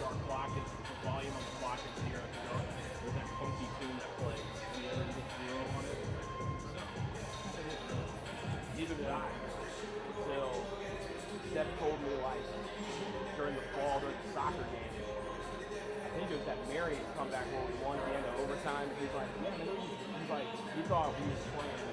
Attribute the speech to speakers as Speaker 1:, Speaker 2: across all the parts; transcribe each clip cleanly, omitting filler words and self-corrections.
Speaker 1: our clock is, the volume on the clock is 0 to go. There's that funky tune that plays, and the other gets 0 on it. So, neither did I. Until Seth told me, like, during the fall, during the soccer game, I think it was that Marion comeback where we won at the end of overtime. He's like, yeah, he's like, he thought we was playing.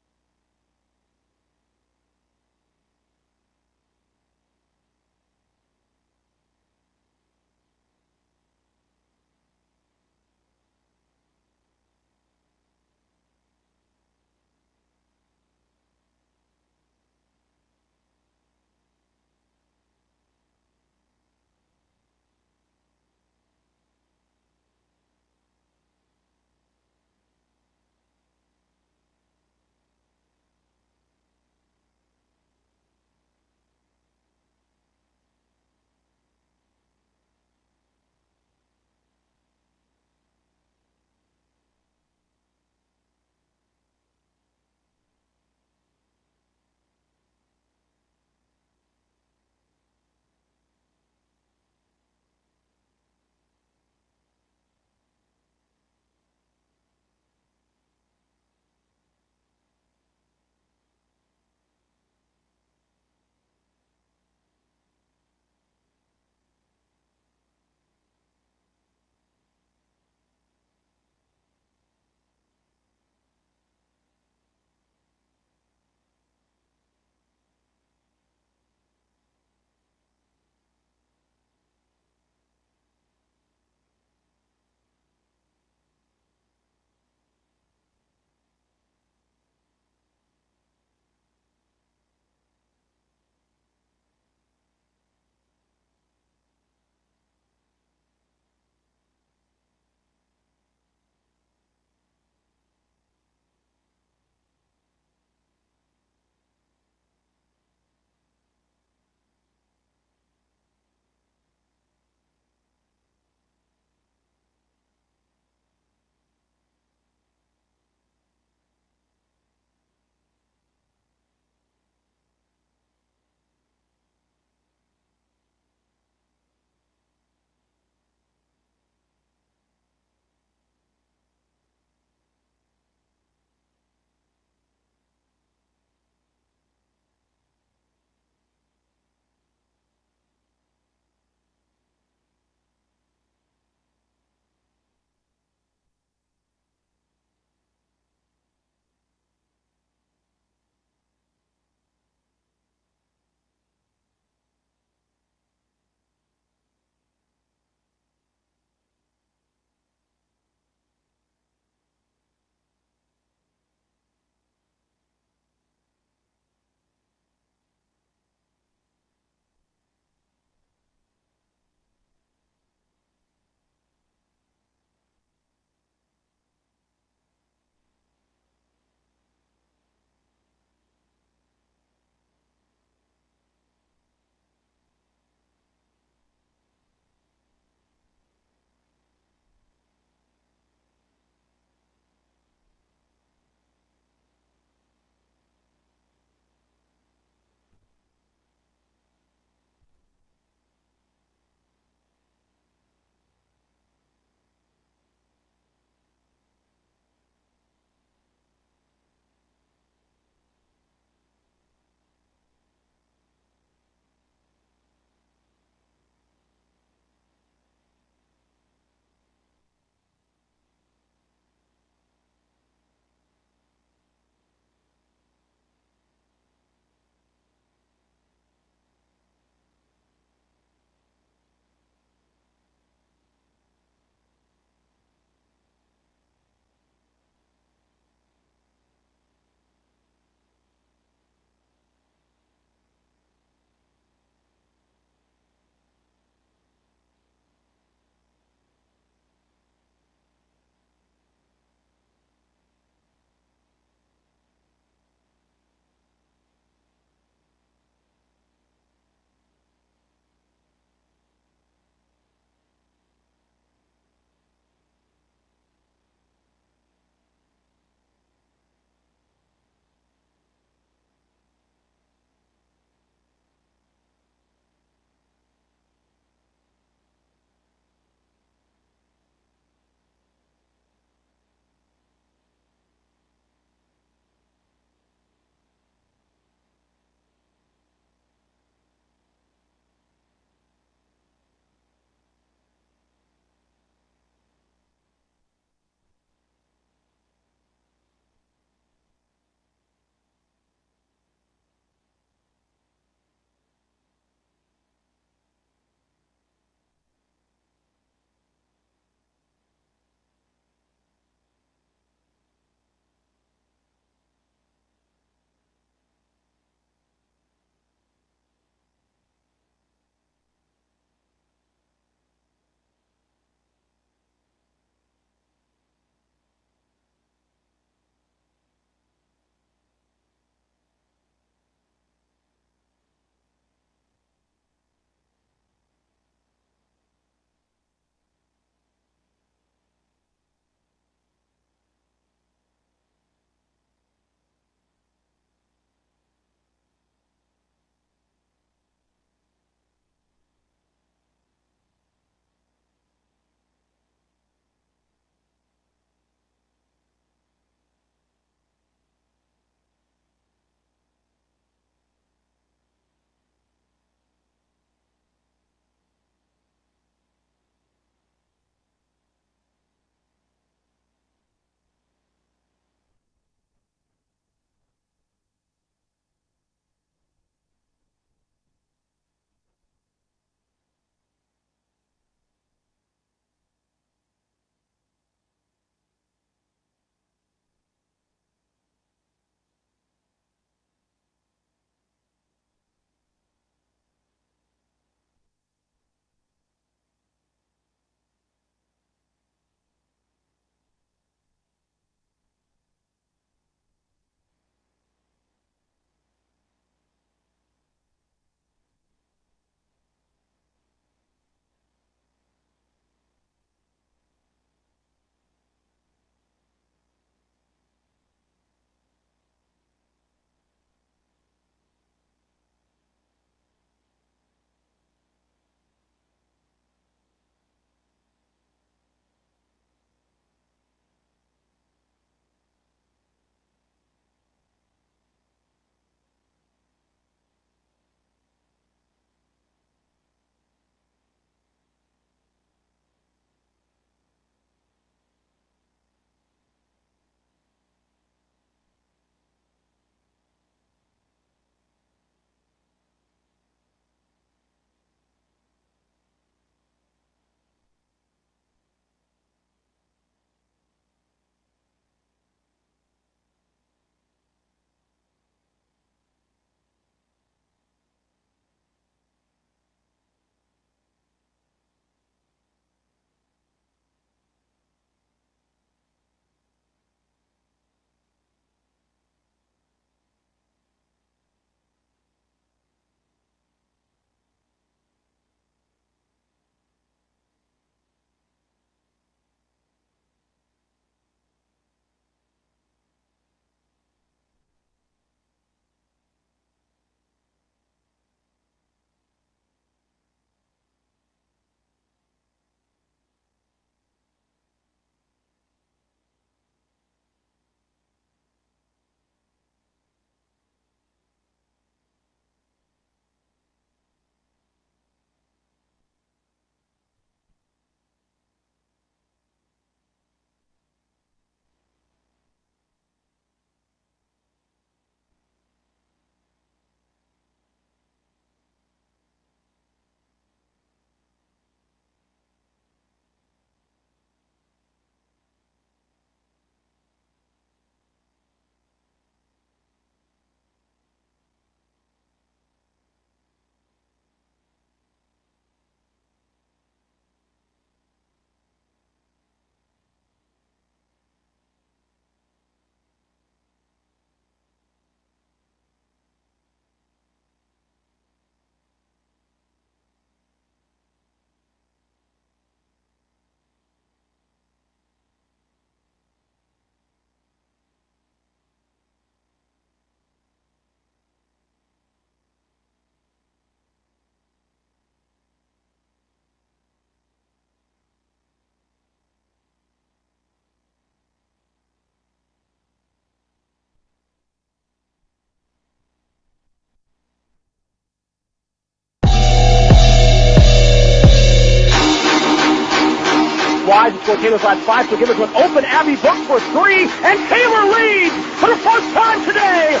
Speaker 2: wide to score Taylor's last 5, so give it to an open Abby Book for 3, and Taylor leads for the first time today.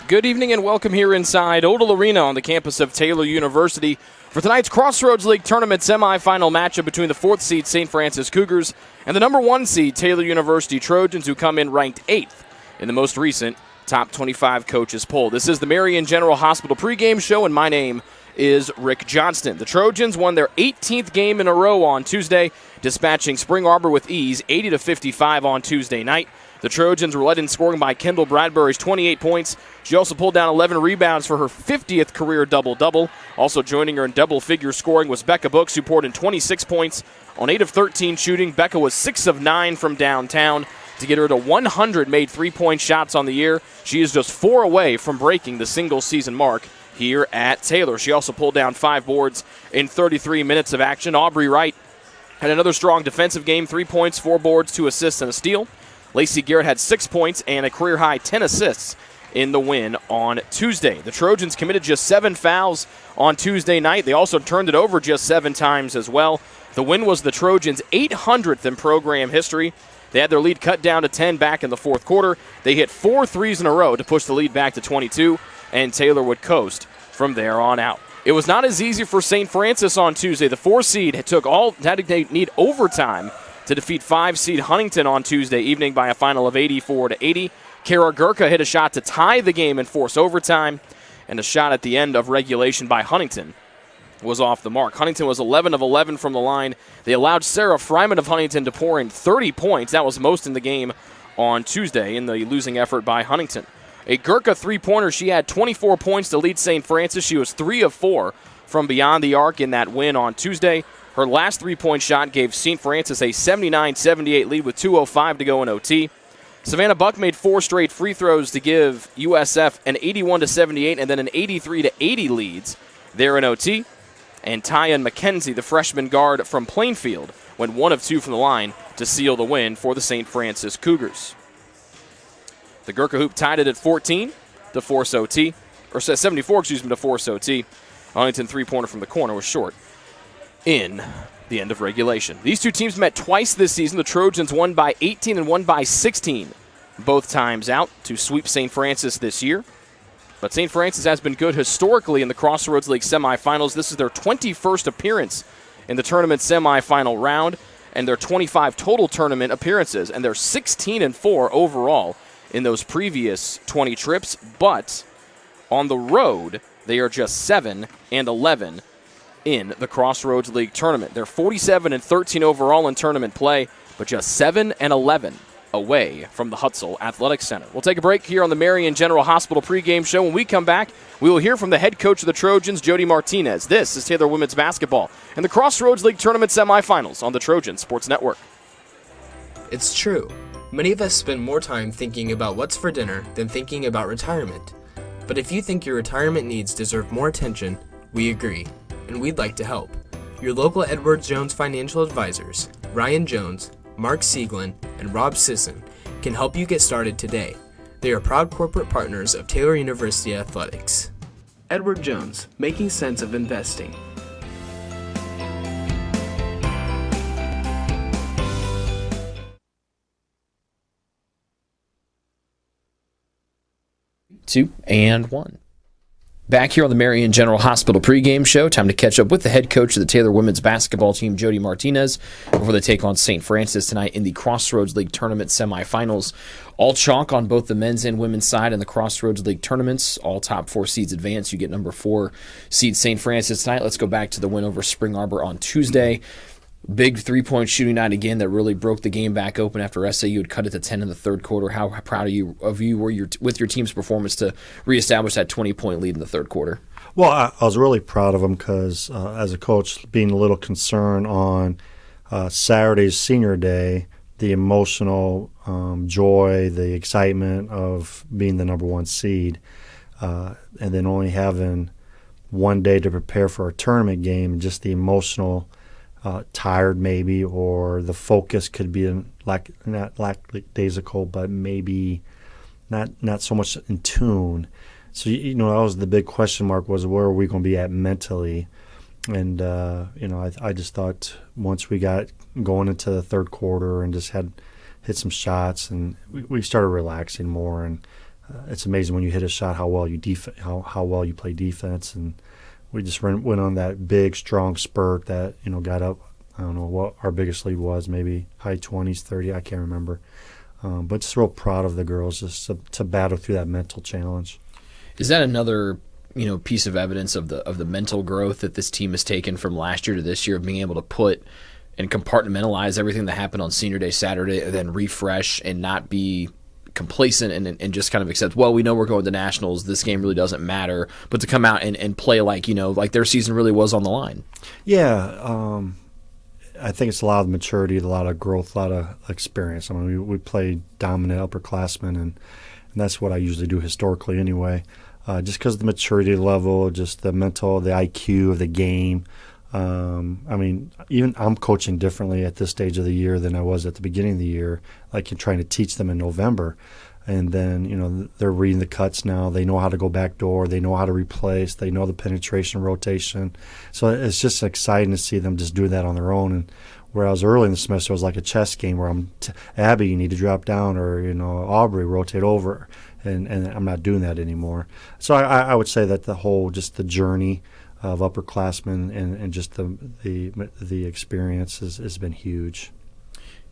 Speaker 3: Good evening and welcome here inside Odell Arena on the campus of Taylor University for tonight's Crossroads League Tournament Semifinal matchup between the 4th seed St. Francis Cougars and the number 1 seed Taylor University Trojans, who come in ranked 8th in the most recent Top 25 Coaches poll. This is the Marion General Hospital pregame show, and my name is Rick Johnston. The Trojans won their 18th game in a row on Tuesday, dispatching Spring Arbor with ease, 80-55 on Tuesday night. The Trojans were led in scoring by Kendall Bradbury's 28 points. She also pulled down 11 rebounds for her 50th career double-double. Also joining her in double-figure scoring was Becca Books, who poured in 26 points on 8 of 13 shooting. Becca was 6 of 9 from downtown to get her to 100 made three-point shots on the year. She is just 4 away from breaking the single-season mark here at Taylor. She also pulled down 5 boards in 33 minutes of action. Aubrey Wright had another strong defensive game, 3 points, 4 boards, 2 assists, and a steal. Lacey Garrett had 6 points and a career-high 10 assists in the win on Tuesday. The Trojans committed just 7 fouls on Tuesday night. They also turned it over just 7 times as well. The win was the Trojans' 800th in program history. They had their lead cut down to 10 back in the fourth quarter. They hit 4 threes in a row to push the lead back to 22, and Taylor would coast from there on out. It was not as easy for St. Francis on Tuesday. The 4 seed had to need overtime to defeat 5 seed Huntington on Tuesday evening by a final of 84-80. Kara Gurka hit a shot to tie the game and force overtime, and a shot at the end of regulation by Huntington was off the mark. Huntington was 11 of 11 from the line. They allowed Sarah Fryman of Huntington to pour in 30 points. That was most in the game on Tuesday in the losing effort by Huntington. A Gurka three-pointer, she had 24 points to lead St. Francis. She was 3 of 4 from beyond the arc in that win on Tuesday. Her last three-point shot gave St. Francis a 79-78 lead with 2:05 to go in OT. Savannah Buck made 4 straight free throws to give USF an 81-78 and then an 83-80 leads there in OT. And Tyan McKenzie, the freshman guard from Plainfield, went 1 of 2 from the line to seal the win for the St. Francis Cougars. The Gurkha hoop tied it at 14 to force OT, or 74, to force OT. Huntington three-pointer from the corner was short in the end of regulation. These two teams met twice this season. The Trojans won by 18 and won by 16 both times out to sweep St. Francis this year. But St. Francis has been good historically in the Crossroads League semifinals. This is their 21st appearance in the tournament semifinal round and their 25 total tournament appearances. And they're 16-4 overall in those previous 20 trips. But on the road, they are just 7-11 in the Crossroads League tournament. They're 47-13 overall in tournament play, but just 7-11 away from the Hutzel Athletic Center. We'll take a break here on the Marion General Hospital pregame show. When we come back, we will hear from the head coach of the Trojans, Jody Martinez. This is Taylor Women's Basketball and the Crossroads League Tournament Semifinals on the Trojan Sports Network.
Speaker 4: It's true. Many of us spend more time thinking about what's for dinner than thinking about retirement. But if you think your retirement needs deserve more attention, we agree, and we'd like to help. Your local Edward Jones financial advisors, Ryan Jones, Mark Sieglin, and Rob Sisson, can help you get started today. They are proud corporate partners of Taylor University Athletics. Edward Jones, making sense of investing.
Speaker 3: 2, and 1. Back here on the Marion General Hospital pregame show, time to catch up with the head coach of the Taylor women's basketball team, Jody Martinez, before they take on St. Francis tonight in the Crossroads League Tournament Semifinals. All chalk on both the men's and women's side in the Crossroads League tournaments. All top 4 seeds advance. You get number 4 seed St. Francis tonight. Let's go back to the win over Spring Arbor on Tuesday. Big three-point shooting night again that really broke the game back open after SAU had cut it to 10 in the third quarter. How proud of you were you with your team's performance to reestablish that 20-point lead in the third quarter?
Speaker 5: Well, I was really proud of them because as a coach, being a little concerned on Saturday's senior day, the emotional joy, the excitement of being the number 1 seed, and then only having one day to prepare for a tournament game, just the emotional tired maybe, or the focus could be not lackadaisical, but maybe not so much in tune. So that was the big question mark, was where are we going to be at mentally? And I just thought once we got going into the third quarter and just hit some shots, and we started relaxing more. And it's amazing when you hit a shot how well you how well you play defense. And we just went on that big, strong spurt that, got up. I don't know what our biggest lead was, maybe high 20s, 30, I can't remember. But just real proud of the girls just to battle through that mental challenge.
Speaker 3: Is that another, piece of evidence of the mental growth that this team has taken from last year to this year, of being able to put and compartmentalize everything that happened on Senior Day Saturday, and then refresh and not be complacent and just kind of accept, well, we know we're going to nationals, this game really doesn't matter, but to come out and play like their season really was on the line?
Speaker 5: Yeah, I think it's a lot of maturity, a lot of growth, a lot of experience. I mean, we play dominant upperclassmen, and that's what I usually do historically anyway, just because of the maturity level, just the mental, the IQ of the game. Even I'm coaching differently at this stage of the year than I was at the beginning of the year, like you're trying to teach them in November. And then, they're reading the cuts now. They know how to go back door. They know how to replace. They know the penetration, rotation. So it's just exciting to see them just do that on their own. And whereas early in the semester, it was like a chess game where Abby, you need to drop down, or, Aubrey, rotate over. And I'm not doing that anymore. So I would say that the journey of upperclassmen and just the experience has been huge.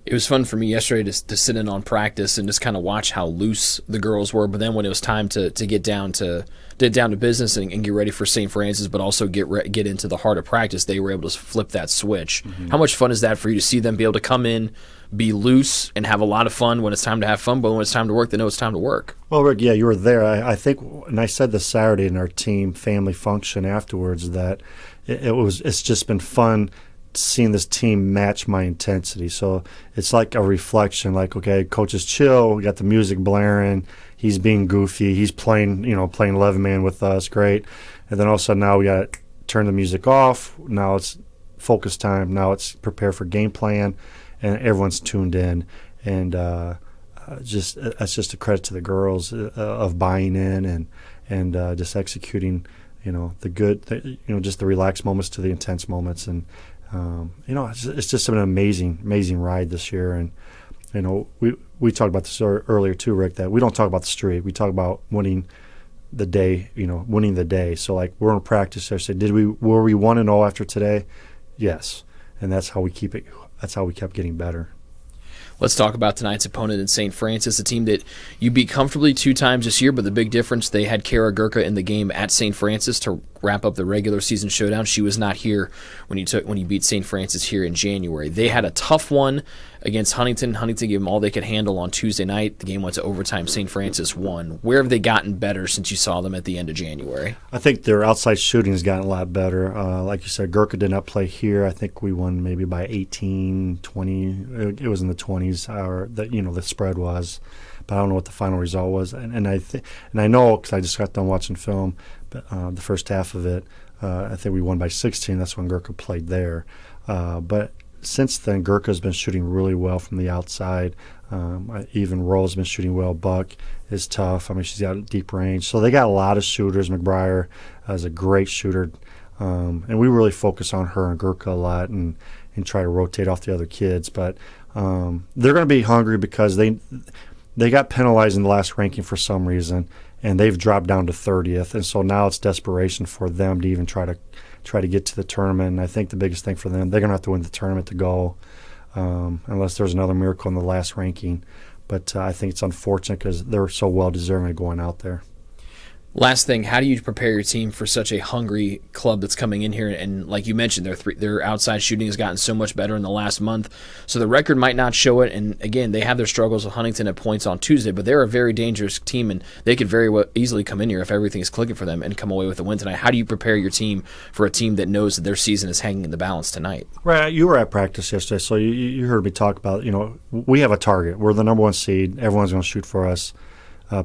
Speaker 3: It was fun for me yesterday to sit in on practice and just kind of watch how loose the girls were. But then when it was time to get down to business and get ready for St. Francis, but also get into the heart of practice, they were able to flip that switch. Mm-hmm. How much fun is that for you to see them be able to come in, be loose, and have a lot of fun when it's time to have fun, but when it's time to work, they know it's time to work?
Speaker 5: Well, Rick, yeah, you were there. I think, and I said this Saturday in our team family function afterwards, that it's just been fun seeing this team match my intensity. So it's like a reflection, like, okay, coach is chill, we got the music blaring, he's being goofy, he's playing 11-man with us, great. And then all of a sudden now we got to turn the music off, now it's focus time, now it's prepare for game plan, and everyone's tuned in. And that's just a credit to the girls of buying in and just executing, just the relaxed moments to the intense moments. And it's just been an amazing ride this year. And we talked about this earlier too, Rick, that we don't talk about the streak. We talk about winning the day. Winning the day. So like we're in practice. I said, were we 1-0 after today? Yes, and that's how we keep it. That's how we kept getting better.
Speaker 3: Let's talk about tonight's opponent in St. Francis, a team that you beat comfortably 2 times this year, but the big difference, they had Kara Gurka in the game at St. Francis to wrap up the regular season showdown. She was not here when you beat St. Francis here in January. They had a tough one against Huntington. Huntington gave them all they could handle on Tuesday night. The game went to overtime. St. Francis won. Where have they gotten better since you saw them at the end of January?
Speaker 5: I think their outside shooting has gotten a lot better. Like you said, Gurka did not play here. I think we won maybe by 18, 20. It was in the 20s, or the spread was. But I don't know what the final result was. And I know, because I just got done watching film, the first half of it, I think we won by 16. That's when Gurka played there. But since then, Gurka's been shooting really well from the outside. Even Roll's been shooting well. Buck is tough. I mean, she's got deep range. So they got a lot of shooters. McBriar is a great shooter. And we really focus on her and Gurka a lot and try to rotate off the other kids. But they're going to be hungry because they got penalized in the last ranking for some reason. and they've dropped down to 30th. And so now it's desperation for them to even try to get to the tournament. And I think the biggest thing for them, they're going to have to win the tournament to go, unless there's another miracle in the last ranking. But I think it's unfortunate because they're so well-deserving of going out there.
Speaker 3: Last thing, how do you prepare your team for such a hungry club that's coming in here? And like you mentioned, their outside shooting has gotten so much better in the last month. So the record might not show it. And again, they have their struggles with Huntington at points on Tuesday, but they're a very dangerous team, and they could very easily come in here if everything is clicking for them and come away with a win tonight. How do you prepare your team for a team that knows that their season is hanging in the balance tonight?
Speaker 5: Right, you were at practice yesterday, so you heard me talk about, we have a target. We're the number 1 seed. Everyone's going to shoot for us.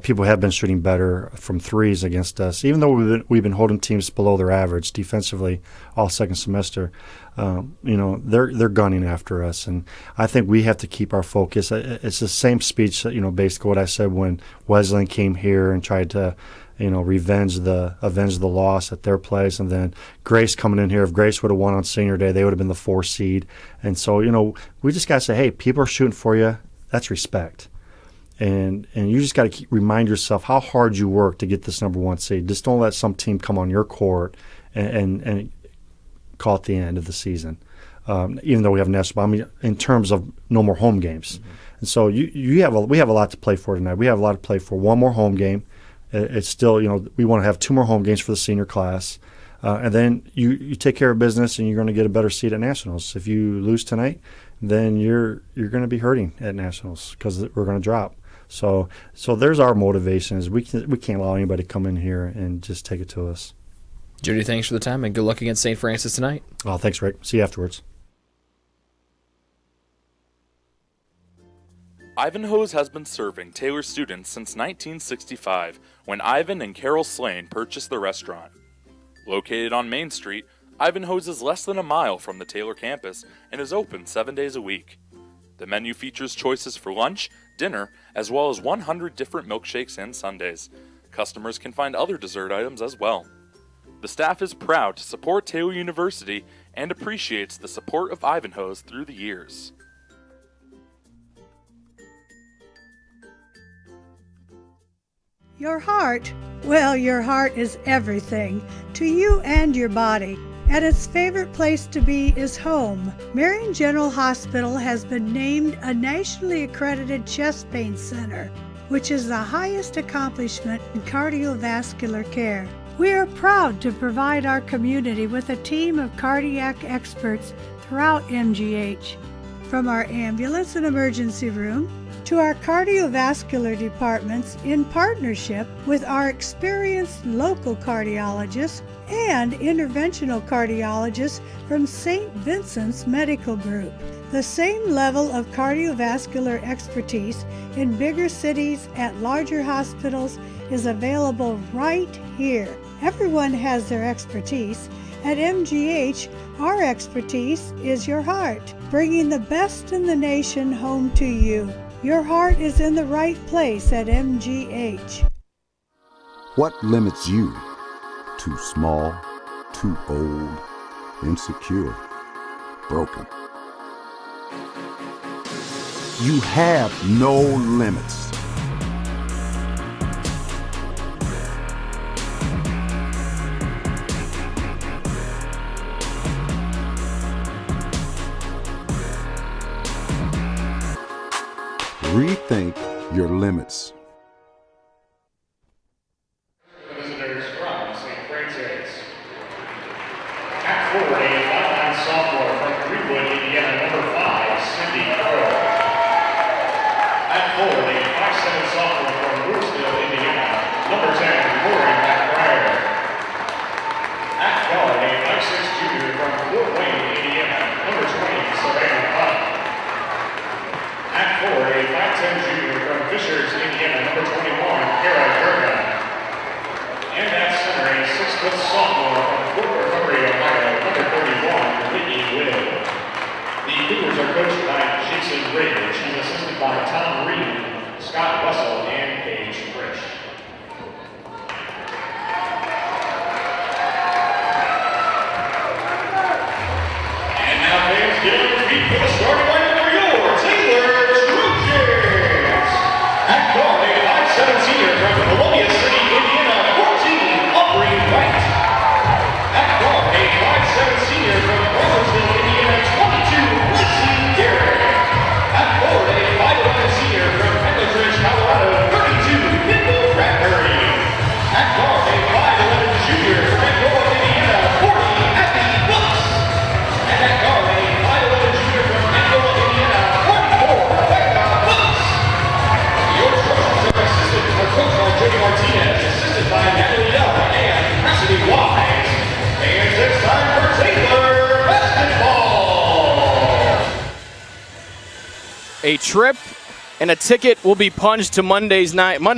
Speaker 5: People have been shooting better from threes against us, even though we've been holding teams below their average defensively all second semester. They're gunning after us, and I think we have to keep our focus. It's the same speech, basically what I said when Wesleyan came here and tried to, avenge the loss at their place, and then Grace coming in here. If Grace would have won on senior day, they would have been the 4 seed. And so, we just got to say, hey, people are shooting for you. That's respect. And you just got to remind yourself how hard you work to get this number 1 seed. Just don't let some team come on your court and call it the end of the season. Even though we have national, in terms of no more home games. Mm-hmm. And so we have a lot to play for tonight. We have a lot to play for. 1 more home game. It's still, we want to have 2 more home games for the senior class. And then you take care of business, and you're going to get a better seat at nationals. If you lose tonight, then you're going to be hurting at nationals because we're going to drop. So there's our motivation is we can't allow anybody to come in here and just take it to us.
Speaker 3: Judy, thanks for the time, and good luck against St. Francis tonight.
Speaker 5: Oh, thanks, Rick. See you afterwards.
Speaker 6: Ivanhoe's has been serving Taylor students since 1965, when Ivan and Carol Slane purchased the restaurant. Located on Main Street, Ivanhoe's is less than a mile from the Taylor campus and is open 7 days a week. The menu features choices for lunch, dinner, as well as 100 different milkshakes and sundaes. Customers can find other dessert items as well. The staff is proud to support Taylor University and appreciates the support of Ivanhoe's through the years.
Speaker 7: Your heart? Well, your heart is everything to you and your body. And its favorite place to be is home. Marion General Hospital has been named a nationally accredited chest pain center, which is the highest accomplishment in cardiovascular care. We are proud to provide our community with a team of cardiac experts throughout MGH. From our ambulance and emergency room to our cardiovascular departments in partnership with our experienced local cardiologists and interventional cardiologists from St. Vincent's Medical Group. The same level of cardiovascular expertise in bigger cities at larger hospitals is available right here. Everyone has their expertise. At MGH, our expertise is your heart, bringing the best in the nation home to you. Your heart is in the right place at MGH.
Speaker 8: What limits you? Too small, too old, insecure, broken. You have no limits. Rethink your limits.
Speaker 9: Visitors from St. Francis. At forward, a frontline sophomore from Greenwood, Indiana, number 5, Cindy Crow. At forward, a 5'7" sophomore from Brooksville, Indiana, number 10, Lauren McBride. At guard, a 5'6" junior from Fort Wayne, Indiana, number 20, Savannah Putt. At forward, a 5'10" junior from Fishers, Indiana, number 21, Kara Gerga. And at center, a 6' sophomore from Fort Recovery, Ohio, number 31, Whitney Will. The Cougars are coached by Jason Rader. She's assisted by Tom Reed, Scott Russell, and Paige Frisch. And now fans, get on your feet for the starting line for your Taylor Trojans. At guard, a 5'7" senior from Columbia City,
Speaker 3: a trip and a ticket will be punched to Monday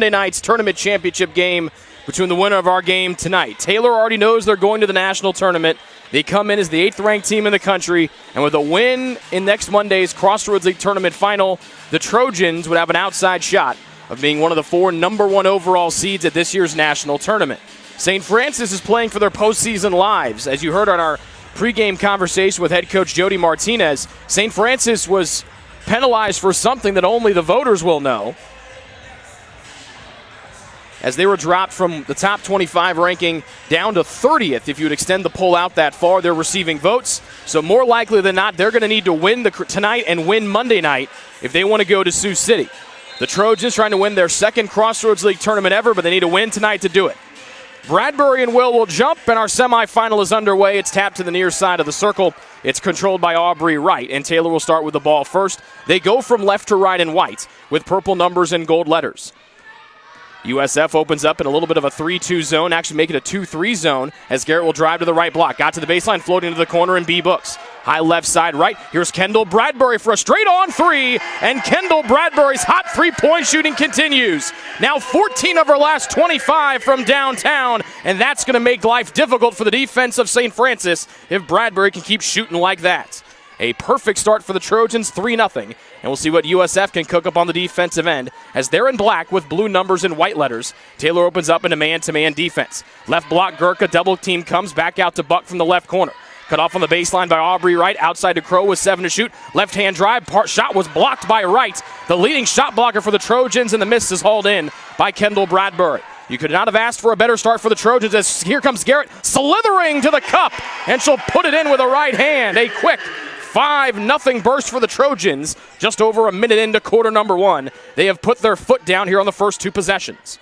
Speaker 3: night's tournament championship game between the winner of our game tonight. Taylor already knows they're going to the national tournament. They come in as the 8th-ranked team in the country, and with a win in next Monday's Crossroads League Tournament Final, the Trojans would have an outside shot of being one of the 4 number 1 overall seeds at this year's national tournament. St. Francis is playing for their postseason lives. As you heard on our pregame conversation with head coach Jody Martinez, St. Francis was penalized for something that only the voters will know, as they were dropped from the top 25 ranking down to 30th. If you would extend the poll out that far, they're receiving votes. So more likely than not, they're going to need to win tonight and win Monday night if they want to go to Sioux City. The Trojans trying to win their 2nd Crossroads League tournament ever, but they need to win tonight to do it. Bradbury and Will jump, and our semifinal is underway. It's tapped to the near side of the circle. It's controlled by Aubrey Wright, and Taylor will start with the ball first. They go from left to right in white with purple numbers and gold letters. USF opens up in a little bit of a 3-2 zone, actually make it a 2-3 zone as Garrett will drive to the right block. Got to the baseline, floating to the corner, and B Books. High left side right. Here's Kendall Bradbury for a straight-on 3, and Kendall Bradbury's hot 3-point shooting continues. Now 14 of her last 25 from downtown, and that's going to make life difficult for the defense of St. Francis if Bradbury can keep shooting like that. A perfect start for the Trojans, 3-0. And we'll see what USF can cook up on the defensive end as they're in black with blue numbers and white letters. Taylor opens up in a man-to-man defense. Left block, Gurkha, double team comes back out to Buck from the left corner. Cut off on the baseline by Aubrey Wright, outside to Crow with 7 to shoot. Left-hand drive, shot was blocked by Wright. The leading shot blocker for the Trojans, and the miss is hauled in by Kendall Bradbury. You could not have asked for a better start for the Trojans as here comes Garrett slithering to the cup, and she'll put it in with a right hand. A quick 5-0 burst for the Trojans just over a minute into quarter number 1. They have put their foot down here on the first 2 possessions.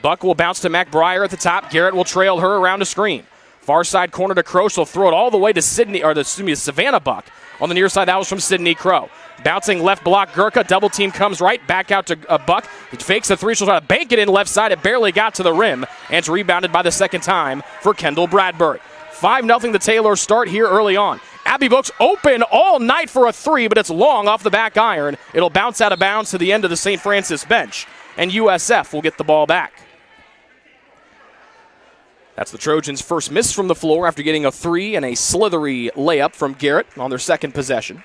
Speaker 3: Buck will bounce to McBriar at the top. Garrett will trail her around a screen. Far side corner to Crow. She'll throw it all the way to Savannah Buck. On the near side, that was from Sydney Crow. Bouncing left block, Gurkha. Double team comes right. Back out to Buck. He fakes a 3. She'll try to bank it in left side. It barely got to the rim. And it's rebounded by the second time for Kendall Bradbury. 5-0 the Taylor start here early on. Abby Books open all night for a 3, but it's long off the back iron. It'll bounce out of bounds to the end of the St. Francis bench, and USF will get the ball back. That's the Trojans' first miss from the floor after getting a 3 and a slithery layup from Garrett on their second possession.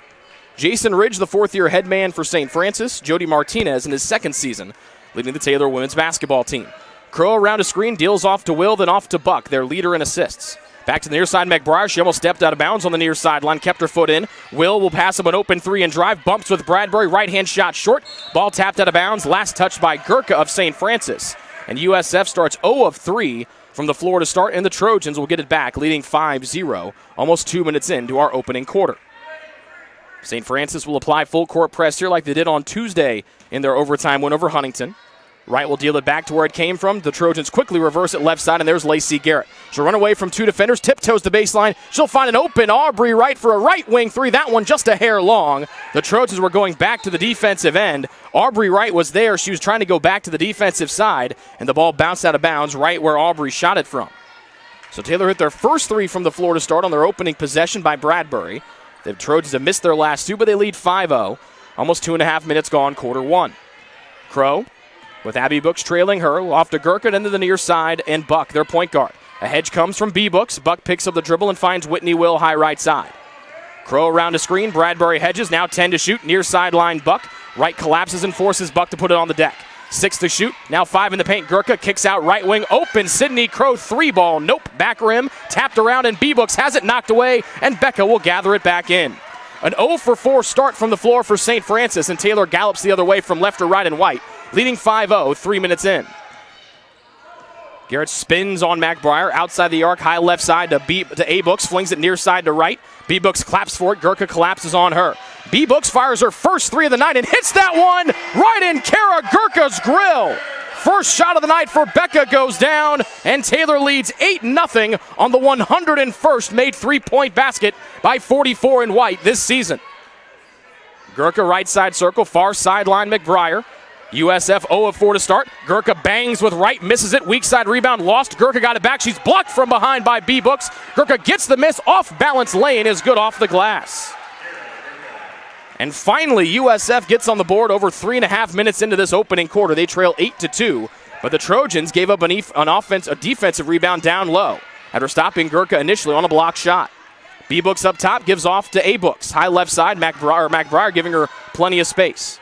Speaker 3: Jason Ridge, the 4th-year head man for St. Francis. Jody Martinez in his 2nd season, leading the Taylor women's basketball team. Crow around a screen, deals off to Will, then off to Buck, their leader in assists. Back to the near side, McBriar. She almost stepped out of bounds on the near sideline, kept her foot in. Will pass him an open 3 and drive. Bumps with Bradbury. Right-hand shot short. Ball tapped out of bounds. Last touch by Gurkha of St. Francis. And USF starts 0 of 3 from the floor to start, and the Trojans will get it back, leading 5-0, almost 2 minutes into our opening quarter. St. Francis will apply full court press here like they did on Tuesday in their overtime win over Huntington. Wright will deal it back to where it came from. The Trojans quickly reverse it left side, and there's Lacey Garrett. She'll run away from 2 defenders, tiptoes the baseline. She'll find an open Aubrey Wright for a right wing 3. That one just a hair long. The Trojans were going back to the defensive end. Aubrey Wright was there. She was trying to go back to the defensive side, and the ball bounced out of bounds right where Aubrey shot it from. So Taylor hit their first 3 from the floor to start on their opening possession by Bradbury. The Trojans have missed their last 2, but they lead 5-0. Almost 2.5 minutes gone, quarter 1. Crow, with Abby Books trailing her, off to Gurkha into the near side, and Buck, their point guard. A hedge comes from B Books. Buck picks up the dribble and finds Whitney Will high right side. Crow around a screen. Bradbury hedges, now 10 to shoot. Near sideline Buck. Wright collapses and forces Buck to put it on the deck. 6 to shoot, now 5 in the paint. Gurkha kicks out right wing, open. Sydney Crow 3-ball, nope, back rim. Tapped around, and B Books has it knocked away, and Becca will gather it back in. An 0 for 4 start from the floor for St. Francis, and Taylor gallops the other way from left to right and white, leading 5-0, 3 minutes in. Garrett spins on McBriar, outside the arc, high left side to A Books, flings it near side to right. B Books claps for it, Gurkha collapses on her. B Books fires her first 3 of the night and hits that one right in Kara Gurkha's grill. First shot of the night for Becca goes down, and Taylor leads 8-0 on the 101st made 3-point basket by 44 in white this season. Gurkha right side circle, far sideline McBriar. USF 0 of 4 to start. Gurkha bangs with right, misses it. Weak side rebound lost. Gurkha got it back. She's blocked from behind by B Books. Gurkha gets the miss. Off balance lane is good off the glass. And finally, USF gets on the board over 3.5 minutes into this opening quarter. They trail 8-2, but the Trojans gave up a defensive rebound down low after stopping Gurkha initially on a block shot. B-Books up top gives off to A-Books. High left side, McBriar giving her plenty of space.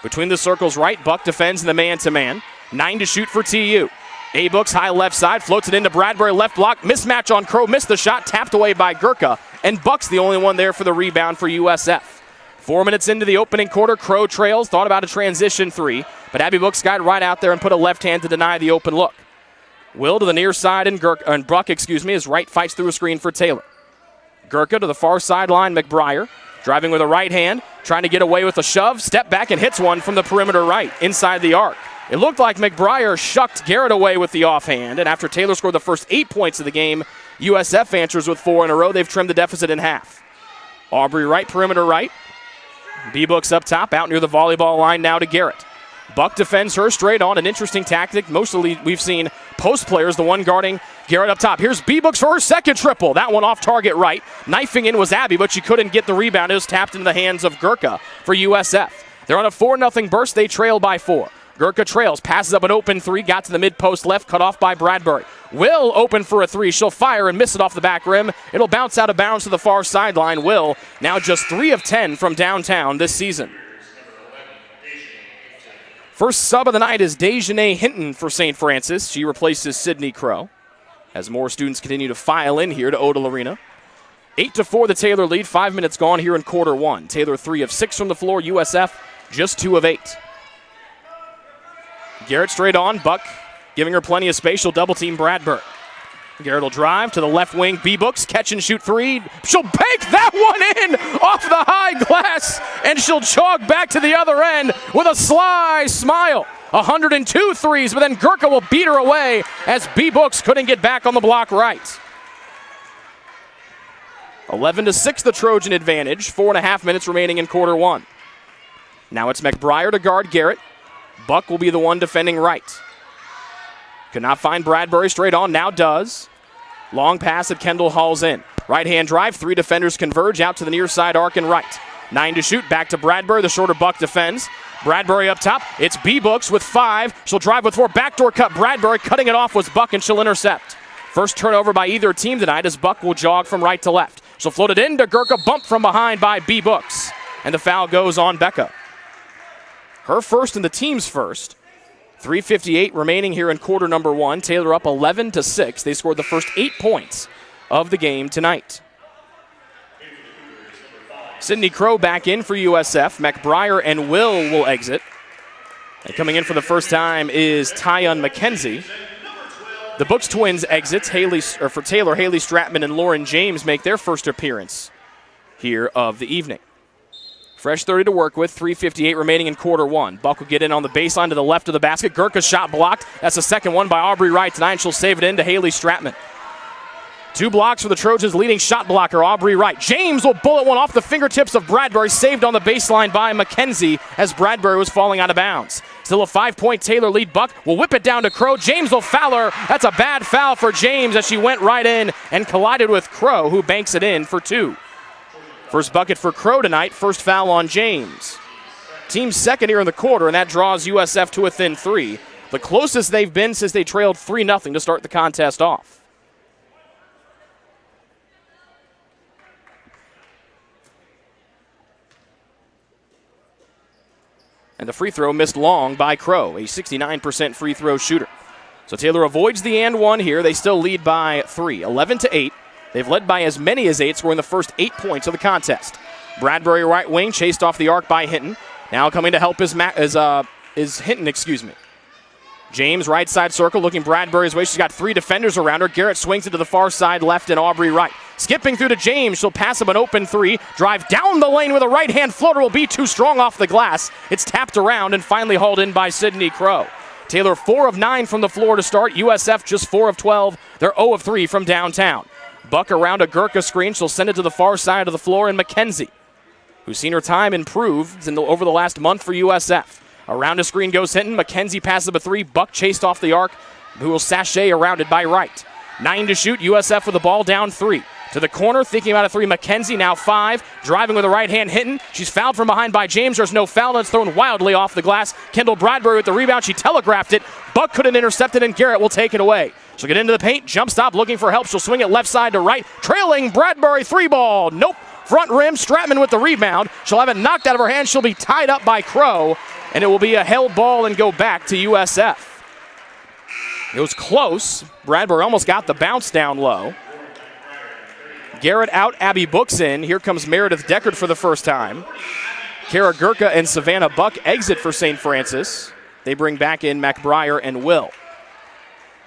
Speaker 3: Between the circles right, Buck defends in the man-to-man. 9 to shoot for TU. A-Books high left side, floats it into Bradbury, left block. Mismatch on Crow, missed the shot, tapped away by Gurkha. And Buck's the only one there for the rebound for USF. 4 minutes into the opening quarter, Crow trails, thought about a transition three, but Abby Books got right out there and put a left hand to deny the open look. Will to the near side, and Buck, as right fights through a screen for Taylor. Gurkha to the far sideline, McBriar, driving with a right hand, trying to get away with a shove, step back and hits one from the perimeter right, inside the arc. It looked like McBriar shucked Garrett away with the offhand, and after Taylor scored the first 8 points of the game, USF answers with 4 in a row. They've trimmed the deficit in half. Aubrey Wright, perimeter right. B-Books up top, out near the volleyball line now to Garrett. Buck defends her straight on, an interesting tactic. Mostly we've seen post players, the one guarding Garrett up top. Here's B-Books for her second triple. That one off target right. Knifing in was Abby, but she couldn't get the rebound. It was tapped into the hands of Gurkha for USF. They're on a 4-0 burst. They trail by 4. Gurkha trails, passes up an open three, got to the mid-post left, cut off by Bradbury. Will open for a three. She'll fire and miss it off the back rim. It'll bounce out of bounds to the far sideline. Will, now just 3 of 10 from downtown this season. First sub of the night is Dejanay Hinton for St. Francis. She replaces Sydney Crow as more students continue to file in here to Odell Arena. 8-4 the Taylor lead, 5 minutes gone here in quarter one. Taylor 3 of 6 from the floor, USF just 2 of 8. Garrett straight on, Buck giving her plenty of space. She'll double team Bradbury. Garrett will drive to the left wing. B-Books, catch and shoot three. She'll bank that one in off the high glass, and she'll jog back to the other end with a sly smile. 102 threes, but then Gurkha will beat her away as B-Books couldn't get back on the block right. 11-6 the Trojan advantage. 4.5 minutes remaining in quarter one. Now it's McBriar to guard Garrett. Buck will be the one defending right. Could not find Bradbury, straight on, now does. Long pass that Kendall hauls in. Right-hand drive, 3 defenders converge out to the near side arc and right. 9 to shoot, back to Bradbury, the shorter Buck defends. Bradbury up top, it's B-Books with 5. She'll drive with 4, backdoor cut, Bradbury, cutting it off was Buck and she'll intercept. First turnover by either team tonight as Buck will jog from right to left. She'll float it into Gurkha, bumped from behind by B-Books. And the foul goes on Becca. Her first and the team's first. 3:58 remaining here in quarter number one. Taylor up 11-6. They scored the first 8 points of the game tonight. Sydney Crow back in for USF. McBriar and will exit. And coming in for the first time is Tyon McKenzie. The Books twins exits. For Taylor, Haley Stratman and Lauren James make their first appearance here of the evening. Fresh 30 to work with, 3:58 remaining in quarter one. Buck will get in on the baseline to the left of the basket. Gurkha's shot blocked. That's the second one by Aubrey Wright tonight, and she'll save it in to Haley Stratman. 2 blocks for the Trojans' leading shot blocker, Aubrey Wright. James will bullet one off the fingertips of Bradbury, saved on the baseline by McKenzie as Bradbury was falling out of bounds. Still a 5-point Taylor lead. Buck will whip it down to Crow. James will foul her. That's a bad foul for James as she went right in and collided with Crow, who banks it in for 2. First bucket for Crow tonight, first foul on James. Team's second here in the quarter, and that draws USF to a thin 3. The closest they've been since they trailed 3-0 to start the contest off. And the free throw missed long by Crow, a 69% free throw shooter. So Taylor avoids the and one here. They still lead by 3, 11-8. They've led by as many as 8, scoring the first 8 points of the contest. Bradbury right wing, chased off the arc by Hinton. Now coming to help is Hinton, James right side circle, looking Bradbury's way. She's got 3 defenders around her. Garrett swings it to the far side left and Aubrey Wright. Skipping through to James, she'll pass him an open 3. Drive down the lane with a right-hand floater will be too strong off the glass. It's tapped around and finally hauled in by Sydney Crow. Taylor 4 of 9 from the floor to start. USF just 4 of 12. They're 0 of 3 from downtown. Buck around a Gurkha screen. She'll send it to the far side of the floor, and McKenzie, who's seen her time improve over the last month for USF. Around a screen goes Hinton. McKenzie passes up a 3. Buck chased off the arc, who will sachet around it by Wright. 9 to shoot. USF with the ball down 3. To the corner, thinking about a three. McKenzie now 5, driving with the right hand, hitting. She's fouled from behind by James. There's no foul, and it's thrown wildly off the glass. Kendall Bradbury with the rebound. She telegraphed it. Buck couldn't intercept it, and Garrett will take it away. She'll get into the paint, jump stop, looking for help. She'll swing it left side to right. Trailing Bradbury, 3-ball. Nope. Front rim, Stratman with the rebound. She'll have it knocked out of her hand. She'll be tied up by Crow, and it will be a held ball and go back to USF. It was close. Bradbury almost got the bounce down low. Garrett out, Abby Books in. Here comes Meredith Deckard for the first time. Kara Gurka and Savannah Buck exit for St. Francis. They bring back in McBriar and Will.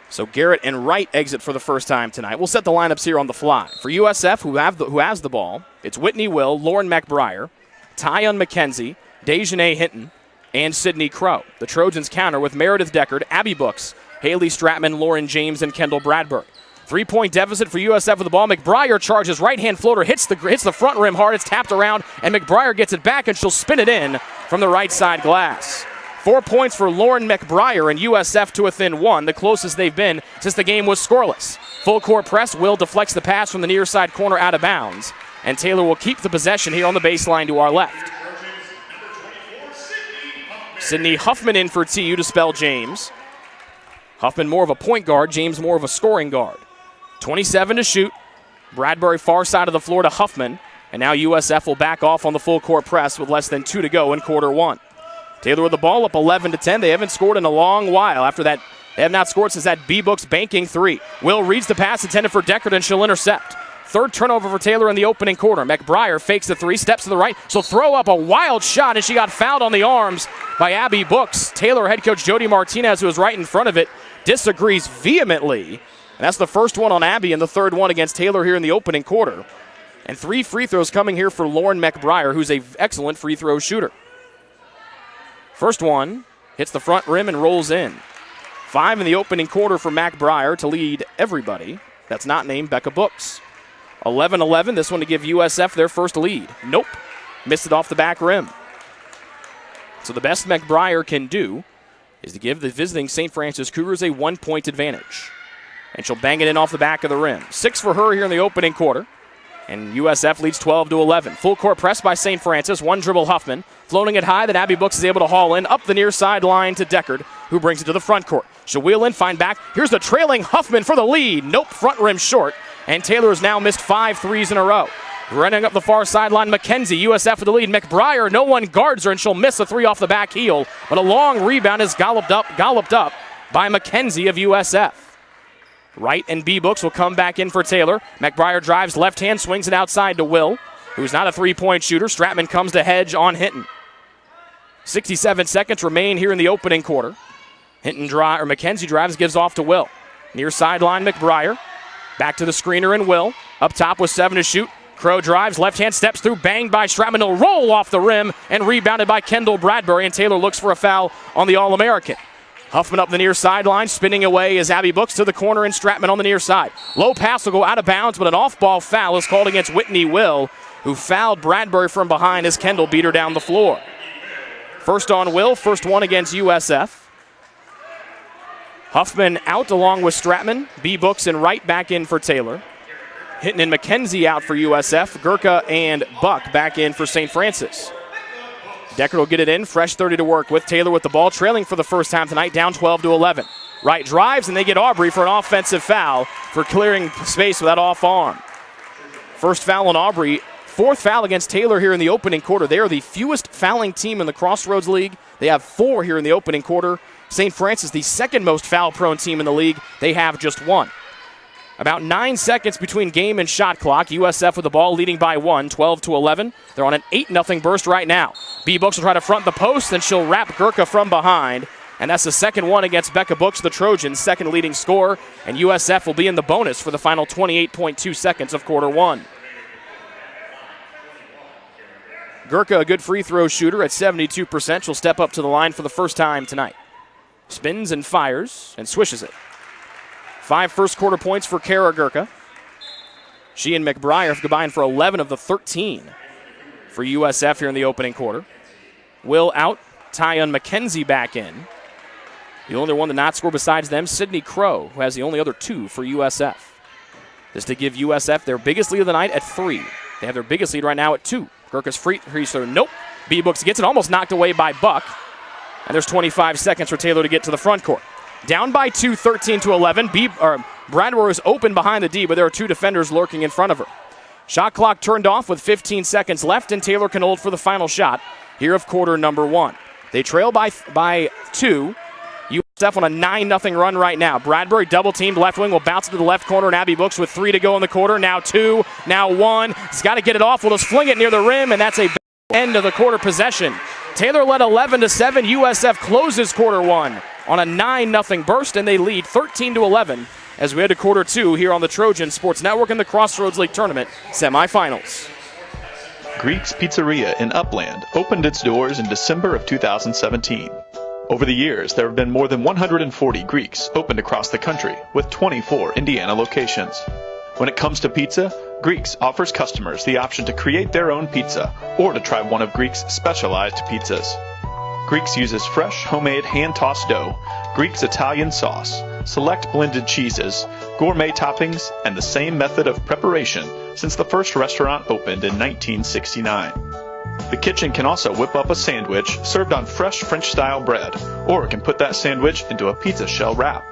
Speaker 3: So Garrett and Wright exit for the first time tonight. We'll set the lineups here on the fly. For USF, who has the ball, it's Whitney Will, Lauren McBriar, Tyon McKenzie, Dejanay Hinton, and Sydney Crow. The Trojans counter with Meredith Deckard, Abby Books, Haley Stratman, Lauren James, and Kendall Bradbury. 3-point deficit for USF with the ball. McBriar charges, right-hand floater, hits the front rim hard. It's tapped around, and McBriar gets it back, and she'll spin it in from the right side glass. 4 points for Lauren McBriar, and USF to within 1, the closest they've been since the game was scoreless. Full court press. Will deflects the pass from the near side corner out of bounds, and Taylor will keep the possession here on the baseline to our left. Sydney Huffman in for TU to spell James. Huffman more of a point guard, James more of a scoring guard. 27 to shoot. Bradbury far side of the floor to Huffman. And now USF will back off on the full court press with less than 2 to go in quarter 1. Taylor with the ball up 11-10. They haven't scored in a long while. After that, they have not scored since that B-Books banking 3. Will reads the pass intended for Deckard, and she'll intercept. Third turnover for Taylor in the opening quarter. McBriar fakes the 3, steps to the right. She'll throw up a wild shot, and she got fouled on the arms by Abby Books. Taylor head coach Jody Martinez, who was right in front of it, disagrees vehemently. And that's the first one on Abby and the third one against Taylor here in the opening quarter. And 3 free throws coming here for Lauren McBriar, who's an excellent free throw shooter. First one hits the front rim and rolls in. 5 in the opening quarter for McBriar to lead everybody that's not named Becca Books. 11-11, this one to give USF their first lead. Nope, missed it off the back rim. So the best McBriar can do is to give the visiting St. Francis Cougars a 1-point advantage. And she'll bang it in off the back of the rim. 6 for her here in the opening quarter. And USF leads 12-11. Full court press by St. Francis. 1 dribble Huffman. Floating it high that Abby Books is able to haul in. Up the near sideline to Deckard, who brings it to the front court. She'll wheel in, find back. Here's the trailing Huffman for the lead. Nope, front rim short. And Taylor has now missed 5 threes in a row. Running up the far sideline, McKenzie, USF with the lead. McBriar, no one guards her, and she'll miss a 3 off the back heel. But a long rebound is galloped up by McKenzie of USF. Wright and B-Books will come back in for Taylor. McBriar drives left hand, swings it outside to Will, who's not a 3-point shooter. Stratman comes to hedge on Hinton. 67 seconds remain here in the opening quarter. McKenzie drives, gives off to Will. Near sideline, McBriar. Back to the screener and Will. Up top with 7 to shoot. Crow drives, left hand steps through, banged by Stratman. He'll roll off the rim and rebounded by Kendall Bradbury, and Taylor looks for a foul on the All-American. Huffman up the near sideline, spinning away is Abby Books to the corner, and Stratman on the near side. Low pass will go out of bounds, but an off-ball foul is called against Whitney Will, who fouled Bradbury from behind as Kendall beat her down the floor. First on Will, first one against USF. Huffman out along with Stratman. B-Books and Wright back in for Taylor. Hinton and McKenzie out for USF. Gurka and Buck back in for St. Francis. Deckard will get it in, fresh 30 to work with. Taylor with the ball, trailing for the first time tonight, down 12-11. Wright drives, and they get Aubrey for an offensive foul for clearing space with that off arm. First foul on Aubrey, 4th foul against Taylor here in the opening quarter. They are the fewest fouling team in the Crossroads League. They have 4 here in the opening quarter. St. Francis, the second most foul-prone team in the league, they have just 1. About 9 seconds between game and shot clock. USF with the ball leading by 1, 12-11. They're on an 8-0 burst right now. B-Books will try to front the post, then she'll wrap Gurka from behind. And that's the second one against Becca Books, the Trojans' second leading scorer. And USF will be in the bonus for the final 28.2 seconds of quarter 1. Gurka, a good free throw shooter at 72%. She'll step up to the line for the first time tonight. Spins and fires and swishes it. 5 first quarter points for Kara Gurka. She and McBriar have combined for 11 of the 13 for USF here in the opening quarter. Will out, Tyon McKenzie back in. The only one to not score besides them, Sydney Crow, who has the only other 2 for USF. This to give USF their biggest lead of the night at 3. They have their biggest lead right now at 2. Gurka's free throw, nope. B-Books gets it, almost knocked away by Buck. And there's 25 seconds for Taylor to get to the front court. Down by 2, 13-11. Bradbury is open behind the D, but there are 2 defenders lurking in front of her. Shot clock turned off with 15 seconds left, and Taylor can hold for the final shot here of quarter number 1. They trail by 2. USF on a 9-0 run right now. Bradbury double-teamed left wing will bounce it to the left corner, and Abby Books with 3 to go in the quarter. Now 2, now 1. He's got to get it off. We'll just fling it near the rim, and that's a end of the quarter possession. Taylor led 11-7. USF closes quarter 1 on a 9-0 burst, and they lead 13-11 as we head to quarter 2 here on the Trojan Sports Network in the Crossroads League Tournament Semifinals.
Speaker 10: Greek's Pizzeria in Upland opened its doors in December of 2017. Over the years, there have been more than 140 Greeks opened across the country, with 24 Indiana locations. When it comes to pizza, Greeks offers customers the option to create their own pizza or to try one of Greek's specialized pizzas. Greeks uses fresh, homemade, hand-tossed dough, Greek's Italian sauce, select blended cheeses, gourmet toppings, and the same method of preparation since the first restaurant opened in 1969. The kitchen can also whip up a sandwich served on fresh French-style bread, or it can put that sandwich into a pizza shell wrap.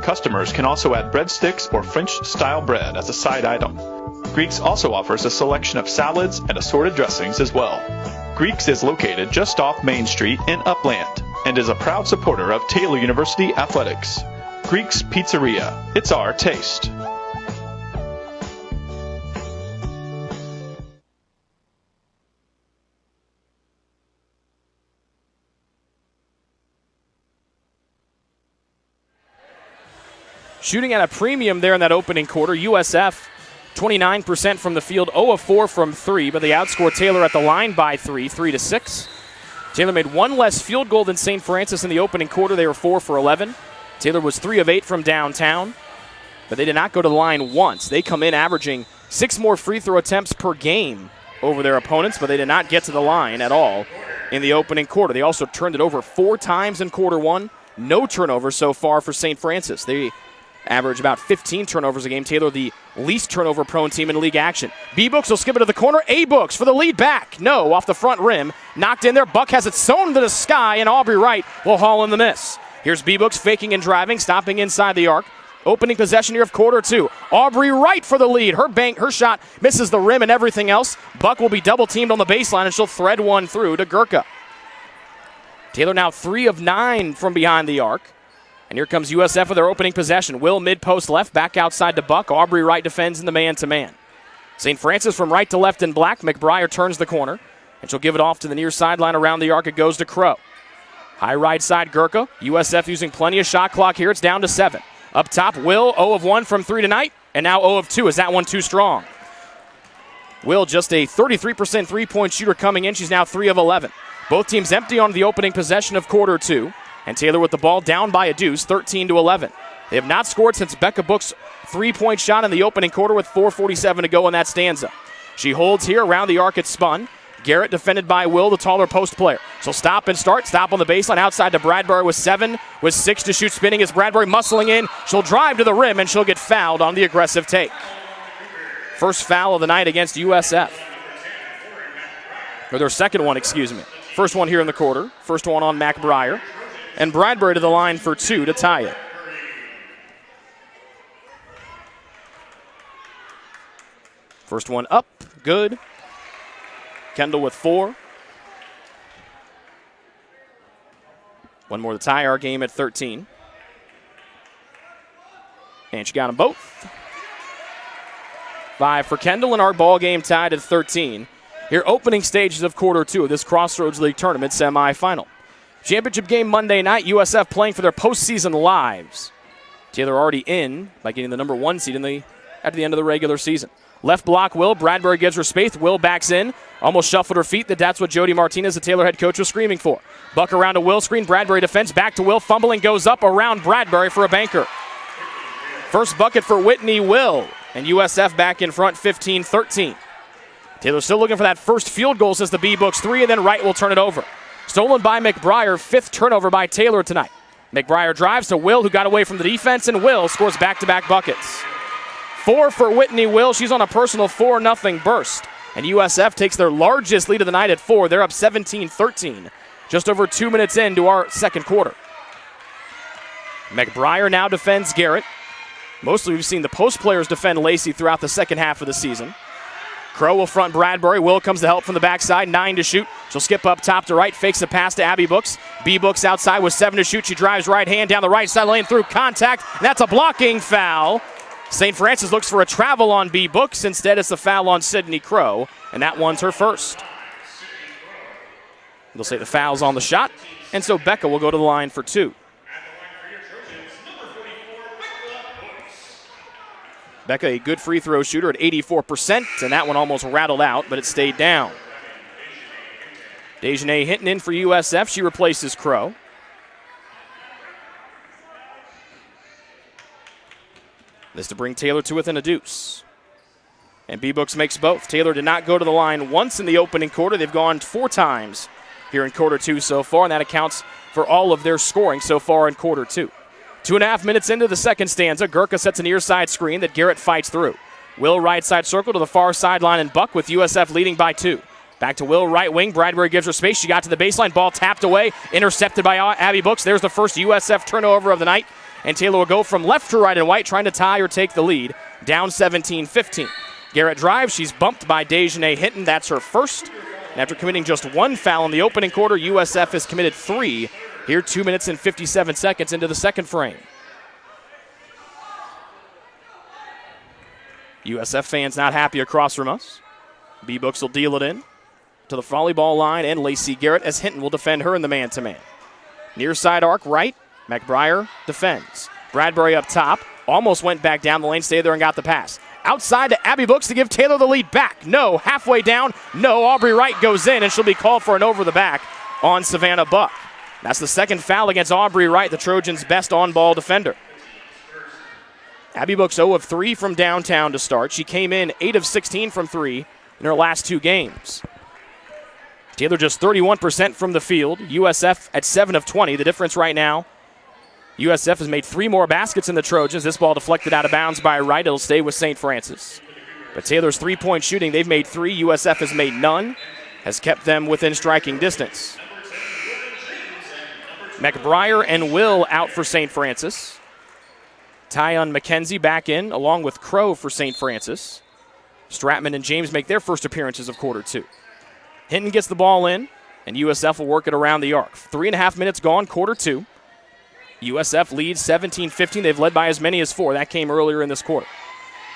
Speaker 10: Customers can also add breadsticks or French-style bread as a side item. Greeks also offers a selection of salads and assorted dressings as well. Greeks is located just off Main Street in Upland and is a proud supporter of Taylor University Athletics. Greek's Pizzeria. It's our taste.
Speaker 3: Shooting at a premium there in that opening quarter. USF 29% from the field, 0 of 4 from 3, but they outscored Taylor at the line by 3, 3-6. Taylor made 1 less field goal than St. Francis in the opening quarter. They were 4 for 11. Taylor was 3 of 8 from downtown, but they did not go to the line once. They come in averaging 6 more free throw attempts per game over their opponents, but they did not get to the line at all in the opening quarter. They also turned it over 4 times in quarter 1. No turnovers so far for St. Francis. They average about 15 turnovers a game. Taylor, the least turnover-prone team in league action. B-Books will skip it to the corner. A-Books for the lead back. No, off the front rim. Knocked in there. Buck has it sewn to the sky, and Aubrey Wright will haul in the miss. Here's B-Books faking and driving, stopping inside the arc. Opening possession here of quarter 2. Aubrey Wright for the lead. Her shot misses the rim and everything else. Buck will be double-teamed on the baseline, and she'll thread one through to Gurka. Taylor now 3 of 9 from behind the arc. And here comes USF with their opening possession. Will mid-post left, back outside to Buck. Aubrey Wright defends in the man-to-man. St. Francis from right to left in black. McBriar turns the corner, and she'll give it off to the near sideline around the arc. It goes to Crow. High right side, Gurka. USF using plenty of shot clock here. It's down to 7. Up top, Will, 0 of 1 from 3 tonight, and now 0 of 2. Is that one too strong? Will, just a 33% three-point shooter coming in. She's now 3 of 11. Both teams empty on the opening possession of quarter 2. And Taylor with the ball down by a deuce, 13-11. They have not scored since Becca Book's three-point shot in the opening quarter with 4:47 to go in that stanza. She holds here around the arc. It's spun. Garrett defended by Will, the taller post player. She'll stop and start. Stop on the baseline outside to Bradbury with 7, with 6 to shoot. Spinning as Bradbury muscling in. She'll drive to the rim, and she'll get fouled on the aggressive take. First foul of the night against USF. Or their second one, excuse me. First one here in the quarter. First one on McBriar. And Bradbury to the line for 2 to tie it. First one up, good. Kendall with 4. One more to tie our game at 13. And she got them both. 5 for Kendall, and our ball game tied at 13. Here, opening stages of quarter 2 of this Crossroads League Tournament Semifinal. Championship game Monday night, USF playing for their postseason lives. Taylor already in by getting the number 1 seed at the end of the regular season. Left block, Will. Bradbury gives her space. Will backs in. Almost shuffled her feet. That's what Jody Martinez, the Taylor head coach, was screaming for. Buck around to Will screen. Bradbury defends. Back to Will. Fumbling goes up around Bradbury for a banker. First bucket for Whitney Will. And USF back in front, 15-13. Taylor still looking for that first field goal since the B-Books 3, and then Wright will turn it over. Stolen by McBriar, 5th turnover by Taylor tonight. McBriar drives to Will, who got away from the defense, and Will scores back-to-back buckets. 4 for Whitney Will. She's on a personal 4-0 burst. And USF takes their largest lead of the night at 4. They're up 17-13, just over 2 minutes into our second quarter. McBriar now defends Garrett. Mostly we've seen the post players defend Lacey throughout the second half of the season. Crow will front Bradbury. Will comes to help from the backside. 9 to shoot. She'll skip up top to right. Fakes a pass to Abby Books. B Books outside with 7 to shoot. She drives right hand down the right side lane through contact. And that's a blocking foul. St. Francis looks for a travel on B Books. Instead, it's a foul on Sydney Crow. And that one's her first. They'll say the foul's on the shot. And so Becca will go to the line for 2. Becca, a good free throw shooter at 84%, and that one almost rattled out, but it stayed down. Dejanay Hinton in for USF. She replaces Crow. This to bring Taylor to within a deuce. And B-Books makes both. Taylor did not go to the line once in the opening quarter. They've gone 4 times here in quarter 2 so far, and that accounts for all of their scoring so far in quarter 2. 2.5 minutes into the second stanza, Gurka sets a near side screen that Garrett fights through. Will right side circle to the far sideline and Buck with USF leading by 2. Back to Will, right wing. Bradbury gives her space. She got to the baseline. Ball tapped away. Intercepted by Abby Books. There's the first USF turnover of the night. And Taylor will go from left to right and white, trying to tie or take the lead. Down 17-15. Garrett drives. She's bumped by Dejanay Hinton. That's her first. And after committing just 1 foul in the opening quarter, USF has committed 3. Here, 2 minutes and 57 seconds into the second frame. USF fans not happy across from us. B-Books will deal it in to the volleyball line and Lacey Garrett as Hinton will defend her in the man-to-man. Near side arc right, McBriar defends. Bradbury up top, almost went back down the lane, stayed there and got the pass. Outside to Abby Books to give Taylor the lead back. No, halfway down, no, Aubrey Wright goes in and she'll be called for an over the back on Savannah Buck. That's the second foul against Aubrey Wright, the Trojans' best on-ball defender. Abby Books 0 of 3 from downtown to start. She came in 8 of 16 from 3 in her last 2 games. Taylor just 31% from the field. USF at 7 of 20. The difference right now, USF has made 3 more baskets than the Trojans. This ball deflected out of bounds by Wright. It'll stay with St. Francis. But Taylor's 3-point shooting, they've made 3. USF has made none, has kept them within striking distance. McBriar and Will out for St. Francis. Tyon McKenzie back in, along with Crow for St. Francis. Stratman and James make their first appearances of quarter 2. Hinton gets the ball in, and USF will work it around the arc. 3.5 minutes gone, quarter 2. USF leads 17-15. They've led by as many as 4. That came earlier in this quarter.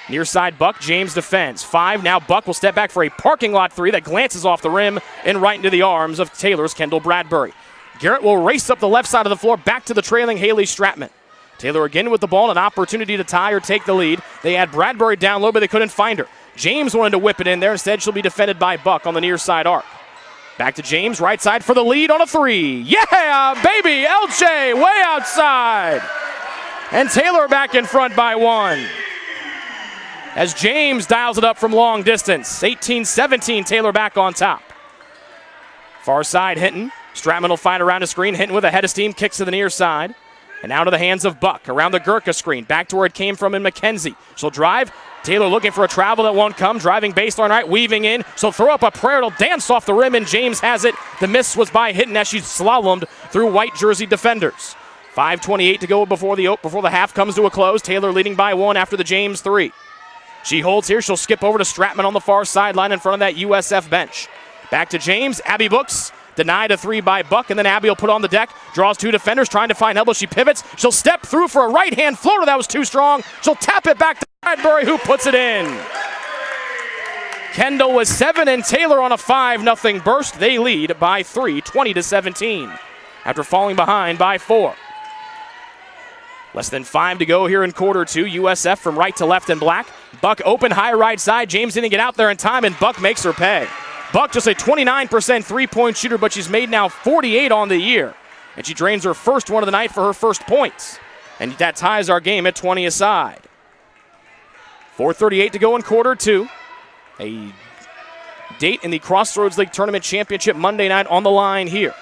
Speaker 3: Near side Buck, James defends. 5, now Buck will step back for a parking lot 3 that glances off the rim and right into the arms of Taylor's Kendall Bradbury. Garrett will race up the left side of the floor, back to the trailing Haley Stratman. Taylor again with the ball, an opportunity to tie or take the lead. They had Bradbury down low, but they couldn't find her. James wanted to whip it in there. Instead, she'll be defended by Buck on the near side arc. Back to James, right side for the lead on a 3. Yeah, baby, LJ way outside. And Taylor back in front by 1. As James dials it up from long distance. 18-17, Taylor back on top. Far side, Hinton. Stratman will fight around a screen. Hinton with a head of steam, kicks to the near side. And out of the hands of Buck, around the Gurka screen. Back to where it came from in McKenzie. She'll drive. Taylor looking for a travel that won't come. Driving baseline right, weaving in. She'll throw up a prayer. It'll dance off the rim, and James has it. The miss was by Hinton as she slalomed through white jersey defenders. 5:28 to go before the half comes to a close. Taylor leading by 1 after the James 3. She holds here. She'll skip over to Stratman on the far sideline in front of that USF bench. Back to James. Abby Books. Denied a 3 by Buck, and then Abby will put on the deck. Draws 2 defenders, trying to find elbow. She pivots. She'll step through for a right-hand floater. That was too strong. She'll tap it back to Bradbury, who puts it in. Kendall was 7, and Taylor on a 5-0 burst. They lead by 3, 20-17, after falling behind by 4. Less than 5 to go here in quarter 2. USF from right to left in black. Buck open, high right side. James didn't get out there in time, and Buck makes her pay. Buck just a 29% three-point shooter, but she's made now 48 on the year. And she drains her first one of the night for her first points. And that ties our game at 20 aside. 4:38 to go in quarter 2. A date in the Crossroads League Tournament Championship Monday night on the line here.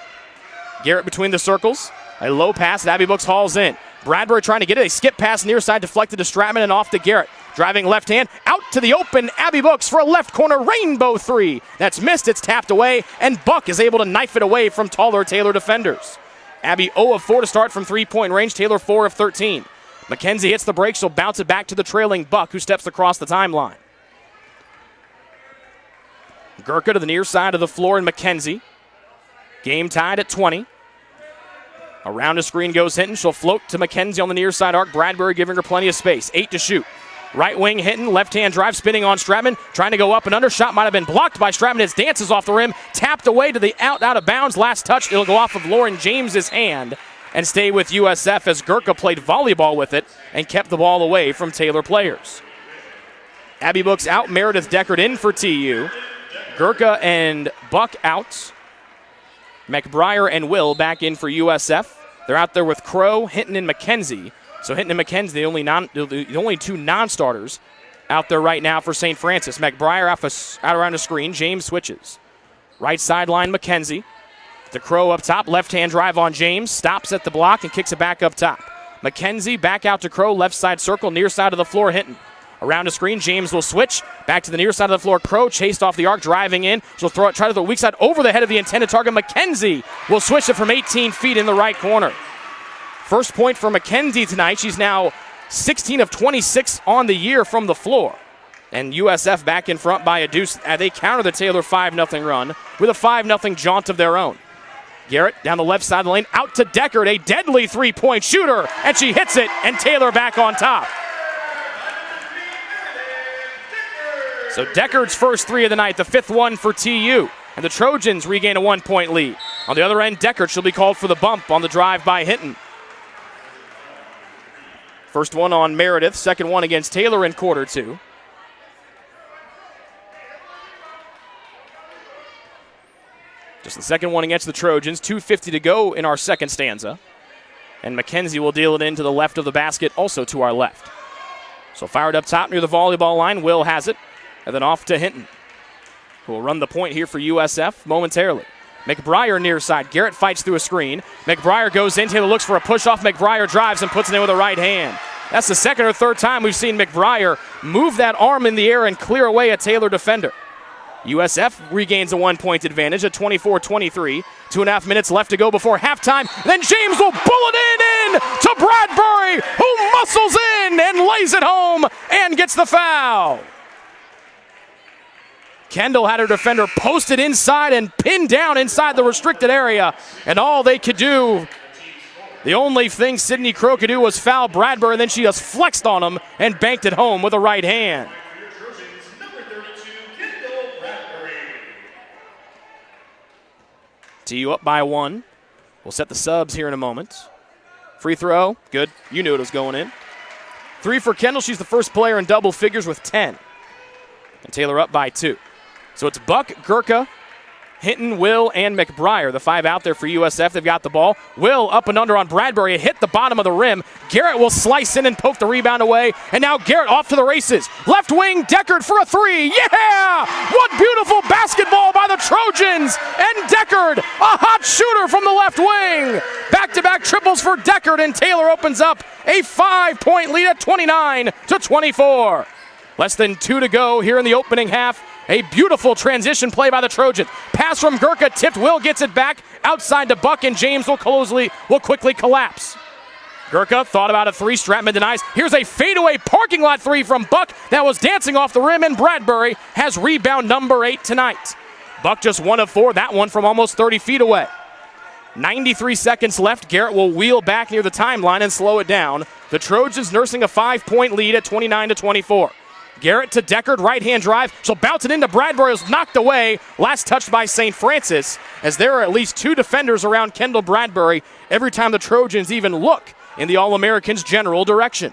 Speaker 3: Garrett between the circles. A low pass that Abby Books hauls in. Bradbury trying to get it. A skip pass near side deflected to Stratman and off to Garrett. Driving left hand, out to the open, Abby Books for a left corner rainbow three. That's missed, it's tapped away, and Buck is able to knife it away from taller Taylor defenders. Abby 0 of 4 to start from three-point range, Taylor 4 of 13. McKenzie hits the break, she'll bounce it back to the trailing Buck, who steps across the timeline. Gurka to the near side of the floor, and McKenzie. Game tied at 20. Around the screen goes Hinton. She'll float to McKenzie on the near side arc. Bradbury giving her plenty of space. 8 to shoot. Right wing Hinton, left-hand drive, spinning on Stratman. Trying to go up and under. Shot might have been blocked by Stratman. It dances off the rim. Tapped away to the out of bounds. Last touch, it'll go off of Lauren James's hand and stay with USF as Gurka played volleyball with it and kept the ball away from Taylor players. Abby Books out. Meredith Deckard in for TU. Gurka and Buck out. McBriar and Will back in for USF. They're out there with Crow, Hinton, and McKenzie. So Hinton and McKenzie, the only two non-starters out there right now for St. Francis. McBriar out around the screen. James switches. Right sideline, McKenzie. To Crow up top. Left-hand drive on James. Stops at the block and kicks it back up top. McKenzie back out to Crow. Left side circle. Near side of the floor, Hinton. Around the screen, James will switch. Back to the near side of the floor. Crow chased off the arc, driving in. She'll throw it, try to throw the weak side over the head of the intended target. McKenzie will switch it from 18 feet in the right corner. First point for McKenzie tonight. She's now 16 of 26 on the year from the floor. And USF back in front by a deuce. They counter the Taylor 5-0 run with a 5-0 jaunt of their own. Garrett down the left side of the lane, out to Deckard, a deadly three-point shooter, and she hits it, and Taylor back on top. So Deckard's first three of the night, the fifth one for TU. And the Trojans regain a 1-point lead. On the other end, Deckard she'll be called for the bump on the drive by Hinton. First one on Meredith, second one against Taylor in quarter two. Just the second one against the Trojans, 2:50 to go in our second stanza. And McKenzie will deal it into the left of the basket, also to our left. So fired up top near the volleyball line, Will has it. And then off to Hinton, who will run the point here for USF momentarily. McBriar near side. Garrett fights through a screen. McBriar goes in. Taylor looks for a push-off. McBriar drives and puts it in with a right hand. That's the second or third time we've seen McBriar move that arm in the air and clear away a Taylor defender. USF regains a 1-point advantage at 24-23. 2.5 minutes left to go before halftime. Then James will bullet in to Bradbury, who muscles in and lays it home and gets the foul. Kendall had her defender posted inside and pinned down inside the restricted area, and all they could do, the only thing Sydney Crow could do was foul Bradbury, and then she just flexed on him and banked it home with a right hand. TU up by 1. We'll set the subs here in a moment. Free throw, good. You knew it was going in. 3 for Kendall. She's the first player in double figures with 10. And Taylor up by 2. So it's Buck, Gurka, Hinton, Will, and McBriar. The 5 out there for USF. They've got the ball. Will up and under on Bradbury. It hit the bottom of the rim. Garrett will slice in and poke the rebound away. And now Garrett off to the races. Left wing, Deckard for a 3. Yeah! What beautiful basketball by the Trojans. And Deckard, a hot shooter from the left wing. Back-to-back triples for Deckard, and Taylor opens up a 5-point lead at 29-24. Less than 2 to go here in the opening half. A beautiful transition play by the Trojans. Pass from Gurka, tipped. Will gets it back outside to Buck, and James will quickly collapse. Gurka thought about a 3. Stratman denies. Here's a fadeaway parking lot 3 from Buck that was dancing off the rim, and Bradbury has rebound number 8 tonight. Buck just 1 of 4. That one from almost 30 feet away. 93 seconds left. Garrett will wheel back near the timeline and slow it down. The Trojans nursing a 5-point lead at 29-24. Garrett to Deckard, right-hand drive. She'll bounce it into Bradbury. It was knocked away. Last touched by St. Francis, as there are at least 2 defenders around Kendall Bradbury every time the Trojans even look in the All-Americans' general direction.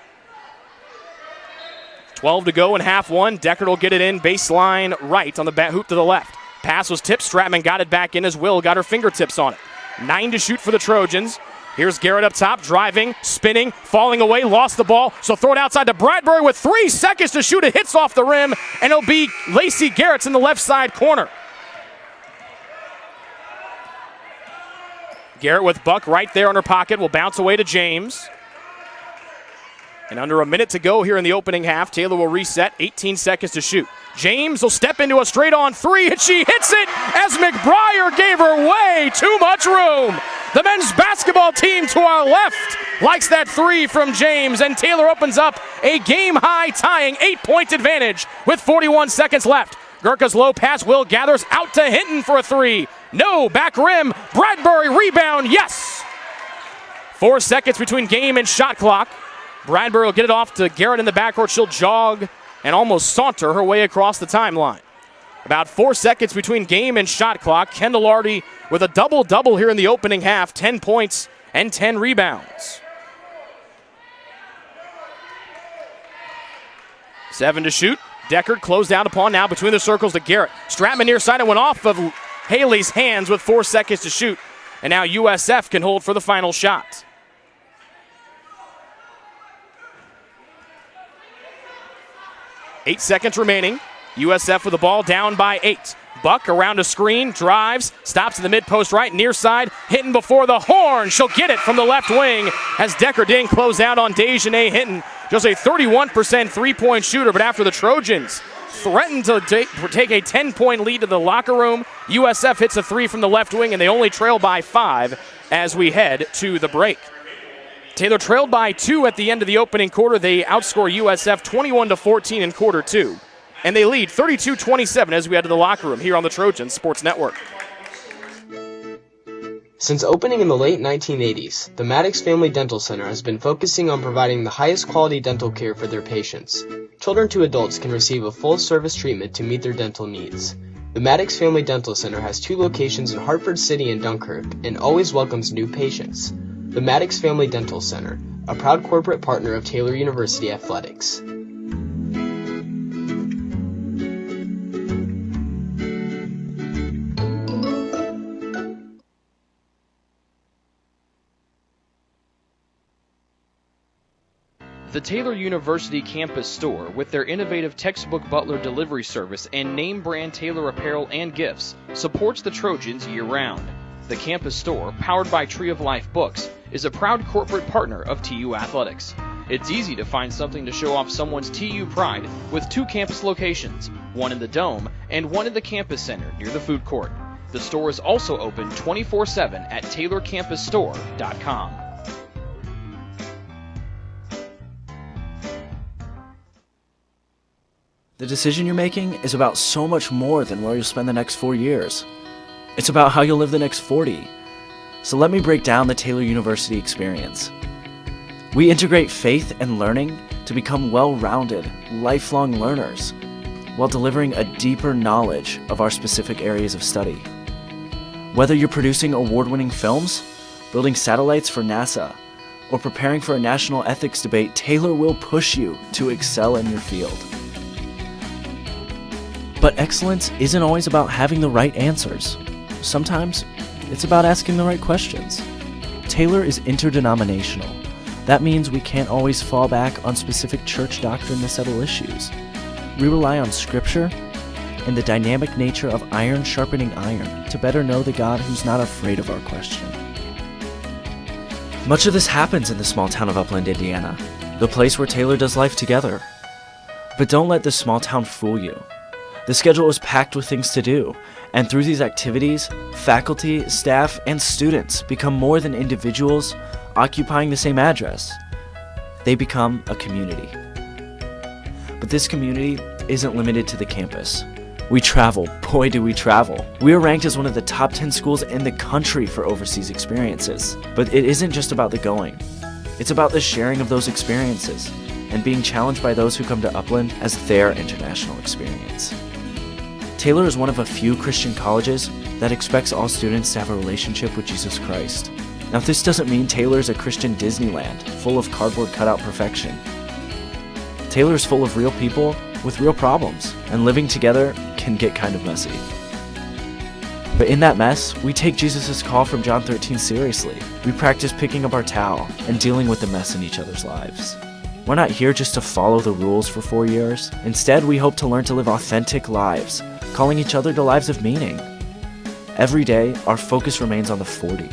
Speaker 3: 12 to go in half one. Deckard will get it in baseline right on the bat hoop to the left. Pass was tipped. Stratman got it back in as Will got her fingertips on it. 9 to shoot for the Trojans. Here's Garrett up top, driving, spinning, falling away, lost the ball. So throw it outside to Bradbury with 3 seconds to shoot. It hits off the rim, and it'll be Lacey Garrett's in the left side corner. Garrett with Buck right there in her pocket will bounce away to James. And under a minute to go here in the opening half, Taylor will reset, 18 seconds to shoot. James will step into a straight-on three, and she hits it as McBriar gave her way too much room. The men's basketball team to our left likes that three from James, and Taylor opens up a game-high tying 8-point advantage with 41 seconds left. Gurkha's low pass, Will gathers out to Hinton for a three. No, back rim, Bradbury rebound, yes! 4 seconds between game and shot clock. Bradbury will get it off to Garrett in the backcourt. She'll jog and almost saunter her way across the timeline. About 4 seconds between game and shot clock. Kendall Lardy with a double-double here in the opening half, 10 points and 10 rebounds. 7 to shoot. Deckard closed down upon now between the circles to Garrett. Stratman near side and went off of Haley's hands with 4 seconds to shoot. And now USF can hold for the final shot. 8 seconds remaining. USF with the ball down by 8. Buck around a screen, drives, stops in the mid-post right, near side, hitting before the horn. She'll get it from the left wing as Decker Ding closed out on Dejanay Hinton. Just a 31% three-point shooter, but after the Trojans threatened to take a 10-point lead to the locker room, USF hits a three from the left wing, and they only trail by 5 as we head to the break. Taylor trailed by 2 at the end of the opening quarter. They outscore USF 21-14 in quarter 2. And they lead 32-27 as we head to the locker room here on the Trojans Sports Network.
Speaker 4: Since opening in the late 1980s, the Maddox Family Dental Center has been focusing on providing the highest quality dental care for their patients. Children to adults can receive a full-service treatment to meet their dental needs. The Maddox Family Dental Center has 2 locations in Hartford City and Dunkirk and always welcomes new patients. The Maddox Family Dental Center, a proud corporate partner of Taylor University Athletics.
Speaker 3: The Taylor University campus store, with their innovative textbook butler delivery service and name brand Taylor apparel and gifts, supports the Trojans year-round. The campus store, powered by Tree of Life Books, is a proud corporate partner of TU Athletics. It's easy to find something to show off someone's TU pride with 2 campus locations, one in the Dome and one in the campus center near the food court. The store is also open 24/7 at TaylorCampusStore.com.
Speaker 11: The decision you're making is about so much more than where you'll spend the next 4 years. It's about how you'll live the next 40. So let me break down the Taylor University experience. We integrate faith and learning to become well-rounded, lifelong learners, while delivering a deeper knowledge of our specific areas of study. Whether you're producing award-winning films, building satellites for NASA, or preparing for a national ethics debate, Taylor will push you to excel in your field. But excellence isn't always about having the right answers. Sometimes it's about asking the right questions. Taylor is interdenominational. That means we can't always fall back on specific church doctrine to settle issues. We rely on scripture and the dynamic nature of iron sharpening iron to better know the God who's not afraid of our question. Much of this happens in the small town of Upland, Indiana, the place where Taylor does life together. But don't let this small town fool you. The schedule is packed with things to do, and through these activities, faculty, staff, and students become more than individuals occupying the same address. They become a community. But this community isn't limited to the campus. We travel, boy do we travel. We are ranked as one of the top 10 schools in the country for overseas experiences. But it isn't just about the going. It's about the sharing of those experiences and being challenged by those who come to Upland as their international experience. Taylor is one of a few Christian colleges that expects all students to have a relationship with Jesus Christ. Now, this doesn't mean Taylor is a Christian Disneyland, full of cardboard cutout perfection. Taylor is full of real people with real problems, and living together can get kind of messy. But in that mess, we take Jesus' call from John 13 seriously. We practice picking up our towel and dealing with the mess in each other's lives. We're not here just to follow the rules for 4 years. Instead, we hope to learn to live authentic lives, calling each other to lives of meaning. Every day, our focus remains on the 40,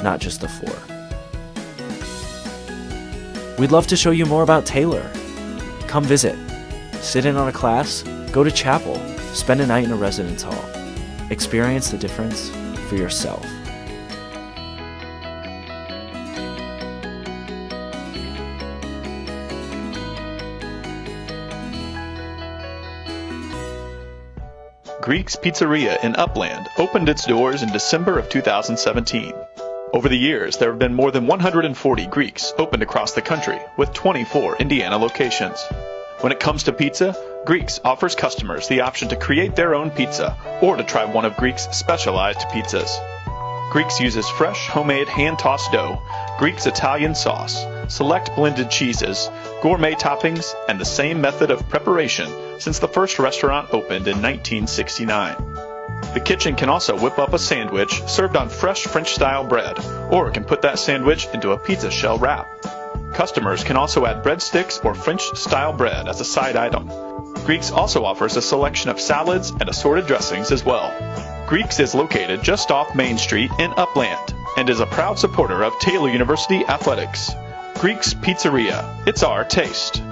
Speaker 11: not just the 4. We'd love to show you more about Taylor. Come visit. Sit in on a class, go to chapel, spend a night in a residence hall. Experience the difference for yourself.
Speaker 10: Greek's Pizzeria in Upland opened its doors in December of 2017. Over the years, there have been more than 140 Greeks opened across the country, with 24 Indiana locations. When it comes to pizza, Greeks offers customers the option to create their own pizza or to try one of Greek's specialized pizzas. Greeks uses fresh, homemade, hand-tossed dough, Greek's Italian sauce, select blended cheeses, gourmet toppings, and the same method of preparation since the first restaurant opened in 1969. The kitchen can also whip up a sandwich served on fresh French-style bread, or it can put that sandwich into a pizza shell wrap. Customers can also add breadsticks or French-style bread as a side item. Greeks also offers a selection of salads and assorted dressings as well. Greeks is located just off Main Street in Upland and is a proud supporter of Taylor University Athletics. Greek's Pizzeria. It's our taste.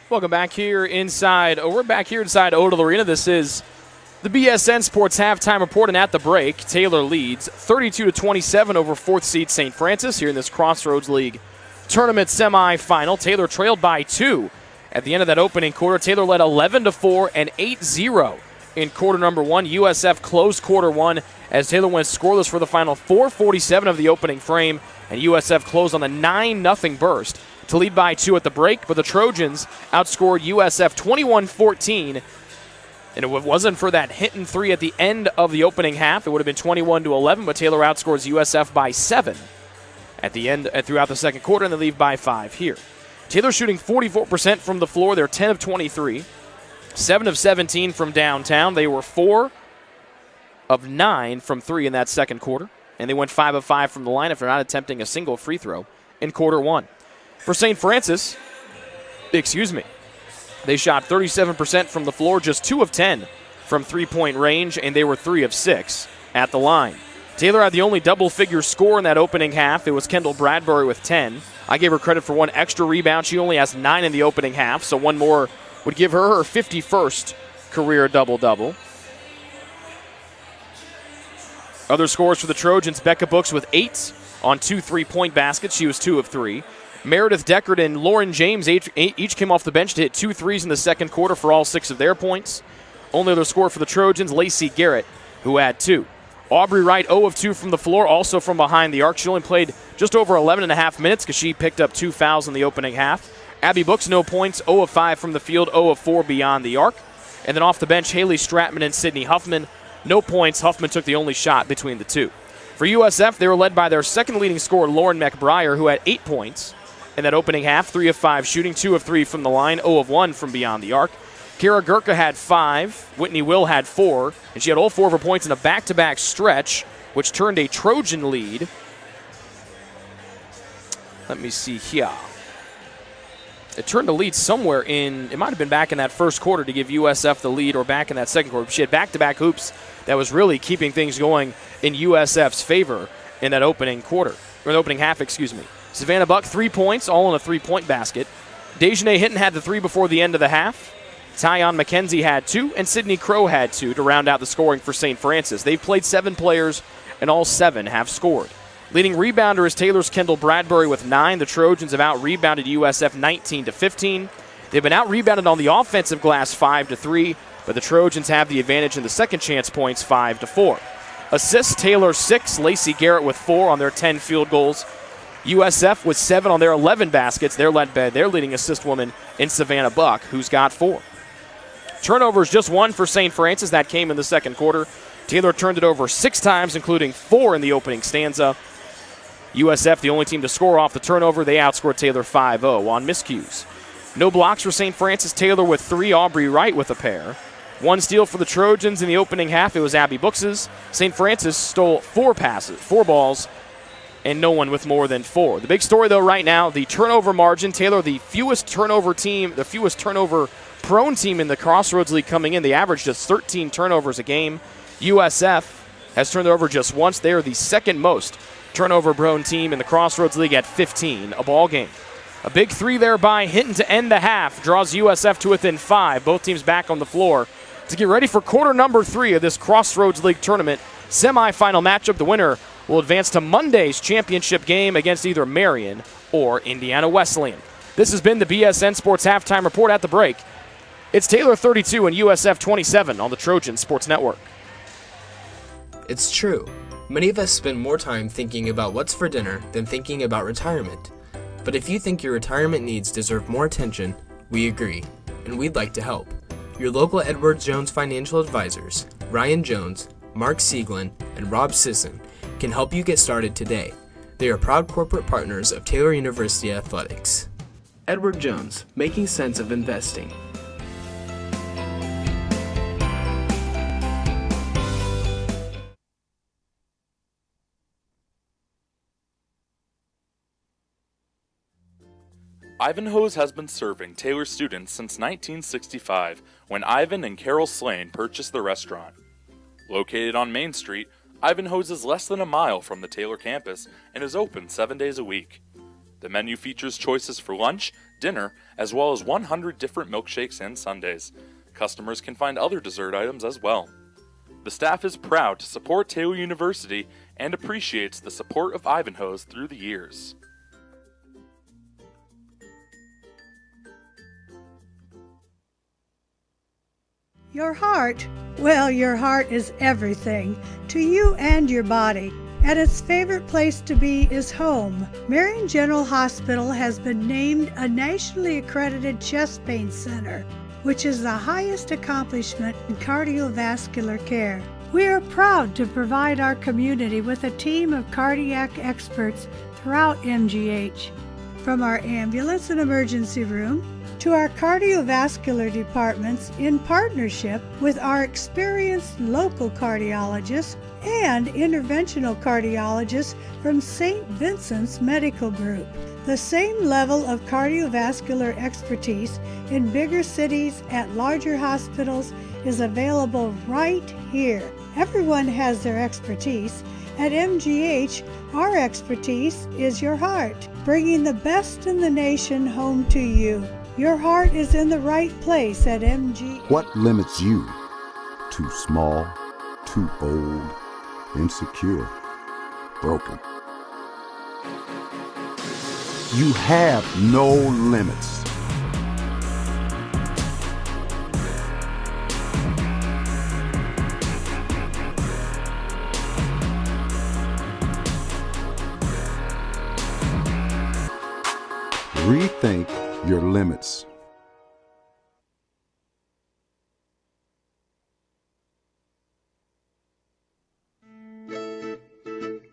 Speaker 3: Welcome back here inside. We're back here inside Odell Arena. This is the BSN Sports Halftime Report, and at the break, Taylor leads 32-27 over 4th seed St. Francis here in this Crossroads League Tournament Semifinal. Taylor trailed by 2 at the end of that opening quarter. Taylor led 11-4 and 8-0 in quarter number 1. USF closed quarter 1 as Taylor went scoreless for the final 4:47 of the opening frame, and USF closed on the 9-0 burst to lead by 2 at the break, but the Trojans outscored USF 21-14, and if it wasn't for that hit and 3 at the end of the opening half, it would have been 21-11, but Taylor outscores USF by 7 at the end throughout the second quarter, and they leave by 5 here. Taylor shooting 44% from the floor. They're 10 of 23, 7 of 17 from downtown. They were 4 of 9 from 3 in that second quarter, and they went 5 of 5 from the line after not attempting a single free throw in quarter 1. For St. Francis, they shot 37% from the floor, just 2 of 10 from three-point range, and they were 3 of 6 at the line. Taylor had the only double-figure score in that opening half. It was Kendall Bradbury with 10. I gave her credit for 1 extra rebound. She only has 9 in the opening half, so 1 more would give her her 51st career double-double. Other scores for the Trojans, Becca Books with 8 on 2 3-point baskets. She was 2 of 3. Meredith Deckard and Lauren James each came off the bench to hit 2 threes in the second quarter for all 6 of their points. Only other score for the Trojans, Lacey Garrett, who had 2. Aubrey Wright, 0 of 2 from the floor, also from behind the arc. She only played just over 11 and a half minutes because she picked up 2 fouls in the opening half. Abby Books, no points, 0 of 5 from the field, 0 of 4 beyond the arc. And then off the bench, Haley Stratman and Sydney Huffman, no points. Huffman took the only shot between the two. For USF, they were led by their second leading scorer, Lauren McBriar, who had 8 points in that opening half, 3 of 5 shooting, 2 of 3 from the line, 0 of 1 from beyond the arc. Kara Gurka had 5, Whitney Will had 4, and she had all 4 of her points in a back-to-back stretch, which turned a Trojan lead. Let me see here. It turned a lead somewhere in, it might have been back in that first quarter to give USF the lead, or back in that second quarter. She had back-to-back hoops that was really keeping things going in USF's favor in that opening quarter, or the opening half, excuse me. Savannah Buck, 3 points, all in a 3-point basket. Dejanay Hinton had the 3 before the end of the half. Tyon McKenzie had 2, and Sydney Crow had 2 to round out the scoring for St. Francis. They've played 7 players, and all 7 have scored. Leading rebounder is Taylor's Kendall Bradbury with 9. The Trojans have out-rebounded USF 19-15. They've been out-rebounded on the offensive glass 5-3, but the Trojans have the advantage in the second chance points 5-4. Assists, Taylor 6, Lacey Garrett with 4 on their 10 field goals. USF with 7 on their 11 baskets. They're led by their leading assist woman in Savannah Buck, who's got 4. Turnovers, just 1 for St. Francis. That came in the second quarter. Taylor turned it over 6 times, including 4 in the opening stanza. USF, the only team to score off the turnover. They outscored Taylor 5-0 on miscues. No blocks for St. Francis. Taylor with 3, Aubrey Wright with a pair. 1 steal for the Trojans in the opening half. It was Abby Books's. St. Francis stole 4 passes, 4 balls, and no one with more than 4. The big story, though, right now, the turnover margin. Taylor, the fewest turnover prone team in the Crossroads League coming in. They averaged just 13 turnovers a game. USF has turned over just once. They are the second most turnover prone team in the Crossroads League at 15 a ball game. A big 3 there by Hinton to end the half draws USF to within 5. Both teams back on the floor to get ready for quarter number 3 of this Crossroads League Tournament semifinal matchup. The winner will advance to Monday's championship game against either Marion or Indiana Wesleyan. This has been the BSN Sports Halftime Report. At the break, it's Taylor 32 and USF 27 on the Trojan Sports Network.
Speaker 4: It's true. Many of us spend more time thinking about what's for dinner than thinking about retirement. But if you think your retirement needs deserve more attention, we agree, and we'd like to help. Your local Edward Jones financial advisors, Ryan Jones, Mark Sieglin, and Rob Sisson, can help you get started today. They are proud corporate partners of Taylor University Athletics. Edward Jones, making sense of investing.
Speaker 6: Ivanhoe's has been serving Taylor students since 1965, when Ivan and Carol Slane purchased the restaurant. Located on Main Street, Ivanhoe's is less than a mile from the Taylor campus and is open 7 days a week. The menu features choices for lunch, dinner, as well as 100 different milkshakes and sundaes. Customers can find other dessert items as well. The staff is proud to support Taylor University and appreciates the support of Ivanhoe's through the years.
Speaker 7: Your heart, well, your heart is everything to you and your body, and its favorite place to be is home. Marion General Hospital has been named a nationally accredited chest pain center, which is the highest accomplishment in cardiovascular care. We are proud to provide our community with a team of cardiac experts throughout MGH. From our ambulance and emergency room to our cardiovascular departments, in partnership with our experienced local cardiologists and interventional cardiologists from St. Vincent's Medical Group. The same level of cardiovascular expertise in bigger cities at larger hospitals is available right here. Everyone has their expertise. At MGH, our expertise is your heart, bringing the best in the nation home to you. Your heart is in the right place at MGH.
Speaker 8: What limits you? Too small, too old, insecure, broken. You have no limits. Rethink your limits.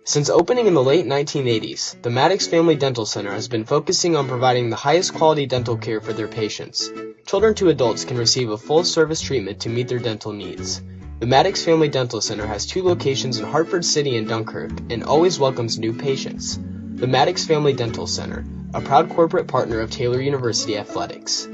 Speaker 4: Since opening in the late 1980s, the Maddox Family Dental Center has been focusing on providing the highest quality dental care for their patients. Children to adults can receive a full-service treatment to meet their dental needs. The Maddox Family Dental Center has 2 locations in Hartford City and Dunkirk and always welcomes new patients. The Maddox Family Dental Center, a proud corporate partner of Taylor University Athletics.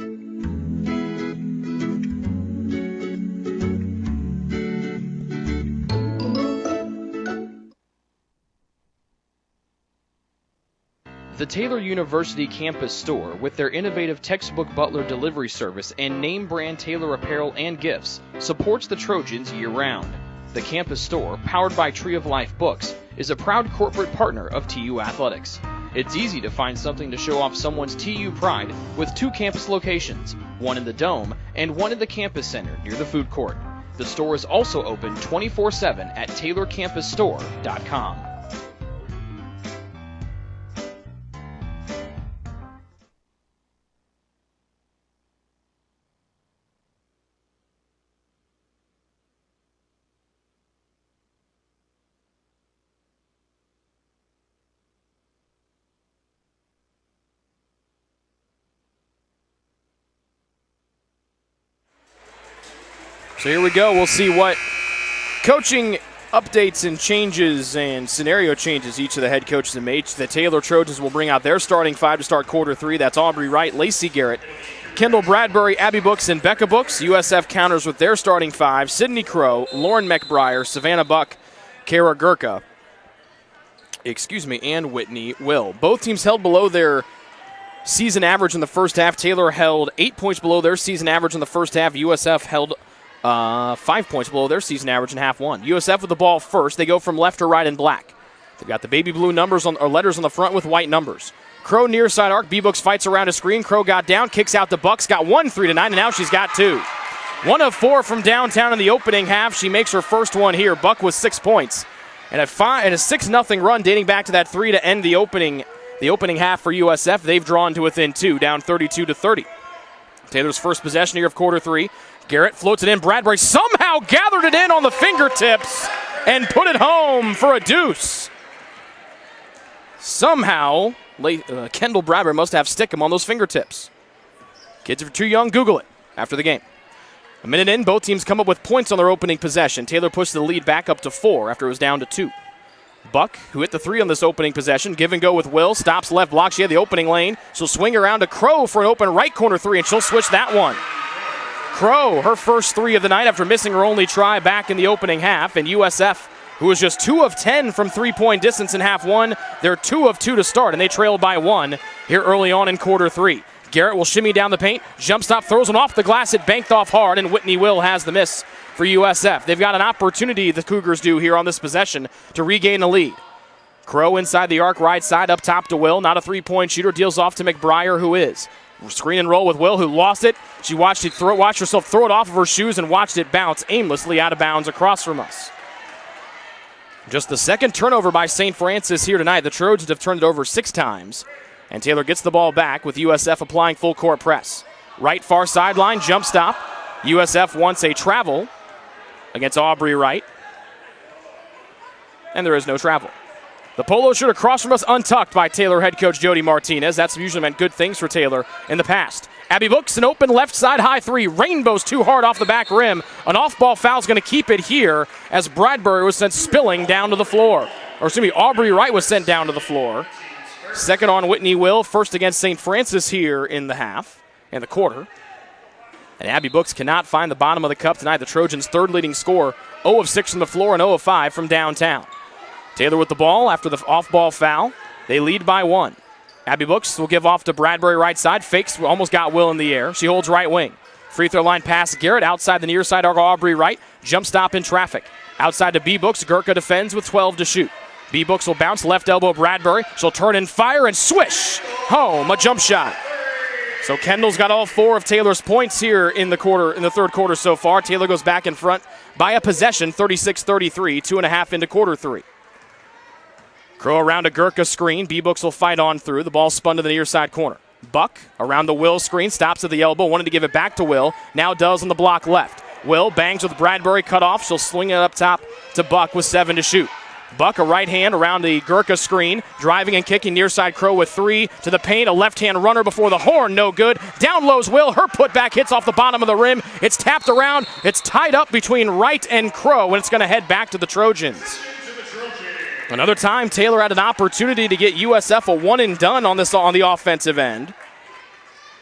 Speaker 3: The Taylor University campus store, with their innovative textbook butler delivery service and name brand Taylor apparel and gifts, supports the Trojans year-round. The campus store, powered by Tree of Life Books, is a proud corporate partner of TU Athletics. It's easy to find something to show off someone's TU pride with 2 campus locations, one in the Dome and one in the campus center near the food court. The store is also open 24/7 at taylorcampusstore.com. So here we go. We'll see what coaching updates and changes and scenario changes each of the head coaches have made. The Taylor Trojans will bring out their starting 5 to start quarter 3. That's Aubrey Wright, Lacey Garrett, Kendall Bradbury, Abby Books, and Becca Books. USF counters with their starting 5, Sydney Crow, Lauren McBriar, Savannah Buck, Kara Gurka, and Whitney Will. Both teams held below their season average in the first half. Taylor held 8 points below their season average in the first half. USF held 5 points below their season average in half one. USF with the ball first. They go from left to right in black. They've got the baby blue numbers or letters on the front with white numbers. Crow near side arc. B-Books fights around a screen. Crow got down, kicks out to Bucks. Got 1 3-9, and now she's got 2. 1 of 4 from downtown in the opening half. She makes her first one here. Buck with 6 points. And a 6-0 run dating back to that 3 to end the opening half for USF. They've drawn to within 2, down 32-30. Taylor's first possession here of quarter 3. Garrett floats it in. Bradbury somehow gathered it in on the fingertips and put it home for a deuce. Somehow, Kendall Bradbury must have stickum on those fingertips. Kids are too young, Google it after the game. A minute in, both teams come up with points on their opening possession. Taylor pushed the lead back up to 4 after it was down to 2. Buck, who hit the 3 on this opening possession, give and go with Will, stops left block. She had the opening lane. She'll swing around to Crow for an open right corner 3, and she'll switch that one. Crow, her first 3 of the night after missing her only try back in the opening half. And USF, who was just 2 of 10 from three-point distance in half one, they're 2 of 2 to start, and they trailed by 1 here early on in quarter 3. Garrett will shimmy down the paint, jump stop, throws one off the glass. It banked off hard, and Whitney Will has the miss for USF. They've got an opportunity, the Cougars do here on this possession, to regain the lead. Crow inside the arc, right side, up top to Will. Not a three-point shooter, deals off to McBriar, who is. Screen and roll with Will, who lost it. She watched herself throw it off of her shoes and watched it bounce aimlessly out of bounds across from us. Just the second turnover by St. Francis here tonight. The Trojans have turned it over 6 times. And Taylor gets the ball back with USF applying full court press. Right far sideline, jump stop. USF wants a travel against Aubrey Wright. And there is no travel. The polo shirt across from us untucked by Taylor head coach Jody Martinez. That's usually meant good things for Taylor in the past. Abby Books, an open left side high 3. Rainbows too hard off the back rim. An off-ball foul is going to keep it here as Bradbury was sent spilling down to the floor. Aubrey Wright was sent down to the floor. Second on Whitney Will, first against St. Francis here in the half and the quarter. And Abby Books cannot find the bottom of the cup tonight. The Trojans' third leading scorer, 0 of 6 from the floor and 0 of 5 from downtown. Taylor with the ball after the off-ball foul. They lead by 1. Abby Books will give off to Bradbury right side. Fakes, almost got Will in the air. She holds right wing. Free throw line pass Garrett outside the near side arc. Aubrey Wright. Jump stop in traffic. Outside to B-Books. Gurka defends with 12 to shoot. B-Books will bounce, left elbow Bradbury. She'll turn and fire and swish. Home, a jump shot. So Kendall's got all 4 of Taylor's points here in the third quarter so far. Taylor goes back in front by a possession, 36-33, 2.5 into quarter 3. Crow around a Gurka screen. B-Books will fight on through. The ball spun to the near side corner. Buck around the Will screen, stops at the elbow, wanted to give it back to Will. Now does on the block left. Will bangs with Bradbury cut off. She'll swing it up top to Buck with 7 to shoot. Buck, a right hand around the Gurka screen, driving and kicking near side Crow with 3 to the paint. A left hand runner before the horn, no good. Down low's Will. Her putback hits off the bottom of the rim. It's tapped around. It's tied up between Wright and Crow, and it's going to head back to the Trojans. Another time, Taylor had an opportunity to get USF a one and done on the offensive end.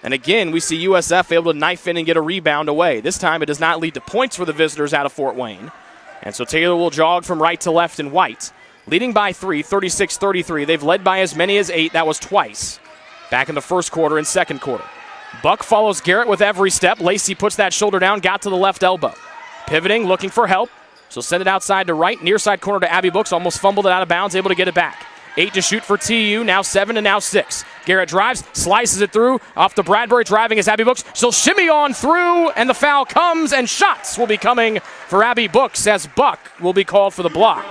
Speaker 3: And again, we see USF able to knife in and get a rebound away. This time it does not lead to points for the visitors out of Fort Wayne. And so Taylor will jog from right to left in white. Leading by 3, 36-33. They've led by as many as 8. That was twice back in the first quarter and second quarter. Buck follows Garrett with every step. Lacey puts that shoulder down, got to the left elbow. Pivoting, looking for help. She'll send it outside to right, near side corner to Abby Books. Almost fumbled it out of bounds, able to get it back. 8 to shoot for TU, now 7 and now 6. Garrett drives, slices it through, off to Bradbury, driving is Abby Books. She'll shimmy on through, and the foul comes, and shots will be coming for Abby Books as Buck will be called for the block.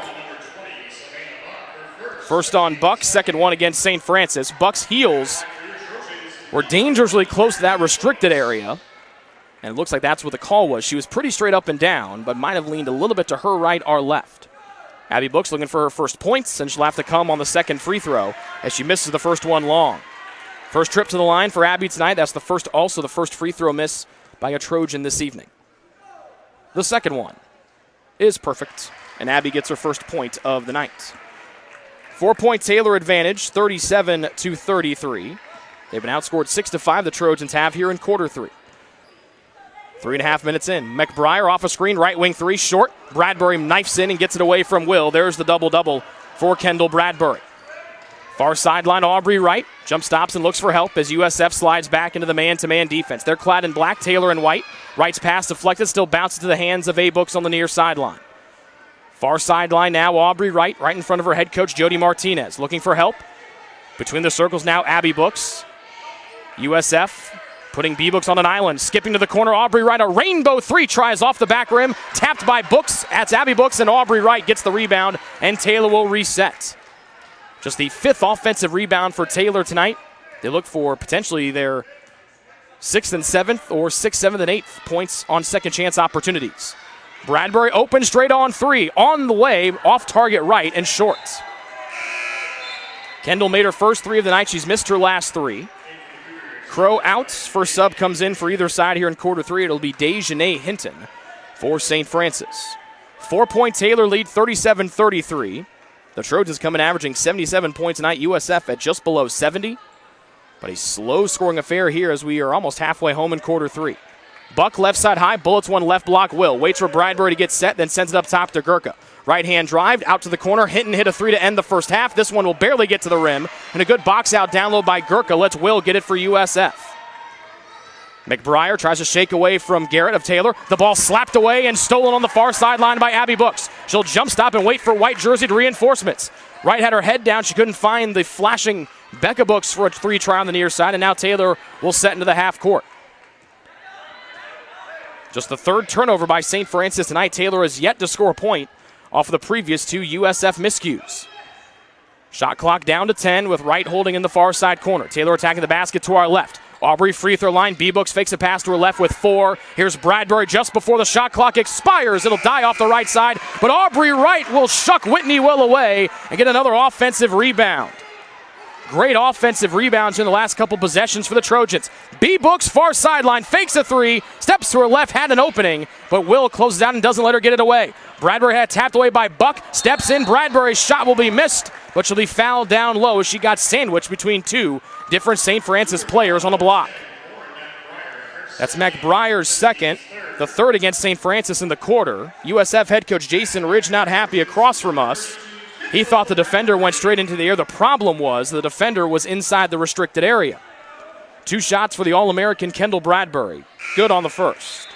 Speaker 3: First on Buck, second one against St. Francis. Buck's heels were dangerously close to that restricted area. And it looks like that's what the call was. She was pretty straight up and down, but might have leaned a little bit to her right or left. Abby Books looking for her first points, and she'll have to come on the second free throw as she misses the first one long. First trip to the line for Abby tonight. That's also the first free throw miss by a Trojan this evening. The second one is perfect, and Abby gets her first point of the night. 4-point Taylor advantage, 37-33. They've been outscored 6-5, the Trojans have here in quarter 3. 3.5 minutes in. McBriar off a screen, right wing 3, short. Bradbury knifes in and gets it away from Will. There's the double-double for Kendall Bradbury. Far sideline, Aubrey Wright. Jump stops and looks for help as USF slides back into the man-to-man defense. They're clad in black, Taylor in white. Wright's pass deflected, still bounces to the hands of A-Books on the near sideline. Far sideline now, Aubrey Wright, right in front of her head coach, Jody Martinez, looking for help. Between the circles now, Abby Books. USF putting B-Books on an island, skipping to the corner. Aubrey Wright, a rainbow 3, tries off the back rim, tapped by Books. That's Abby Books, and Aubrey Wright gets the rebound, and Taylor will reset. Just the 5th offensive rebound for Taylor tonight. They look for potentially their 6th and 7th or 6th, 7th, and 8th points on second chance opportunities. Bradbury open straight on 3, on the way, off target right, and short. Kendall made her first 3 of the night. She's missed her last 3. Crow out. First sub comes in for either side here in quarter 3. It'll be Dejanay Hinton for St. Francis. 4-point Taylor lead, 37-33. The Trojans coming averaging 77 points tonight. USF at just below 70. But a slow scoring affair here as we are almost halfway home in quarter 3. Buck left side high, bullets one left block. Will waits for Bradbury to get set, then sends it up top to Gurka. Right hand drive, out to the corner. Hinton hit a 3 to end the first half. This one will barely get to the rim. And a good box out down low by Gurka lets Will get it for USF. McBriar tries to shake away from Garrett of Taylor. The ball slapped away and stolen on the far sideline by Abby Books. She'll jump stop and wait for white jerseyed reinforcements. Wright had her head down. She couldn't find the flashing Becca Books for a 3 try on the near side. And now Taylor will set into the half court. Just the 3rd turnover by St. Francis tonight. Taylor has yet to score a point off of the previous 2 USF miscues. Shot clock down to 10 with Wright holding in the far side corner. Taylor attacking the basket to our left. Aubrey free throw line. B-Books fakes a pass to her left with 4. Here's Bradbury just before the shot clock expires. It'll die off the right side, but Aubrey Wright will shuck Whitney Will away and get another offensive rebound. Great offensive rebounds in the last couple possessions for the Trojans. B-Books far sideline, fakes a 3, steps to her left, had an opening, but Will closes out and doesn't let her get it away. Bradbury had tapped away by Buck, steps in, Bradbury's shot will be missed, but she'll be fouled down low as she got sandwiched between 2 different St. Francis players on the block. That's McBriar's 2nd, the 3rd against St. Francis in the quarter. USF head coach Jason Ridge not happy across from us. He thought the defender went straight into the air. The problem was the defender was inside the restricted area. 2 shots for the All-American Kendall Bradbury. Good on the first.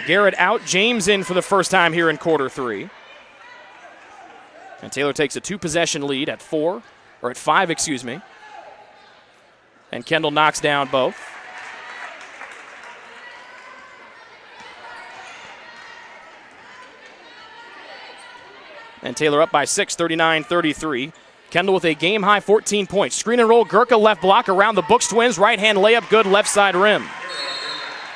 Speaker 3: Garrett out, James in for the first time here in quarter 3. And Taylor takes a 2-possession lead at 5, excuse me. And Kendall knocks down both. And Taylor up by 6, 39-33. Kendall with a game-high 14 points. Screen and roll, Gurka left block around the Books twins. Right-hand layup, good left side rim.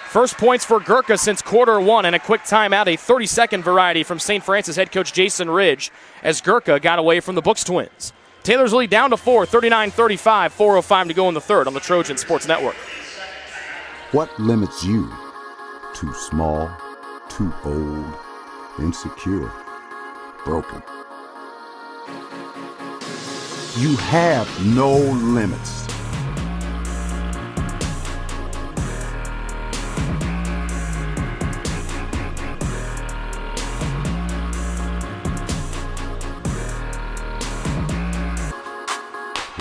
Speaker 3: First points for Gurka since quarter 1, and a quick timeout, a 30-second variety from St. Francis head coach Jason Ridge as Gurka got away from the Books twins. Taylor's lead down to 4, 39-35, 4:05 to go in the third on the Trojan Sports Network.
Speaker 8: What limits you? Too small, too old, insecure, broken. You have no limits.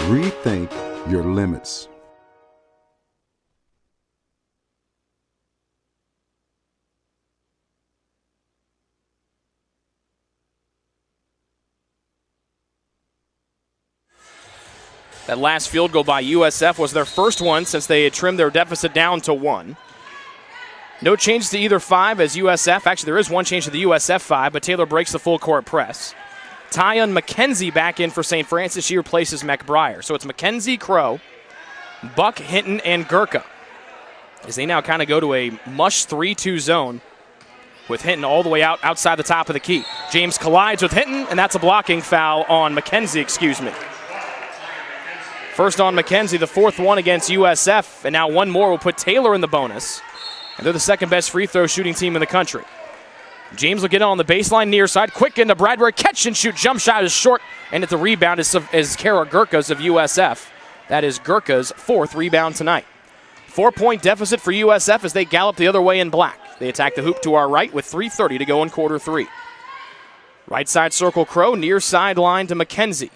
Speaker 8: Rethink your limits.
Speaker 3: That last field goal by USF was their first one since they had trimmed their deficit down to 1. No change to either 5 as USF. Actually, there is one change to the USF 5, but Taylor breaks the full court press. Tyon McKenzie back in for St. Francis. She replaces McBriar. So it's McKenzie, Crow, Buck, Hinton, and Gurka as they now kind of go to a mush 3-2 zone with Hinton all the way outside the top of the key. James collides with Hinton, and that's a blocking foul on McKenzie, excuse me. First on McKenzie, the 4th one against USF, and now one more will put Taylor in the bonus. And they're the second best free throw shooting team in the country. James will get on the baseline near side. Quick into Bradbury. Catch and shoot. Jump shot is short. And at the rebound is Kara Gurka's of USF. That is Gurka's 4th rebound tonight. 4-point deficit for USF as they gallop the other way in black. They attack the hoop to our right with 3:30 to go in quarter 3. Right side circle Crow. Near sideline to McKenzie.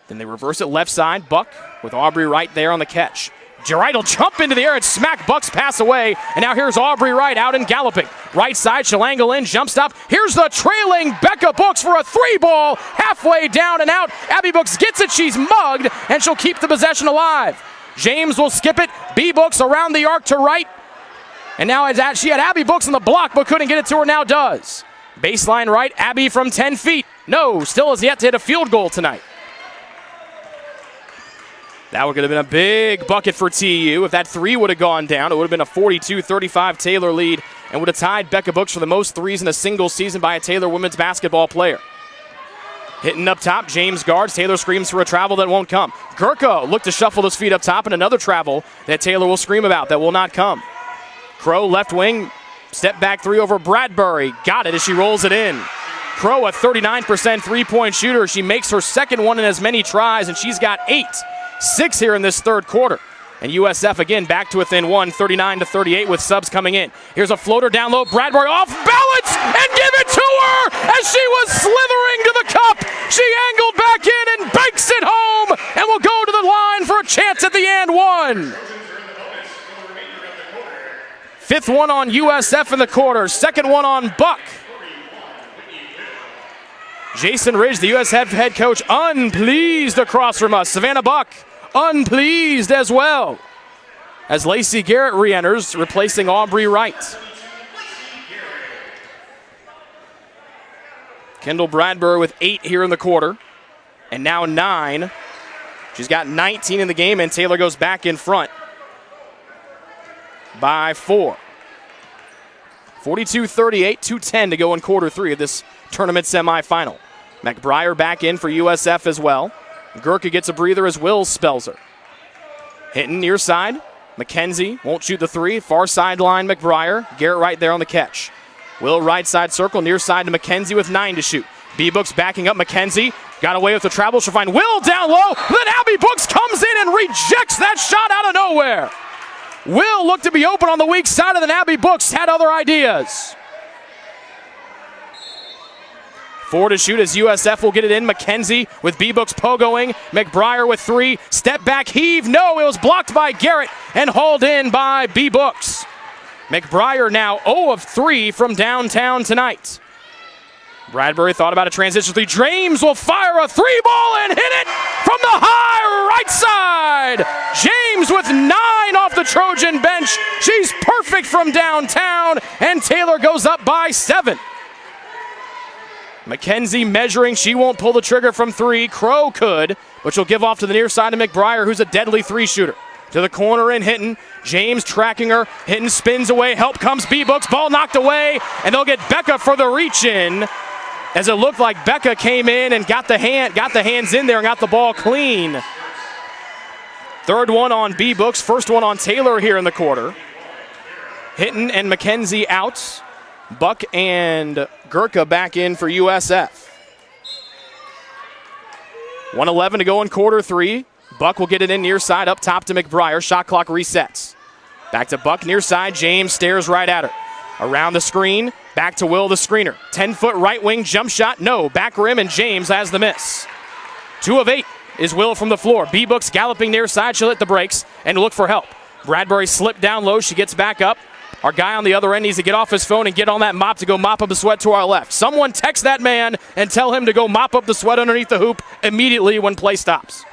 Speaker 3: Then they reverse it left side. Buck with Aubrey Wright there on the catch. Wright will jump into the air and smack Buck's pass away. And now here's Aubrey Wright out and galloping. Right side, she'll angle in, jump stop. Here's the trailing Becca Books for a 3-ball. Halfway down and out. Abby Books gets it. She's mugged, and she'll keep the possession alive. James will skip it. B Books around the arc to right. And now she had Abby Books on the block, but couldn't get it to her, now does. Baseline right, Abby from 10 feet. No, still has yet to hit a field goal tonight. That would have been a big bucket for TU. If that 3 would have gone down, it would have been a 42-35 Taylor lead and would have tied Becca Books for the most threes in a single season by a Taylor women's basketball player. Hitting up top, James guards. Taylor screams for a travel that won't come. Gurka looked to shuffle his feet up top, and another travel that Taylor will scream about that will not come. Crow left wing, step back 3 over Bradbury. Got it as she rolls it in. Crow, a 39% three-point shooter. She makes her second one in as many tries, and she's got 6 here in this third quarter. And USF again back to within 1, 39-38 with subs coming in. Here's a floater down low. Bradbury off balance and give it to her as she was slithering to the cup. She angled back in and banks it home and will go to the line for a chance at the and one. 5th one on USF in the quarter. 2nd one on Buck. Jason Ridge, the USF head coach, unpleased across from us. Savannah Buck, unpleased as well. As Lacey Garrett re-enters, replacing Aubrey Wright. Kendall Bradbury with 8 here in the quarter. And now 9. She's got 19 in the game, and Taylor goes back in front by 4. 42-38, 2:10 to go in quarter 3 of this tournament semifinal. McBriar back in for USF as well. Gurka gets a breather as Will spells her. Hitting near side. McKenzie won't shoot the 3. Far sideline McBriar. Garrett right there on the catch. Will right side circle. Near side to McKenzie with 9 to shoot. B-Books backing up McKenzie. Got away with the travel. She'll find Will down low. Then Abby Books comes in and rejects that shot out of nowhere. Will looked to be open on the weak side, and then Abby Books had other ideas. 4 to shoot as USF will get it in. McKenzie with B-Books pogoing. McBriar with 3. Step back heave. No, it was blocked by Garrett and hauled in by B-Books. McBriar now 0 of 3 from downtown tonight. Bradbury thought about a transition three. James will fire a three ball and hit it from the high right side. James with 9 off the Trojan bench. She's perfect from downtown, and Taylor goes up by 7. Mackenzie measuring. She won't pull the trigger from 3. Crow could, but she'll give off to the near side of McBriar, who's a deadly 3 shooter. To the corner and Hinton. James tracking her. Hinton spins away. Help comes B-Books. Ball knocked away, and they'll get Becca for the reach-in, as it looked like Becca came in and got the hands in there and got the ball clean. Third one on B-Books. First one on Taylor here in the quarter. Hinton and Mackenzie out. Buck and Gurka back in for USF. 1:11 to go in quarter 3. Buck will get it in near side, up top to McBriar. Shot clock resets. Back to Buck near side. James stares right at her. Around the screen, back to Will, the screener. 10-foot right wing jump shot, no. Back rim, and James has the miss. 2 of 8 is Will from the floor. B-Books galloping near side. She'll hit the brakes and look for help. Bradbury slipped down low. She gets back up. Our guy on the other end needs to get off his phone and get on that mop to go mop up the sweat to our left. Someone text that man and tell him to go mop up the sweat underneath the hoop immediately when play stops.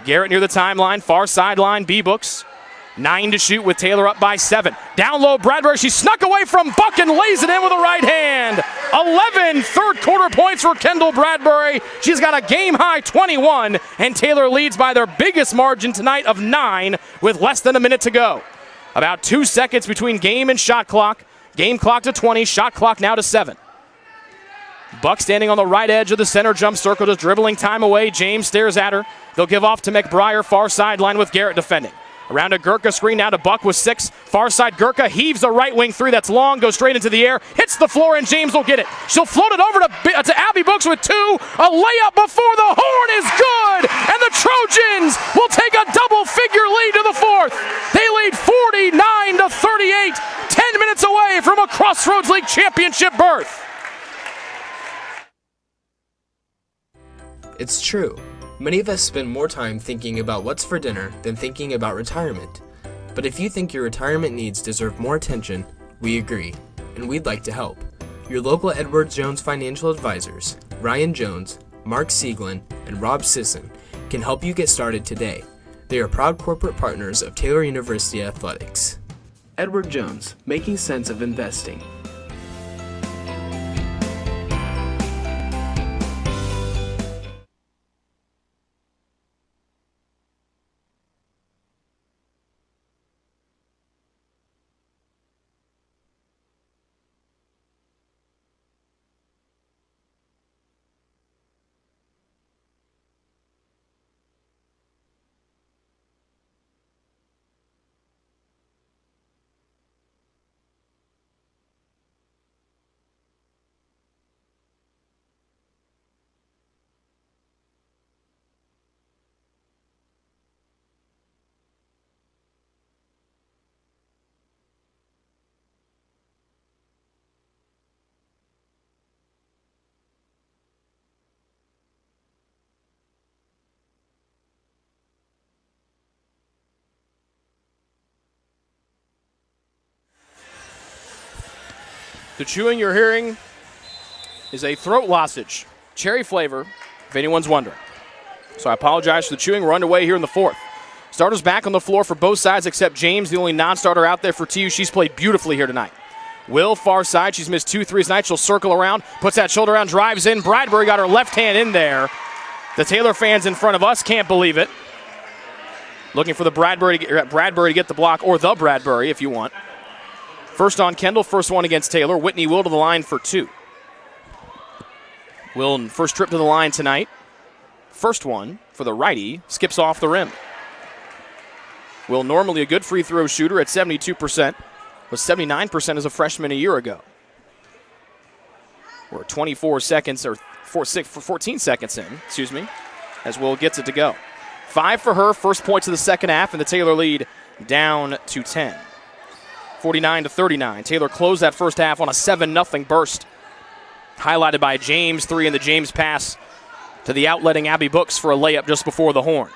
Speaker 3: Garrett near the timeline, far sideline, B-Books. 9 to shoot with Taylor up by 7. Down low, Bradbury. She snuck away from Buck and lays it in with a right hand. 11 third quarter points for Kendall Bradbury. She's got a game-high 21, and Taylor leads by their biggest margin tonight of 9 with less than a minute to go. About 2 seconds between game and shot clock. Game clock to 20, shot clock now to 7. Buck standing on the right edge of the center jump circle, just dribbling time away. James stares at her. They'll give off to McBriar, far sideline with Garrett defending. Around a Gurka screen now to Buck with 6. Far side Gurka heaves a right wing 3 that's long, goes straight into the air, hits the floor, and James will get it. She'll float it over to Abby Books with 2. A layup before the horn is good, and the Trojans will take a double-figure lead to the 4th. They lead 49-38, 10 minutes away from a Crossroads League championship berth.
Speaker 4: It's true. Many of us spend more time thinking about what's for dinner than thinking about retirement. But if you think your retirement needs deserve more attention, we agree, and we'd like to help. Your local Edward Jones financial advisors, Ryan Jones, Mark Sieglin, and Rob Sisson, can help you get started today. They are proud corporate partners of Taylor University Athletics. Edward Jones, making sense of investing.
Speaker 3: The chewing you're hearing is a throat lozenge, cherry flavor, if anyone's wondering. So I apologize for the chewing. We're underway here in the 4th. Starters back on the floor for both sides except James, the only non-starter out there for TU. She's played beautifully here tonight. Will, far side. She's missed 2 threes tonight. She'll circle around, puts that shoulder around, drives in. Bradbury got her left hand in there. The Taylor fans in front of us can't believe it. Looking for the Bradbury to get the block, or the Bradbury if you want. First on Kendall, first one against Taylor. Whitney Will to the line for 2. Will, first trip to the line tonight. First one for the righty, skips off the rim. Will, normally a good free throw shooter at 72%, was 79% as a freshman a year ago. We're 14 seconds in, as Will gets it to go. 5 for her, first points of the second half, and the Taylor lead down to 10. 49-39. Taylor closed that first half on a 7-0 burst, highlighted by James 3 and the James pass to the outletting Abby Books for a layup just before the horn.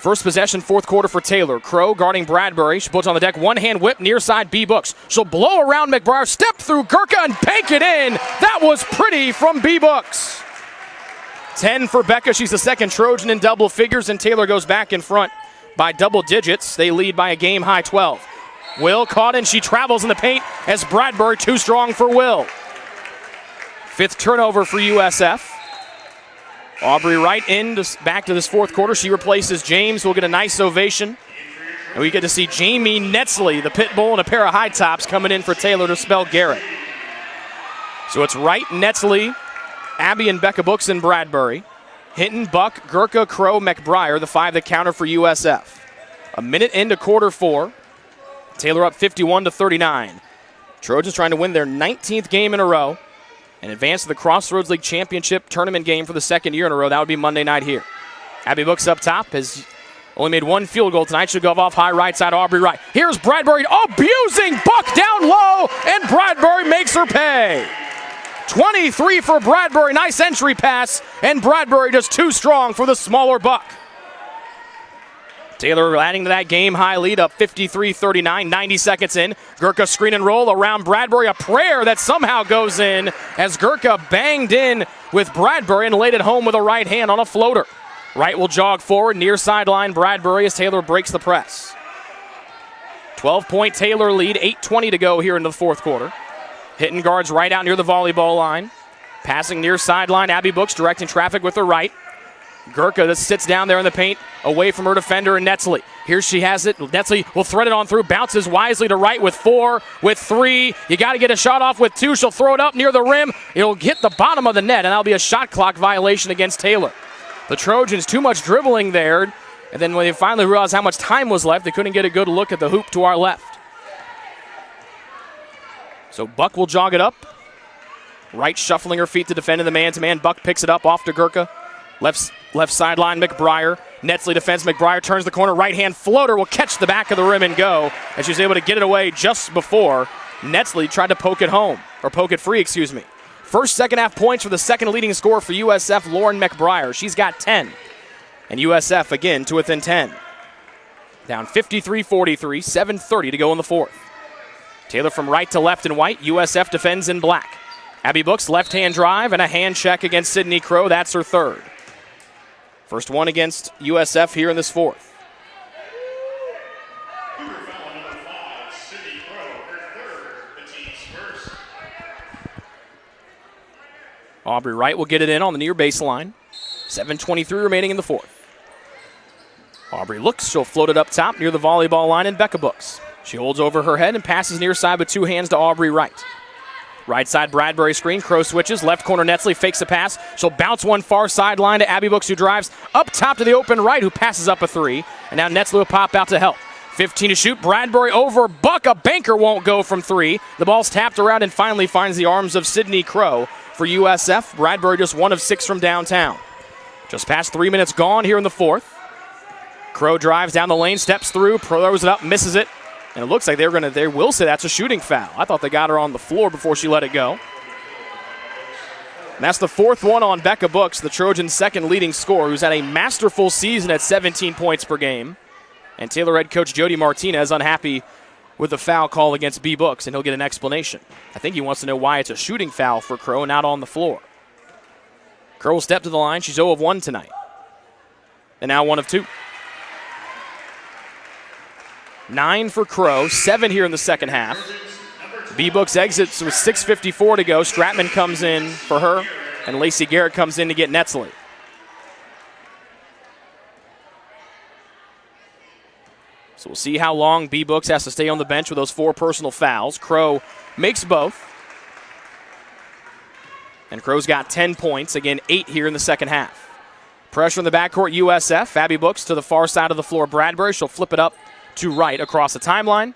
Speaker 3: First possession, fourth quarter for Taylor. Crow guarding Bradbury. She puts on the deck, one-hand whip near side B. Books. She'll blow around McBriar, step through Gurkha, and bank it in. That was pretty from B. Books. 10 for Becca. She's the second Trojan in double figures, and Taylor goes back in front by double digits. They lead by a game-high 12. Will caught, and she travels in the paint as Bradbury too strong for Will. Fifth turnover for USF. Aubrey Wright back to this fourth quarter. She replaces James. We'll get a nice ovation. And we get to see Jamie Netzley, the pit bull, and a pair of high tops coming in for Taylor to spell Garrett. So it's Wright, Netzley, Abby and Becca Books, and Bradbury. Hinton, Buck, Gurkha, Crow, McBriar, the five that counter for USF. A minute into quarter four. Taylor up 51-39. Trojans trying to win their 19th game in a row and advance to the Crossroads League Championship tournament game for the second year in a row. That would be Monday night here. Abby Books up top has only made one field goal tonight. She'll go off high right side, Aubrey Wright. Here's Bradbury abusing Buck down low, and Bradbury makes her pay. 23 for Bradbury. Nice entry pass, and Bradbury just too strong for the smaller Buck. Taylor adding to that game-high lead, up 53-39, 90 seconds in. Gurkha screen and roll around Bradbury. A prayer that somehow goes in as Gurkha banged in with Bradbury and laid it home with a right hand on a floater. Wright will jog forward, near sideline Bradbury as Taylor breaks the press. 12-point Taylor lead, 8:20 to go here into the fourth quarter. Hitting guards right out near the volleyball line. Passing near sideline, Abby Books directing traffic with her right. Gurkha just sits down there in the paint, away from her defender, and Netzley. Here she has it. Netzley will thread it on through, bounces wisely to right with 4, with 3. You got to get a shot off with 2. She'll throw it up near the rim. It'll hit the bottom of the net, and that'll be a shot clock violation against Taylor. The Trojans, too much dribbling there, and then when they finally realized how much time was left, they couldn't get a good look at the hoop to our left. So Buck will jog it up. Wright shuffling her feet to defend in the man-to-man. Buck picks it up off to Gurkha. Left sideline, McBriar. Netzley defends. McBriar turns the corner. Right-hand floater will catch the back of the rim and go. And she's able to get it away just before Netzley tried to poke it home. Or poke it free, excuse me. First second half points for the second leading scorer for USF, Lauren McBriar. She's got 10. And USF, again, to within 10. Down 53-43, 7:30 to go in the fourth. Taylor from right to left in white. USF defends in black. Abby Books, left-hand drive, and a hand check against Sydney Crow. That's her third. First one against USF here in this fourth. Aubrey Wright will get it in on the near baseline. 7:23 remaining in the fourth. Aubrey looks, she'll float it up top near the volleyball line, and Becca Books. She holds over her head and passes near side with 2 hands to Aubrey Wright. Right side Bradbury screen, Crow switches, left corner Netzley fakes a pass. She'll bounce one far sideline to Abby Books, who drives up top to the open right, who passes up a 3. And now Netzley will pop out to help. 15 to shoot, Bradbury over Buck. A banker won't go from 3. The ball's tapped around and finally finds the arms of Sydney Crow for USF. Bradbury just 1 of 6 from downtown. Just past 3 minutes gone here in the fourth. Crow drives down the lane, steps through, throws it up, misses it. And it looks like they will say that's a shooting foul. I thought they got her on the floor before she let it go. And that's the fourth one on Becca Books, the Trojans' second leading scorer, who's had a masterful season at 17 points per game. And Taylor head coach Jody Martinez unhappy with the foul call against B. Books, and he'll get an explanation. I think he wants to know why it's a shooting foul for Crow, not on the floor. Crow will step to the line. She's 0 of 1 tonight. And now 1 of 2. 9 for Crow, 7 here in the second half. B-Books exits with 6:54 to go. Stratman comes in for her, and Lacey Garrett comes in to get Netzley. So we'll see how long B-Books has to stay on the bench with those 4 personal fouls. Crow makes both. And Crow's got 10 points, again 8 here in the second half. Pressure in the backcourt, USF. Abby Books to the far side of the floor, Bradbury. She'll flip it up to right across the timeline.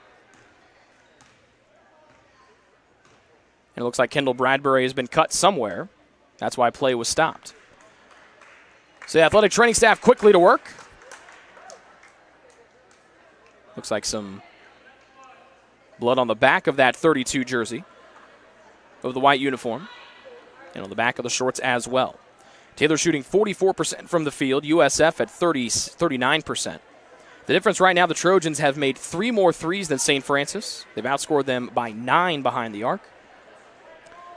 Speaker 3: And it looks like Kendall Bradbury has been cut somewhere. That's why play was stopped. So the athletic training staff quickly to work. Looks like some blood on the back of that 32 jersey of the white uniform. And on the back of the shorts as well. Taylor shooting 44% from the field, USF at 39%. The difference right now, the Trojans have made 3 more threes than St. Francis. They've outscored them by 9 behind the arc.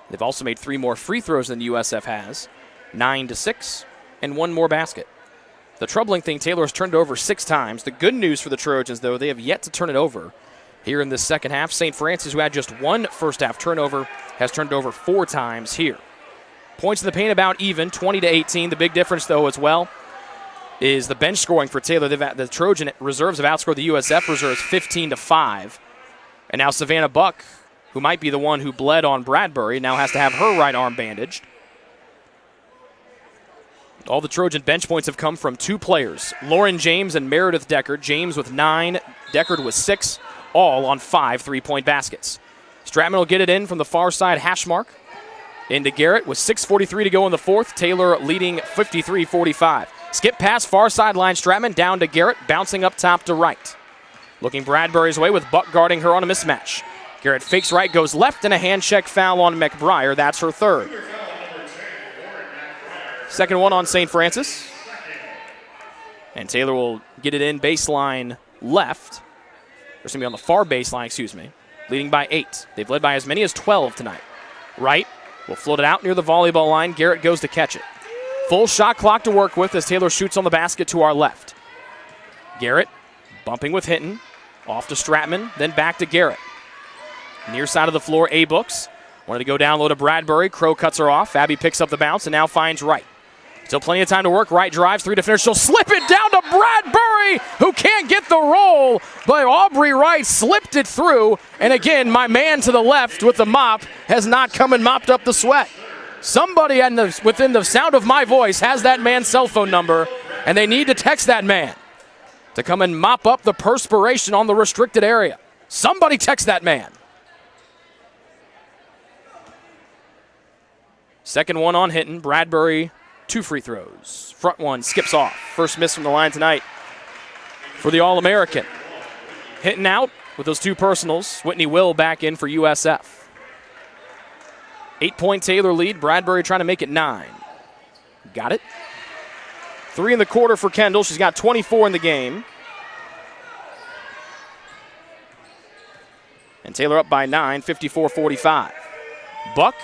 Speaker 3: They've also made 3 more free throws than USF has, 9-6, and 1 more basket. The troubling thing, Taylor has turned it over 6 times. The good news for the Trojans, though, they have yet to turn it over here in this second half. St. Francis, who had just 1 first-half turnover, has turned it over 4 times here. Points in the paint about even, 20-18. The big difference, though, as well, is the bench scoring for Taylor. The Trojan reserves have outscored the USF reserves 15-5. And now Savannah Buck, who might be the one who bled on Bradbury, now has to have her right arm bandaged. All the Trojan bench points have come from 2 players, Lauren James and Meredith Deckard. James with 9, Deckard with 6, all on 5 3-point baskets. Stratman will get it in from the far side hash mark. Into Garrett with 6:43 to go in the fourth. Taylor leading 53-45. Skip pass, far sideline, Stratman down to Garrett, bouncing up top to right. Looking Bradbury's way with Buck guarding her on a mismatch. Garrett fakes right, goes left, and a hand check foul on McBriar. That's her 3rd. Second one on St. Francis. And Taylor will get it in baseline left. Or going to be on the far baseline, excuse me. Leading by 8. They've led by as many as 12 tonight. Right, will float it out near the volleyball line. Garrett goes to catch it. Full shot clock to work with as Taylor shoots on the basket to our left. Garrett bumping with Hinton. Off to Stratman, then back to Garrett. Near side of the floor, A-Books. Wanted to go down low to Bradbury. Crow cuts her off. Abby picks up the bounce and now finds Wright. Still plenty of time to work. Wright drives, 3 to finish. She'll slip it down to Bradbury, who can't get the roll. But Aubrey Wright slipped it through. And again, my man to the left with the mop has not come and mopped up the sweat. Somebody within the sound of my voice has that man's cell phone number, and they need to text that man to come and mop up the perspiration on the restricted area. Somebody text that man. Second one on Hinton. Bradbury, 2 free throws. Front one skips off. First miss from the line tonight for the All-American. Hinton out with those 2 personals. Whitney Will back in for USF. 8-point Taylor lead. Bradbury trying to make it 9. Got it. 3 in the quarter for Kendall. She's got 24 in the game. And Taylor up by 9, 54-45. Buck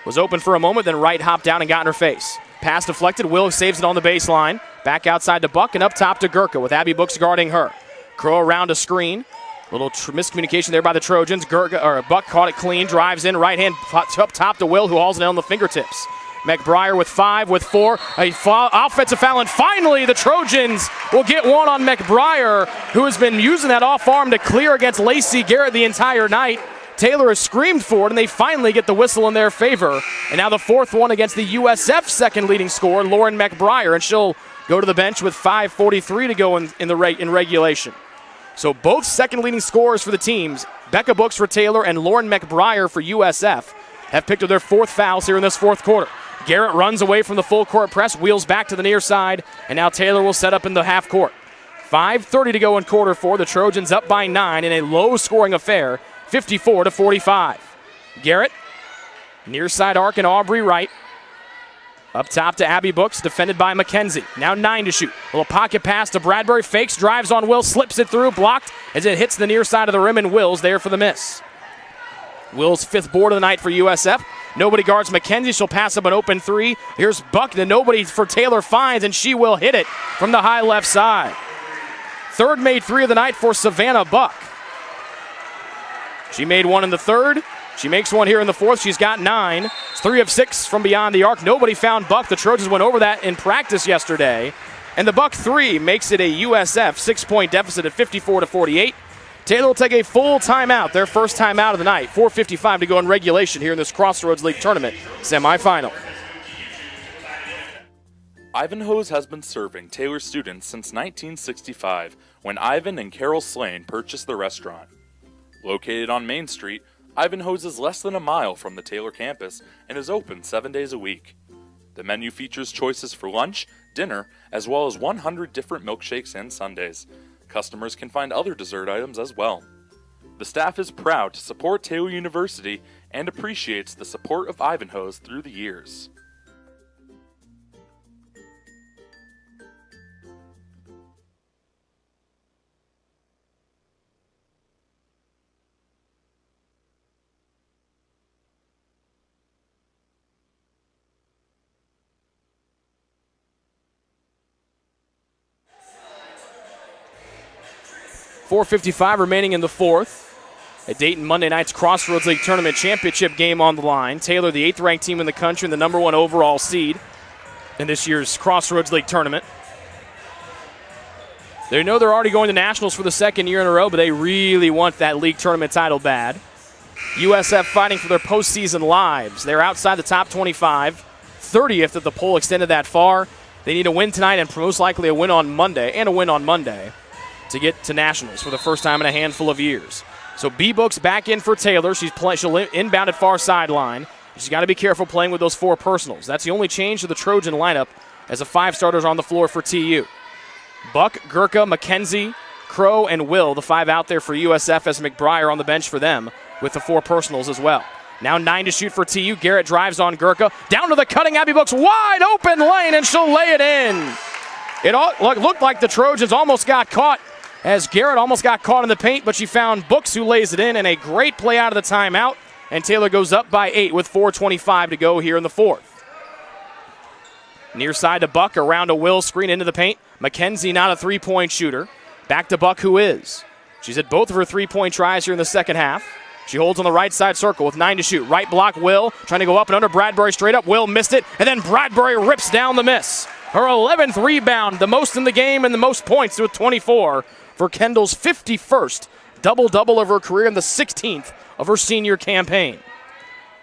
Speaker 3: was open for a moment, then Wright hopped down and got in her face. Pass deflected. Will saves it on the baseline. Back outside to Buck and up top to Gurka with Abby Books guarding her. Crow around a screen. Little miscommunication there by the Trojans. Buck caught it clean, drives in, right hand up top to Will, who hauls it on the fingertips. McBriar with 5, with 4, offensive foul, and finally the Trojans will get one on McBriar, who has been using that off arm to clear against Lacey Garrett the entire night. Taylor has screamed for it, and they finally get the whistle in their favor. And now the 4th one against the USF second leading scorer, Lauren McBriar, and she'll go to the bench with 5:43 to go in regulation. So both second leading scorers for the teams, Becca Books for Taylor and Lauren McBriar for USF, have picked up their 4th fouls here in this 4th quarter. Garrett runs away from the full court press, wheels back to the near side, and now Taylor will set up in the half court. 5:30 to go in quarter 4. The Trojans up by 9 in a low-scoring affair, 54-45. Garrett, near side arc and Aubrey Wright. Up top to Abby Books, defended by McKenzie. Now 9 to shoot. A little pocket pass to Bradbury. Fakes, drives on Will, slips it through, blocked as it hits the near side of the rim, and Will's there for the miss. Will's 5th board of the night for USF. Nobody guards McKenzie. She'll pass up an open 3. Here's Buck that nobody for Taylor finds, and she will hit it from the high left side. 3rd made 3 of the night for Savannah Buck. She made 1 in the 3rd. She makes 1 here in the 4th. She's got 9. It's 3 of 6 from beyond the arc. Nobody found Buck. The Trojans went over that in practice yesterday. And the Buck 3 makes it a USF 6-point deficit at 54-48. Taylor will take a full timeout, their first timeout of the night. 4:55 to go in regulation here in this Crossroads League Tournament Semifinal.
Speaker 6: Ivanhoe's has been serving Taylor students since 1965, when Ivan and Carol Slane purchased the restaurant. Located on Main Street, Ivanhoe's is less than a mile from the Taylor campus and is open 7 days a week. The menu features choices for lunch, dinner, as well as 100 different milkshakes and sundaes. Customers can find other dessert items as well. The staff is proud to support Taylor University and appreciates the support of Ivanhoe's through the years.
Speaker 3: 4:55 remaining in the fourth. At Dayton, Monday night's Crossroads League Tournament Championship game on the line. Taylor, the 8th-ranked team in the country and the number 1 overall seed in this year's Crossroads League Tournament. They know they're already going to nationals for the 2nd year in a row, but they really want that league tournament title bad. USF fighting for their postseason lives. They're outside the top 25, 30th if the poll extended that far. They need a win tonight and most likely a win on Monday, to get to nationals for the first time in a handful of years. So B-Book's back in for Taylor. She'll inbound at far sideline. She's got to be careful playing with those 4 personals. That's the only change to the Trojan lineup as the 5 starters on the floor for TU. Buck, Gurka, McKenzie, Crow, and Will, the 5 out there for USF as McBriar on the bench for them with the 4 personals as well. Now 9 to shoot for TU. Garrett drives on Gurka. Down to the cutting Abby Books. Wide open lane, and she'll lay it in. It looked like the Trojans almost got caught as Garrett almost got caught in the paint, but she found Books who lays it in, and a great play out of the timeout. And Taylor goes up by 8 with 4:25 to go here in the fourth. Near side to Buck, around a Will screen into the paint. McKenzie not a 3-point shooter. Back to Buck, who is. She's hit both of her 3-point tries here in the second half. She holds on the right side circle with 9 to shoot. Right block, Will, trying to go up and under Bradbury straight up. Will missed it, and then Bradbury rips down the miss. Her 11th rebound, the most in the game and the most points with 24 for Kendall's 51st double-double of her career and the 16th of her senior campaign.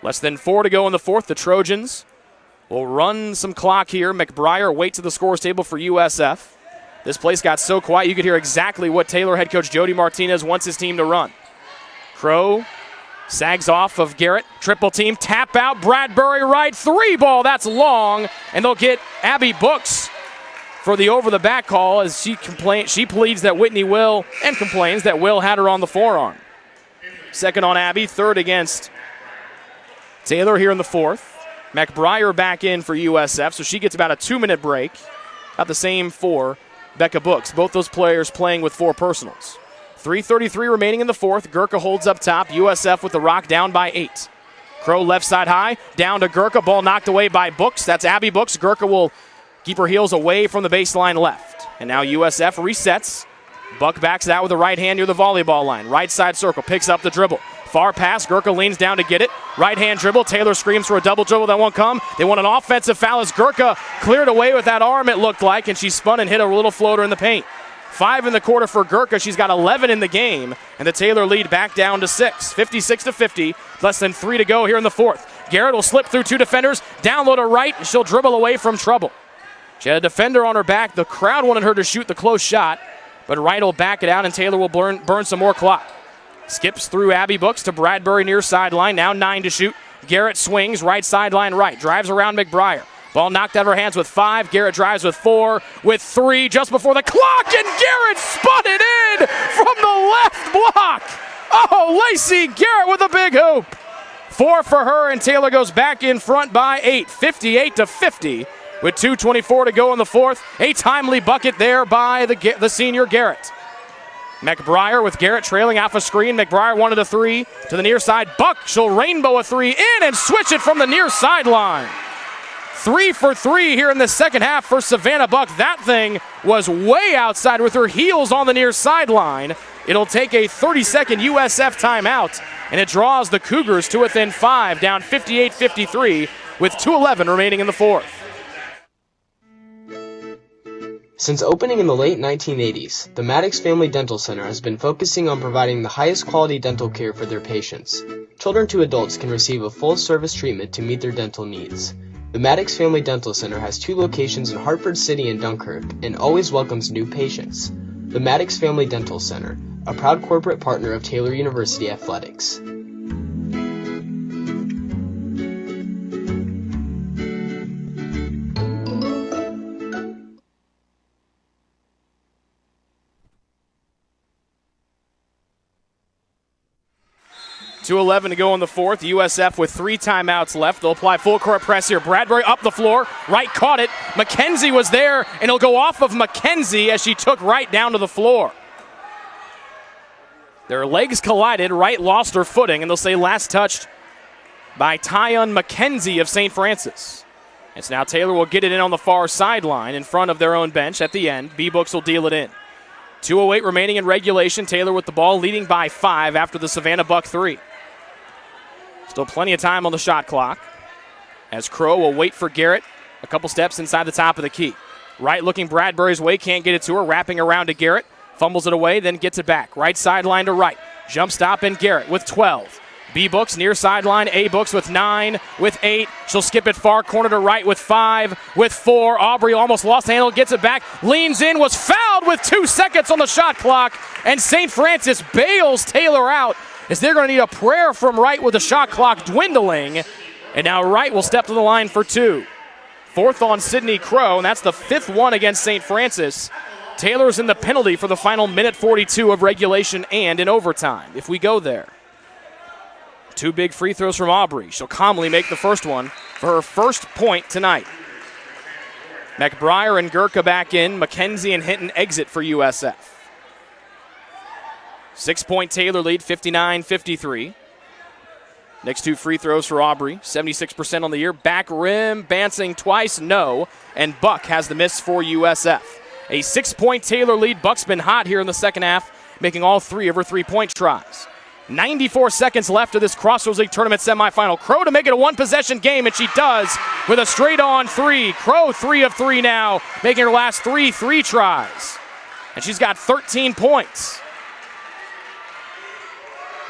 Speaker 3: Less than 4 to go in the fourth. The Trojans will run some clock here. McBriar waits to the scores table for USF. This place got so quiet you could hear exactly what Taylor head coach Jody Martinez wants his team to run. Crow sags off of Garrett. Triple team. Tap out. Bradbury right. 3 ball. That's long. And they'll get Abby Books for the over-the-back call as she pleads that Whitney complains that Will had her on the forearm. Second on Abby, third against Taylor here in the fourth. McBriar back in for USF, so she gets about a 2-minute break. About the same for Becca Books. Both those players playing with 4 personals. 3:33 remaining in the fourth. Gurka holds up top. USF with the rock down by 8. Crow left side high, down to Gurka. Ball knocked away by Books. That's Abby Books. Gurka will keep her heels away from the baseline left. And now USF resets. Buck backs out with the right hand near the volleyball line. Right side circle, picks up the dribble. Far pass, Gurka leans down to get it. Right hand dribble, Taylor screams for a double dribble that won't come. They want an offensive foul as Gurka cleared away with that arm, it looked like, and she spun and hit a little floater in the paint. 5 in the quarter for Gurka. She's got 11 in the game, and the Taylor lead back down to 6. 56-50, less than 3 to go here in the fourth. Garrett will slip through 2 defenders, down low to right, and she'll dribble away from trouble. She had a defender on her back. The crowd wanted her to shoot the close shot, but Wright will back it out, and Taylor will burn some more clock. Skips through Abby Books to Bradbury near sideline. Now 9 to shoot. Garrett swings, right sideline right. Drives around McBriar. Ball knocked out of her hands with 5. Garrett drives with 4, with 3 just before the clock, and Garrett spun it in from the left block. Oh, Lacey Garrett with a big hoop. 4 for her, and Taylor goes back in front by 8, 58-50. With 2:24 to go in the fourth. A timely bucket there by the senior Garrett. McBriar with Garrett trailing off a screen. McBriar wanted a 3 to the near side. Buck, she'll rainbow a 3 in and switch it from the near sideline. 3 for 3 here in the second half for Savannah Buck. That thing was way outside with her heels on the near sideline. It'll take a 30-second USF timeout, and it draws the Cougars to within 5, down 58-53 with 2:11 remaining in the fourth.
Speaker 4: Since opening in the late 1980s, the Maddox Family Dental Center has been focusing on providing the highest quality dental care for their patients. Children to adults can receive a full-service treatment to meet their dental needs. The Maddox Family Dental Center has 2 locations in Hartford City and Dunkirk and always welcomes new patients. The Maddox Family Dental Center, a proud corporate partner of Taylor University Athletics.
Speaker 3: 2:11 to go in the fourth. USF with 3 timeouts left. They'll apply full court press here. Bradbury up the floor. Wright caught it. McKenzie was there, and it'll go off of McKenzie as she took Wright down to the floor. Their legs collided. Wright lost her footing, and they'll say last touched by Tyon McKenzie of St. Francis. It's now Taylor will get it in on the far sideline in front of their own bench at the end. B-Books will deal it in. 2:08 remaining in regulation. Taylor with the ball, leading by 5 after the Savannah Buck 3. Still plenty of time on the shot clock as Crow will wait for Garrett a couple steps inside the top of the key. Right looking Bradbury's way, can't get it to her, wrapping around to Garrett. Fumbles it away, then gets it back. Right sideline to right. Jump stop and Garrett with 12. B-Books near sideline. A-Books with 9, with 8. She'll skip it far corner to right with 5, with 4. Aubrey almost lost the handle, gets it back. Leans in, was fouled with 2 seconds on the shot clock. And St. Francis bails Taylor out as they're going to need a prayer from Wright with the shot clock dwindling. And now Wright will step to the line for 2. 4th on Sydney Crow, and that's the 5th one against St. Francis. Taylor's in the penalty for the final minute 42 of regulation and in overtime, if we go there. 2 big free throws from Aubrey. She'll calmly make the first one for her first point tonight. McBriar and Gurka back in. McKenzie and Hinton exit for USF. 6-point Taylor lead, 59-53. Next 2 free throws for Aubrey, 76% on the year. Back rim, bouncing twice, no. And Buck has the miss for USF. A 6-point Taylor lead. Buck's been hot here in the second half, making all 3 of her 3-point tries. 94 seconds left of this Crossroads League Tournament semifinal. Crow to make it a 1-possession game, and she does with a straight-on 3. Crow 3 of 3 now, making her last 3 tries. And she's got 13 points.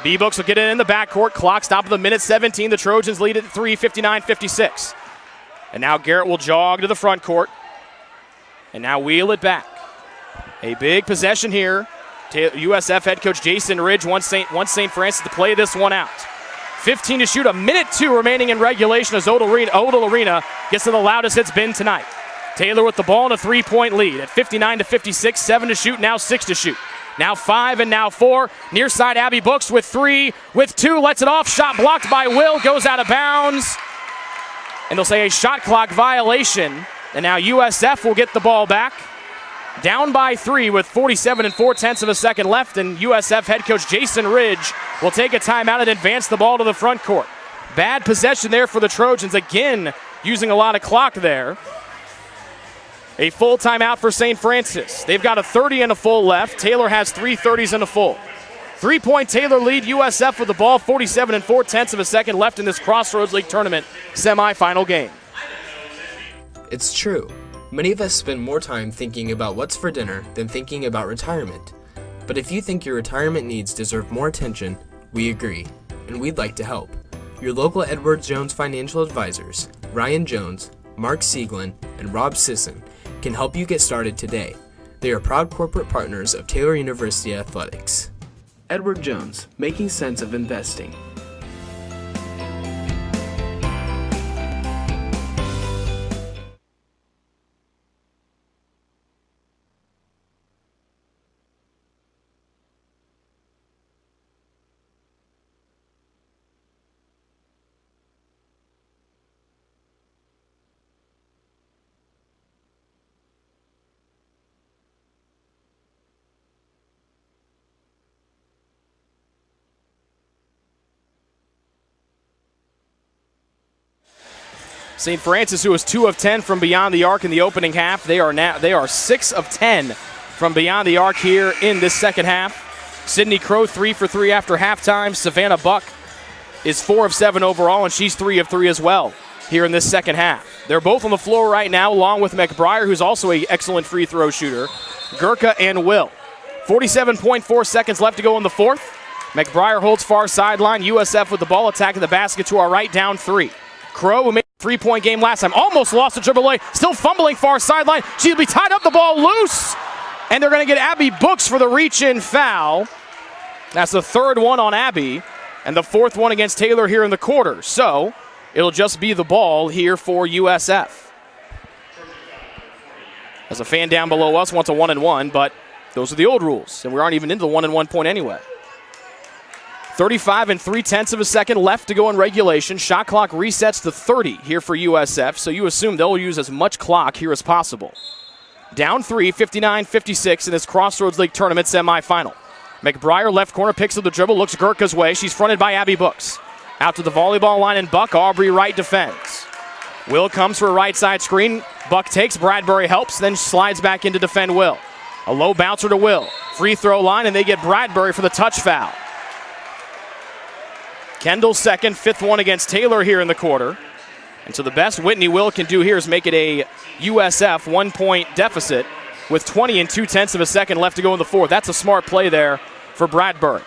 Speaker 3: B-Books will get it in the backcourt. Clock stop of the minute 17. The Trojans lead at 3, 59-56. And now Garrett will jog to the front court. And now wheel it back. A big possession here. USF head coach Jason Ridge wants St. Francis to play this one out. 15 to shoot, a minute 2 remaining in regulation as Odell Arena gets to the loudest it's been tonight. Taylor with the ball in a 3-point lead at 59-56, 7 to shoot, now 6 to shoot. Now 5 and now 4. Near side Abby Books with 3, with 2, lets it off, shot blocked by Will, goes out of bounds. And they'll say a shot clock violation. And now USF will get the ball back. Down by 3 with 47 4/10 of a second left, and USF head coach Jason Ridge will take a timeout and advance the ball to the front court. Bad possession there for the Trojans, again using a lot of clock there. A full timeout for St. Francis. They've got a 30 and a full left. Taylor has 3 30s and a full. 3-point Taylor lead, USF with the ball, 47 4/10 of a second left in this Crossroads League Tournament semifinal game.
Speaker 4: It's true. Many of us spend more time thinking about what's for dinner than thinking about retirement. But if you think your retirement needs deserve more attention, we agree, and we'd like to help. Your local Edward Jones financial advisors, Ryan Jones, Mark Sieglin, and Rob Sisson, can help you get started today. They are proud corporate partners of Taylor University Athletics. Edward Jones, making sense of investing.
Speaker 3: St. Francis, who was 2 of 10 from beyond the arc in the opening half, they are 6 of 10 from beyond the arc here in this second half. Sydney Crow 3 for 3 after halftime. Savannah Buck is 4 of 7 overall, and she's 3 of 3 as well here in this second half. They're both on the floor right now, along with McBriar, who's also an excellent free throw shooter, Gurka and Will. 47.4 seconds left to go in the fourth. McBriar holds far sideline. USF with the ball, attacking the basket to our right, down 3. Crow, who made a 3-point game last time, almost lost the dribble away, still fumbling far sideline. She'll be tied up, the ball loose, and they're going to get Abby Books for the reach-in foul. That's the 3rd one on Abby, and the 4th one against Taylor here in the quarter. So it'll just be the ball here for USF. As a fan down below us wants a 1-and-1, but those are the old rules, and we aren't even into the 1-and-1 point anyway. 35 3/10 of a second left to go in regulation. Shot clock resets to 30 here for USF, so you assume they'll use as much clock here as possible. Down 3, 59-56 in this Crossroads League Tournament semifinal. McBriar, left corner, picks up the dribble, looks Gurka's way. She's fronted by Abby Books. Out to the volleyball line, and Buck. Aubrey right defends. Will comes for a right side screen. Buck takes, Bradbury helps, then slides back in to defend Will. A low bouncer to Will. Free throw line, and they get Bradbury for the touch foul. Kendall's second, 5th one against Taylor here in the quarter. And so the best Whitney Will can do here is make it a USF 1-point deficit with 20 and 2/10 of a second left to go in the fourth. That's a smart play there for Bradbury.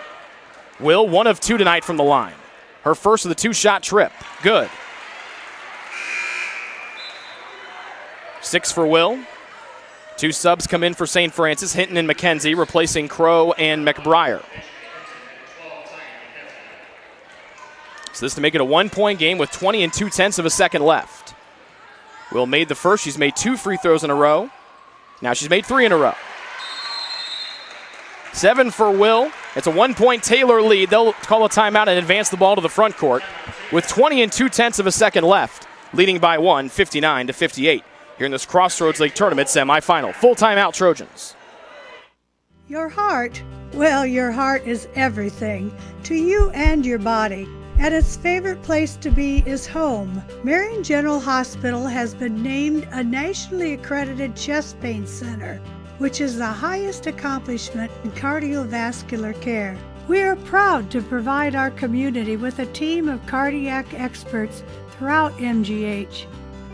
Speaker 3: Will, 1 of 2 tonight from the line. Her first of the 2-shot trip. Good. 6 for Will. 2 subs come in for St. Francis, Hinton and McKenzie, replacing Crow and McBriar. So this to make it a 1-point game with 20 and 2/10 of a second left. Will made the first. She's made 2 free throws in a row. Now she's made 3 in a row. 7 for Will. It's a 1-point Taylor lead. They'll call a timeout and advance the ball to the front court with 20 and 2/10 of a second left, leading by 1, 59-58. Here in this Crossroads League Tournament Semifinal. Full timeout, Trojans.
Speaker 7: Your heart, well, your heart is everything to you and your body. And its favorite place to be is home. Marion General Hospital has been named a nationally accredited chest pain center, which is the highest accomplishment in cardiovascular care. We are proud to provide our community with a team of cardiac experts throughout MGH.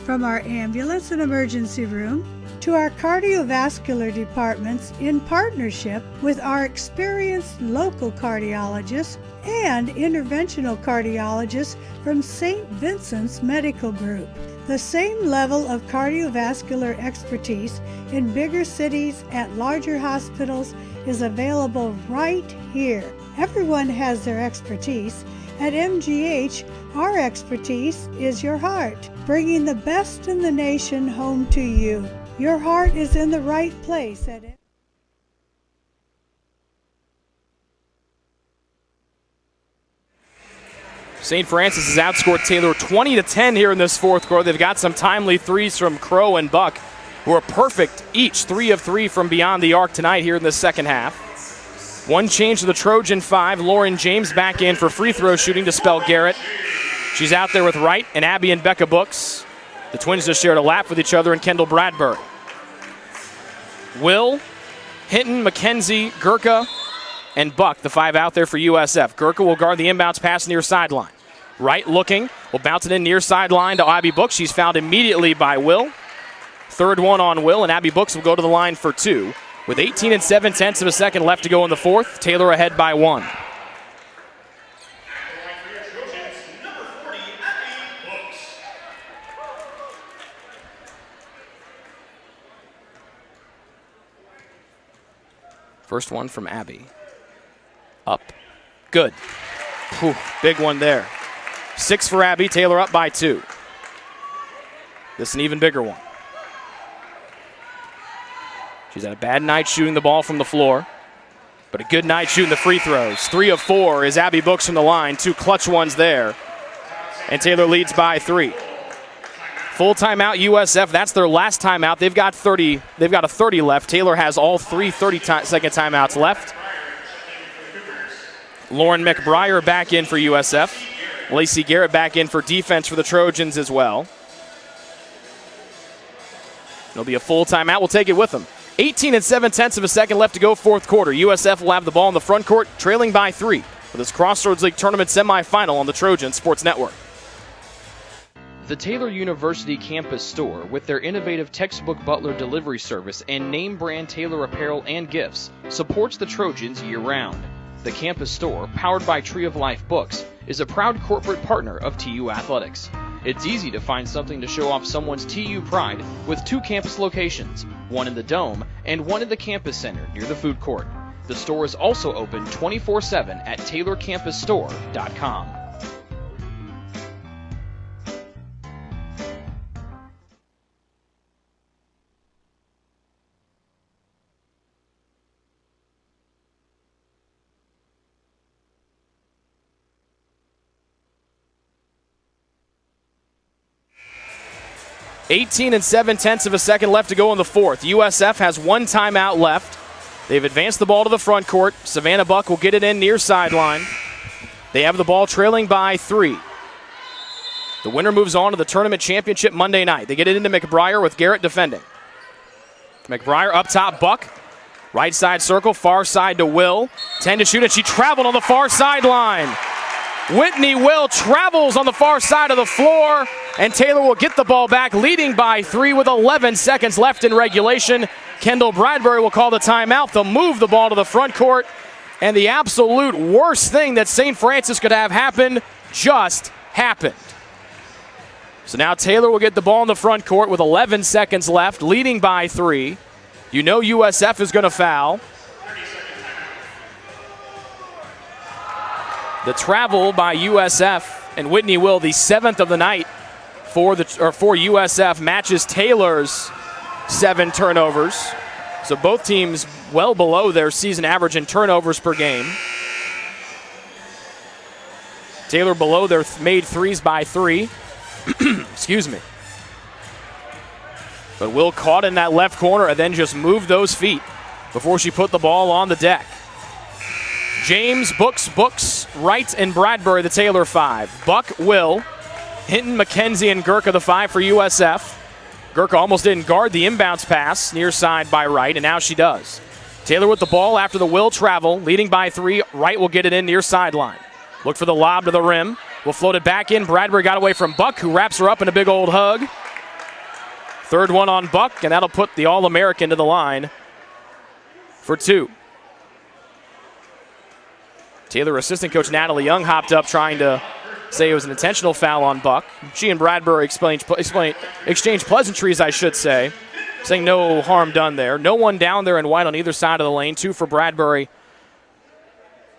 Speaker 7: From our ambulance and emergency room to our cardiovascular departments in partnership with our experienced local cardiologists and interventional cardiologists from St. Vincent's Medical Group. The same level of cardiovascular expertise in bigger cities at larger hospitals is available right here. Everyone has their expertise. At MGH, our expertise is your heart, bringing the best in the nation home to you. Your heart is in the right place at it.
Speaker 3: St. Francis has outscored Taylor 20-10 here in this fourth quarter. They've got some timely threes from Crow and Buck, who are perfect each, 3 of 3 from beyond the arc tonight here in the second half. One change to the Trojan 5. Lauren James back in for free throw shooting to spell Garrett. She's out there with Wright and Abby and Becca Books. The twins just shared a lap with each other and Kendall Bradbury. Will, Hinton, McKenzie, Gurka, and Buck, the 5 out there for USF. Gurka will guard the inbounds pass near sideline. Wright looking, will bounce it in near sideline to Abby Books. She's fouled immediately by Will. Third one on Will, and Abby Books will go to the line for 2. With 18 and 7/10 of a second left to go in the fourth, Taylor ahead by 1. First one from Abby. Up. Good. Whew, big one there. 6 for Abby. Taylor up by 2. This is an even bigger one. She's had a bad night shooting the ball from the floor, but a good night shooting the free throws. 3 of 4 is Abby Books from the line. 2 clutch ones there. And Taylor leads by 3. Full timeout USF. That's their last timeout. They've got a 30 left. Taylor has all 3 30-second timeouts left. Lauren McBriar back in for USF. Lacey Garrett back in for defense for the Trojans as well. It'll be a full timeout. We'll take it with them. 18 and 7/10 of a second left to go fourth quarter. USF will have the ball in the front court, trailing by 3 for this Crossroads League Tournament Semifinal on the Trojan Sports Network. The Taylor University campus store, with their innovative textbook butler delivery service and name brand Taylor apparel and gifts, supports the Trojans year-round. The campus store, powered by Tree of Life Books, is a proud corporate partner of TU Athletics. It's easy to find something to show off someone's TU pride with 2 campus locations, one in the Dome and one in the campus center near the food court. The store is also open 24/7 at TaylorCampusStore.com. $18 and 7/10 of a second left to go in the fourth. USF has 1 timeout left. They've advanced the ball to the front court. Savannah Buck will get it in near sideline. They have the ball trailing by 3. The winner moves on to the tournament championship Monday night. They get it into McBriar with Garrett defending. McBriar up top, Buck. Right side circle, far side to Will. 10 to shoot, and she traveled on the far sideline. Whitney Will travels on the far side of the floor, and Taylor will get the ball back, leading by 3 with 11 seconds left in regulation. Kendall Bradbury will call the timeout. They'll move the ball to the front court, and the absolute worst thing that St. Francis could have happen just happened. So now Taylor will get the ball in the front court with 11 seconds left, leading by 3. You know USF is going to foul. The travel by USF, and Whitney Will, the 7th of the night for USF, matches Taylor's 7 turnovers. So both teams well below their season average in turnovers per game. Taylor below their made threes by 3. Excuse me. But Will caught in that left corner and then just moved those feet before she put the ball on the deck. James, Books, Wright, and Bradbury, the Taylor 5. Buck, Will, Hinton, McKenzie, and Gurka, the 5 for USF. Gurka almost didn't guard the inbounds pass near side by Wright, and now she does. Taylor with the ball after the Will travel, leading by 3. Wright will get it in near sideline. Look for the lob to the rim. Will float it back in. Bradbury got away from Buck, who wraps her up in a big old hug. Third one on Buck, and that'll put the All-American to the line for 2. Taylor assistant coach Natalie Young hopped up trying to say it was an intentional foul on Buck. She and Bradbury exchanged pleasantries, I should say, saying no harm done there. No one down there in white on either side of the lane. 2 for Bradbury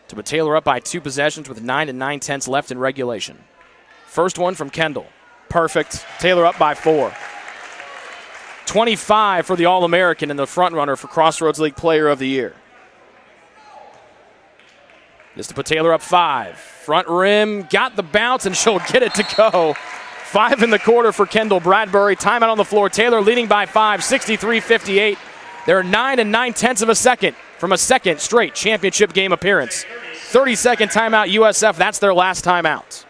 Speaker 3: to put Taylor up by 2 possessions with 9 9/10 left in regulation. First one from Kendall. Perfect. Taylor up by 4. 25 for the All-American and the front runner for Crossroads League Player of the Year. Just to put Taylor up 5. Front rim, got the bounce, and she'll get it to go. 5 in the quarter for Kendall Bradbury. Timeout on the floor. Taylor leading by 5, 63-58. They're 9 9/10 of a second from a second straight championship game appearance. 30-second timeout USF. That's their last timeout.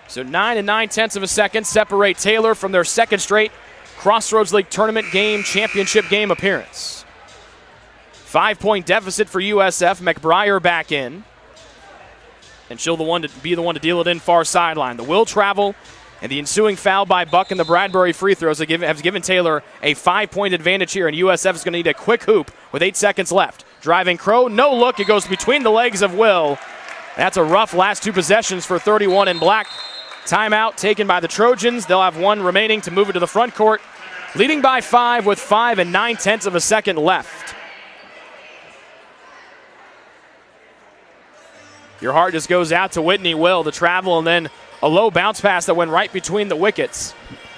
Speaker 3: So 9 9/10 of a second separate Taylor from their second straight Crossroads League Tournament game, championship game appearance. 5-point deficit for USF. McBriar back in. And she'll be the one to deal it in far sideline. The Will travel and the ensuing foul by Buck and the Bradbury free throws have given Taylor a 5-point advantage here, and USF is going to need a quick hoop with 8 seconds left. Driving Crow, no look. It goes between the legs of Will. That's a rough last 2 possessions for 31 in black. Timeout taken by the Trojans. They'll have 1 remaining to move it to the front court. Leading by 5 with 5 9/10 of a second left. Your heart just goes out to Whitney Will. The travel and then a low bounce pass that went right between the wickets.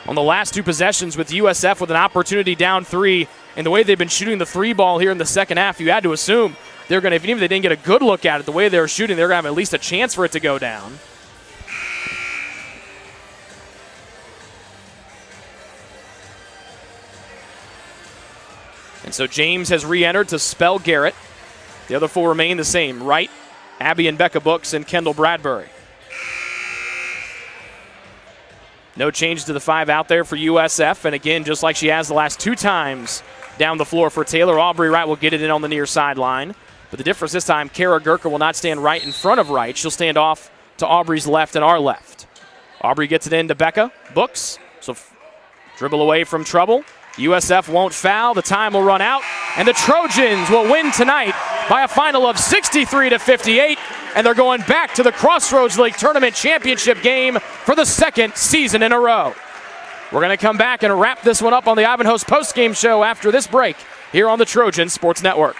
Speaker 3: On the last 2 possessions with USF with an opportunity down 3. And the way they've been shooting the 3 ball here in the second half, you had to assume they're going to, even if they didn't get a good look at it, the way they're shooting, they're going to have at least a chance for it to go down. And so James has re-entered to spell Garrett. The other 4 remain the same. Wright, Abby and Becca Books, and Kendall Bradbury. No change to the 5 out there for USF. And again, just like she has the last 2 times down the floor for Taylor, Aubrey Wright will get it in on the near sideline. But the difference this time, Kara Gurka will not stand right in front of Wright. She'll stand off to Aubrey's left and our left. Aubrey gets it in to Becca Books. So dribble away from trouble. USF won't foul. The time will run out. And the Trojans will win tonight by a final of 63-58. And they're going back to the Crossroads League Tournament Championship game for the 2nd season in a row. We're going to come back and wrap this one up on the Ivanhoe's postgame show after this break here on the Trojan Sports Network.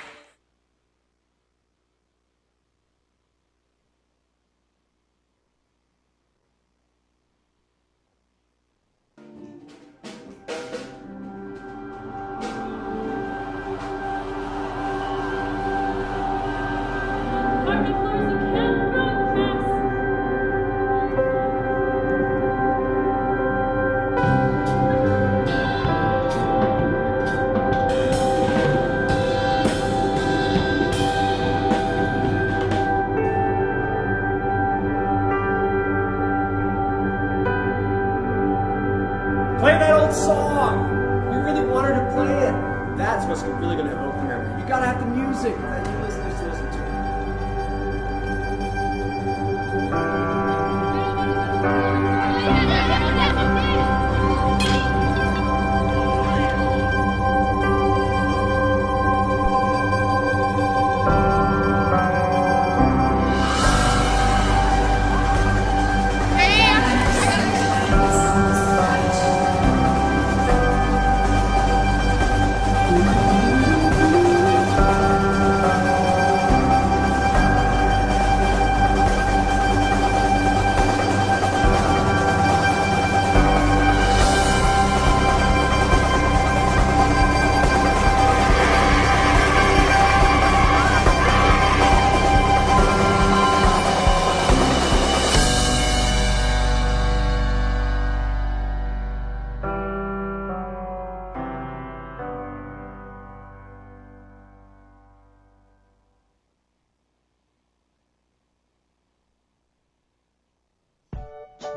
Speaker 12: what's really going to open here. You got to have the music that you listeners to listen to.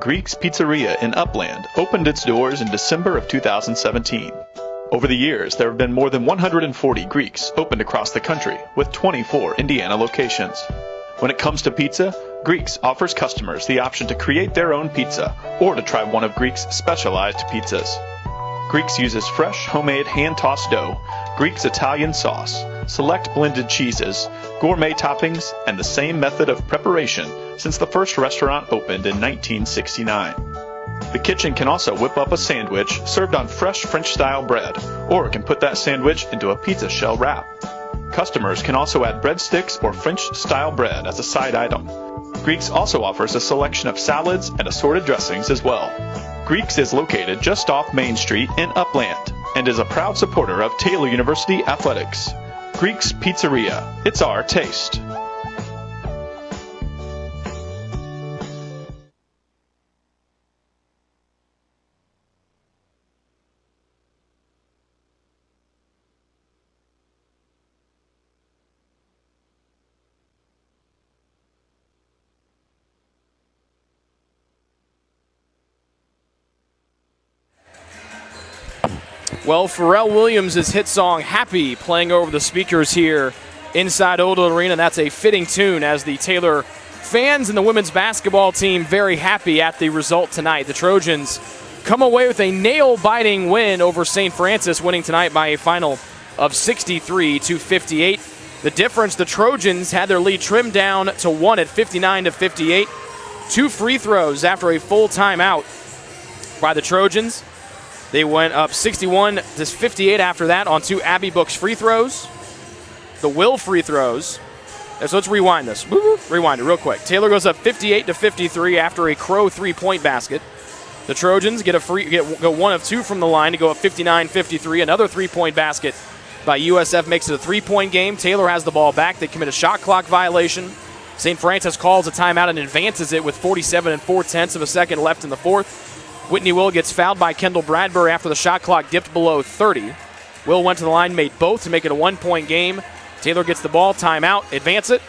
Speaker 10: Greek's Pizzeria in Upland opened its doors in December of 2017. Over the years, there have been more than 140 Greeks opened across the country, with 24 Indiana locations. When it comes to pizza, Greeks offers customers the option to create their own pizza or to try one of Greek's specialized pizzas. Greeks uses fresh, homemade, hand-tossed dough, Greek's Italian sauce, select blended cheeses, gourmet toppings, and the same method of preparation since the first restaurant opened in 1969. The kitchen can also whip up a sandwich served on fresh French-style bread, or it can put that sandwich into a pizza shell wrap. Customers can also add breadsticks or French-style bread as a side item. Greeks also offers a selection of salads and assorted dressings as well. Greeks is located just off Main Street in Upland and is a proud supporter of Taylor University Athletics. Greek's Pizzeria. It's our taste.
Speaker 3: Well, Pharrell Williams' hit song Happy playing over the speakers here inside Odell Arena. That's a fitting tune as the Taylor fans and the women's basketball team very happy at the result tonight. The Trojans come away with a nail-biting win over St. Francis, winning tonight by a final of 63-58. The difference, the Trojans had their lead trimmed down to 1 at 59-58. 2 free throws after a full timeout by the Trojans. They went up 61-58 after that on 2 Abby Books free throws. The Will free throws. So let's rewind this. Rewind it real quick. Taylor goes up 58-53 after a Crow 3-point basket. The Trojans go 1 of 2 from the line to go up 59-53. Another 3-point basket by USF makes it a 3-point game. Taylor has the ball back. They commit a shot clock violation. St. Francis calls a timeout and advances it with 47 4/10 of a second left in the fourth. Whitney Will gets fouled by Kendall Bradbury after the shot clock dipped below 30. Will went to the line, made both to make it a 1-point game. Taylor gets the ball, timeout, advance it.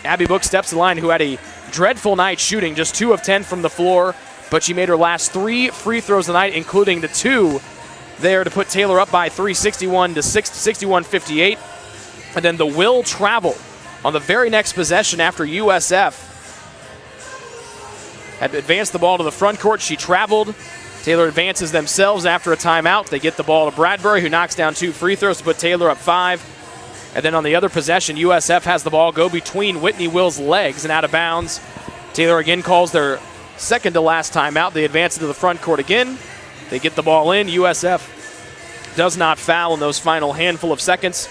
Speaker 3: Abby Book steps to the line, who had a dreadful night shooting, just 2 of 10 from the floor, but she made her last 3 free throws tonight, including the 2 there to put Taylor up by 3, 61-58. And then the Will travel on the very next possession after USF had advanced the ball to the front court. She traveled. Taylor advances themselves after a timeout. They get the ball to Bradbury, who knocks down 2 free throws to put Taylor up 5. And then on the other possession, USF has the ball go between Whitney Will's legs and out of bounds. Taylor again calls their second to last timeout. They advance into the front court again. They get the ball in. USF does not foul in those final handful of seconds.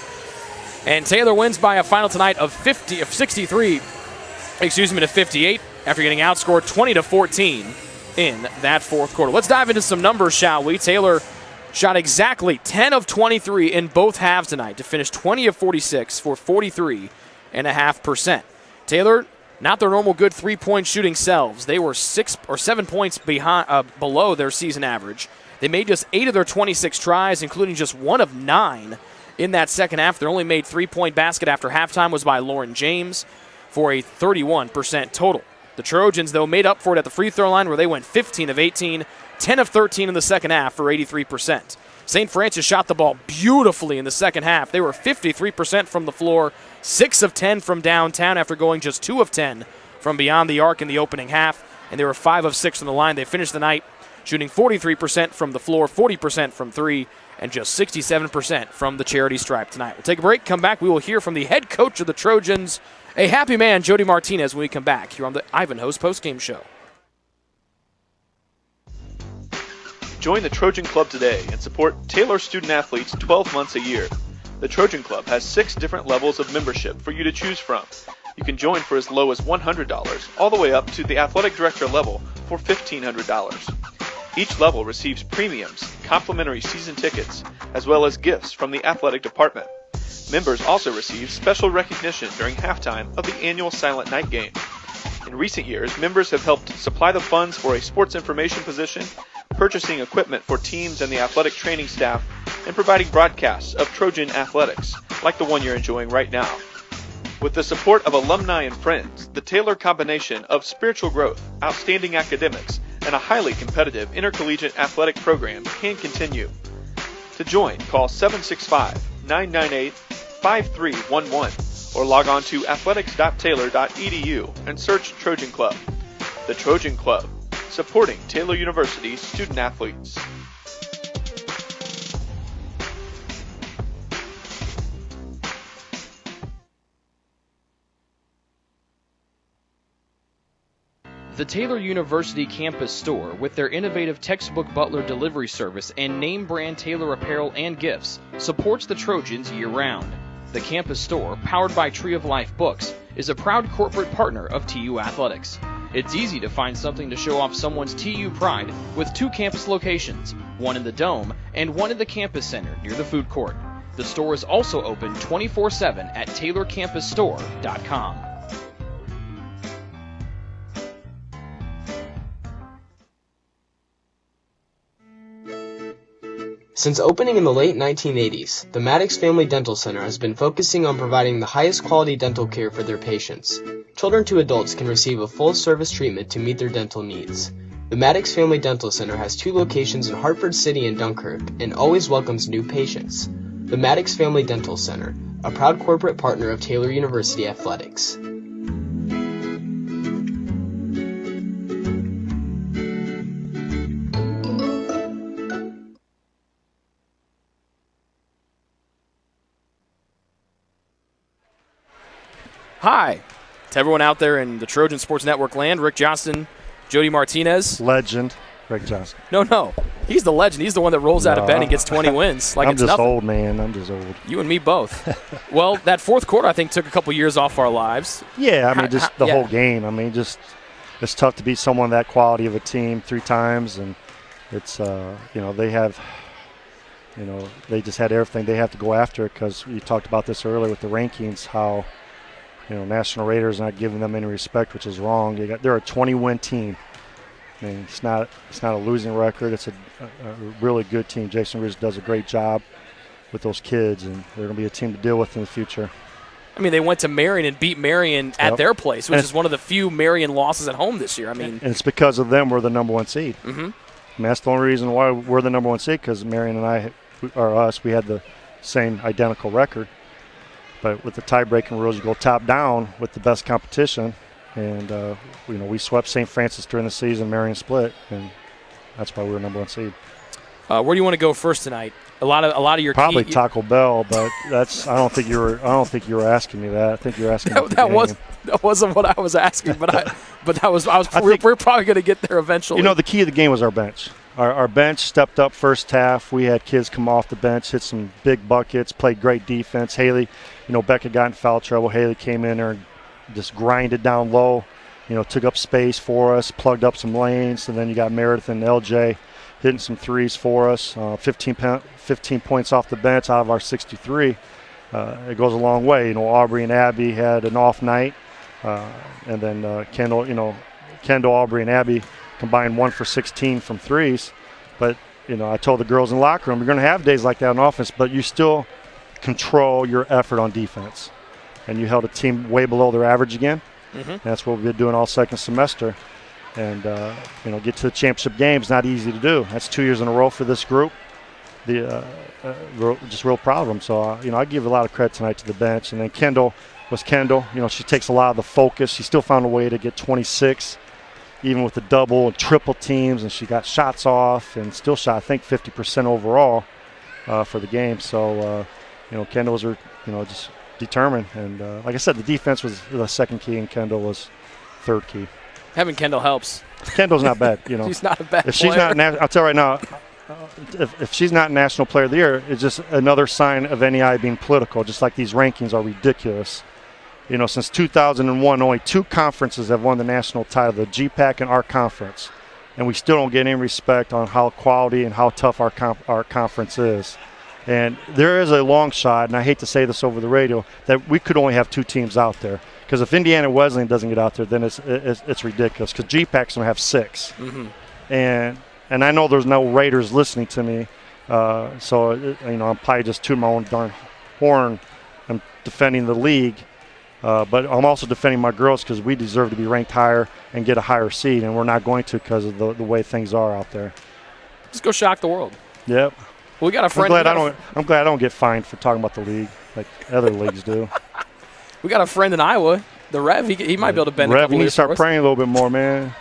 Speaker 3: And Taylor wins by a final tonight of 58 after getting outscored 20-14 in that fourth quarter. Let's dive into some numbers, shall we? Taylor shot exactly 10 of 23 in both halves tonight to finish 20 of 46 for 43.5%. Taylor, not their normal good 3-point shooting selves. They were 6 or 7 points below their season average. They made just 8 of their 26 tries, including just 1 of 9 in that second half. Their only made 3-point basket after halftime was by Lauren James for a 31% total. The Trojans, though, made up for it at the free throw line, where they went 15 of 18, 10 of 13 in the second half for 83%. St. Francis shot the ball beautifully in the second half. They were 53% from the floor, 6 of 10 from downtown after going just 2 of 10 from beyond the arc in the opening half, and they were 5 of 6 from the line. They finished the night shooting 43% from the floor, 40% from 3, and just 67% from the charity stripe tonight. We'll take a break, come back. We will hear from the head coach of the Trojans, a happy man, Jody Martinez, when we come back here on the Ivanhoe's postgame show.
Speaker 10: Join the Trojan Club today and support Taylor student-athletes 12 months a year. The Trojan Club has 6 different levels of membership for you to choose from. You can join for as low as $100, all the way up to the athletic director level for $1,500. Each level receives premiums, complimentary season tickets, as well as gifts from the athletic department. Members also receive special recognition during halftime of the annual Silent Night game. In recent years, members have helped supply the funds for a sports information position, purchasing equipment for teams and the athletic training staff, and providing broadcasts of Trojan athletics, like the one you're enjoying right now. With the support of alumni and friends, the Taylor combination of spiritual growth, outstanding academics, and a highly competitive intercollegiate athletic program can continue. To join, call 765-998-5311 or log on to athletics.taylor.edu and search Trojan Club. The Trojan Club, supporting Taylor University's student-athletes.
Speaker 3: The Taylor University campus store, with their innovative textbook butler delivery service and name brand Taylor apparel and gifts, supports the Trojans year-round. The campus store, powered by Tree of Life Books, is a proud corporate partner of TU Athletics. It's easy to find something to show off someone's TU pride with 2 campus locations, one in the Dome and one in the campus center near the food court. The store is also open 24/7 at taylorcampusstore.com.
Speaker 4: Since opening in the late 1980s, the Maddox Family Dental Center has been focusing on providing the highest quality dental care for their patients. Children to adults can receive a full-service treatment to meet their dental needs. The Maddox Family Dental Center has 2 locations in Hartford City and Dunkirk and always welcomes new patients. The Maddox Family Dental Center, a proud corporate partner of Taylor University Athletics.
Speaker 3: Hi to everyone out there in the Trojan Sports Network land. Rick Johnston, Jody Martinez.
Speaker 5: Legend, Rick Johnston.
Speaker 3: No. He's the legend. He's the one that rolls out of bed and gets 20 wins. Like
Speaker 5: I'm
Speaker 3: it's
Speaker 5: just
Speaker 3: nothing.
Speaker 5: old, man. I'm just old.
Speaker 3: You and me both. Well, that fourth quarter, I think, took a couple years off our lives.
Speaker 5: Yeah, I mean, just the whole game. I mean, just it's tough to beat someone that quality of a team 3 times. And it's, they have, they just had everything. They have to go after it because we talked about this earlier with the rankings, how – National Raiders not giving them any respect, which is wrong. They're a 20-win team. I mean, it's not a losing record. It's a really good team. Jason Ridge does a great job with those kids, and they're going to be a team to deal with in the future.
Speaker 3: I mean, they went to Marion and beat Marion at their place, which is one of the few Marion losses at home this year. I mean,
Speaker 5: and it's because of them we're the number 1 seed.
Speaker 3: Mm-hmm.
Speaker 5: I mean, that's the only reason why we're the number 1 seed, because Marion and we had the same identical record. But with the tie-breaking rules, you go top down with the best competition, and we swept St. Francis during the season. Marion split, and that's why we were number 1 seed.
Speaker 3: Where do you want to go first tonight? A lot of your
Speaker 5: probably Taco Bell, but that's I don't think you were asking me that. I think you were asking
Speaker 3: that wasn't what I was asking, but we're probably going to get there eventually.
Speaker 5: The key of the game was our bench. Our bench stepped up first half. We had kids come off the bench, hit some big buckets, played great defense. Haley, Becca got in foul trouble. Haley came in there and just grinded down low, took up space for us, plugged up some lanes. And then you got Meredith and LJ hitting some threes for us. 15 points off the bench out of our 63. It goes a long way. Aubrey and Abby had an off night. And then Kendall, Aubrey, and Abby combined 1 for 16 from threes. But, I told the girls in the locker room, you're going to have days like that on offense, but you still control your effort on defense. And you held a team way below their average again. Mm-hmm. And that's what we've been doing all second semester. And, get to the championship game is not easy to do. That's 2 years in a row for this group. just real proud of them. So, I give a lot of credit tonight to the bench. And then Kendall. She takes a lot of the focus. She still found a way to get 26, even with the double and triple teams, and she got shots off and still shot, I think, 50% overall for the game. So, Kendall was, just determined. And like I said, the defense was the second key, and Kendall was third key.
Speaker 3: Having Kendall helps.
Speaker 5: Kendall's not bad.
Speaker 3: She's not a bad
Speaker 5: if she's
Speaker 3: player.
Speaker 5: not, I'll tell you right now, if she's not National Player of the Year, it's just another sign of NEI being political, just like these rankings are ridiculous. Since 2001, only 2 conferences have won the national title, the GPAC and our conference. And we still don't get any respect on how quality and how tough our conference is. And there is a long shot, and I hate to say this over the radio, that we could only have 2 teams out there. Because if Indiana Wesleyan doesn't get out there, then it's ridiculous. Because GPAC's going to have 6.
Speaker 3: Mm-hmm.
Speaker 5: And I know there's no Raiders listening to me. So I'm probably just tooting my own darn horn. I'm defending the league. But I'm also defending my girls because we deserve to be ranked higher and get a higher seed, and we're not going to because of the way things are out there.
Speaker 3: Let's go shock the world.
Speaker 5: Yep.
Speaker 3: Well, we got a friend.
Speaker 5: I'm glad I don't get fined for talking about the league like other leagues do.
Speaker 3: We got a friend in Iowa, the Rev. He might be able to bend.
Speaker 5: Rev, you need to start praying a little bit more, man.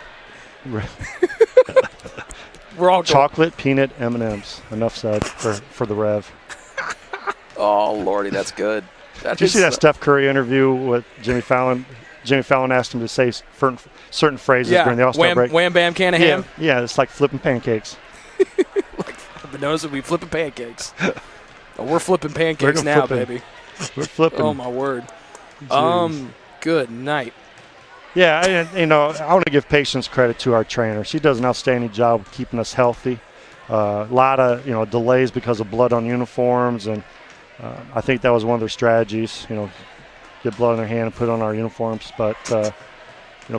Speaker 3: We're all
Speaker 5: chocolate, peanut, M&Ms. Enough said for the Rev.
Speaker 3: Oh Lordy, that's good.
Speaker 5: Did you see that Steph Curry interview with Jimmy Fallon? Jimmy Fallon asked him to say certain phrases during the All-Star break.
Speaker 3: Wham, bam, can of ham.
Speaker 5: Yeah, it's like flipping pancakes.
Speaker 3: But notice that we flipping pancakes. We're flipping pancakes now, baby.
Speaker 5: We're flipping.
Speaker 3: Oh, my word.
Speaker 5: Jeez.
Speaker 3: Good night.
Speaker 5: Yeah, I want to give Patience credit to our trainer. She does an outstanding job of keeping us healthy. A lot of, delays because of blood on uniforms, and I think that was one of their strategies, get blood in their hand and put it on our uniforms. But,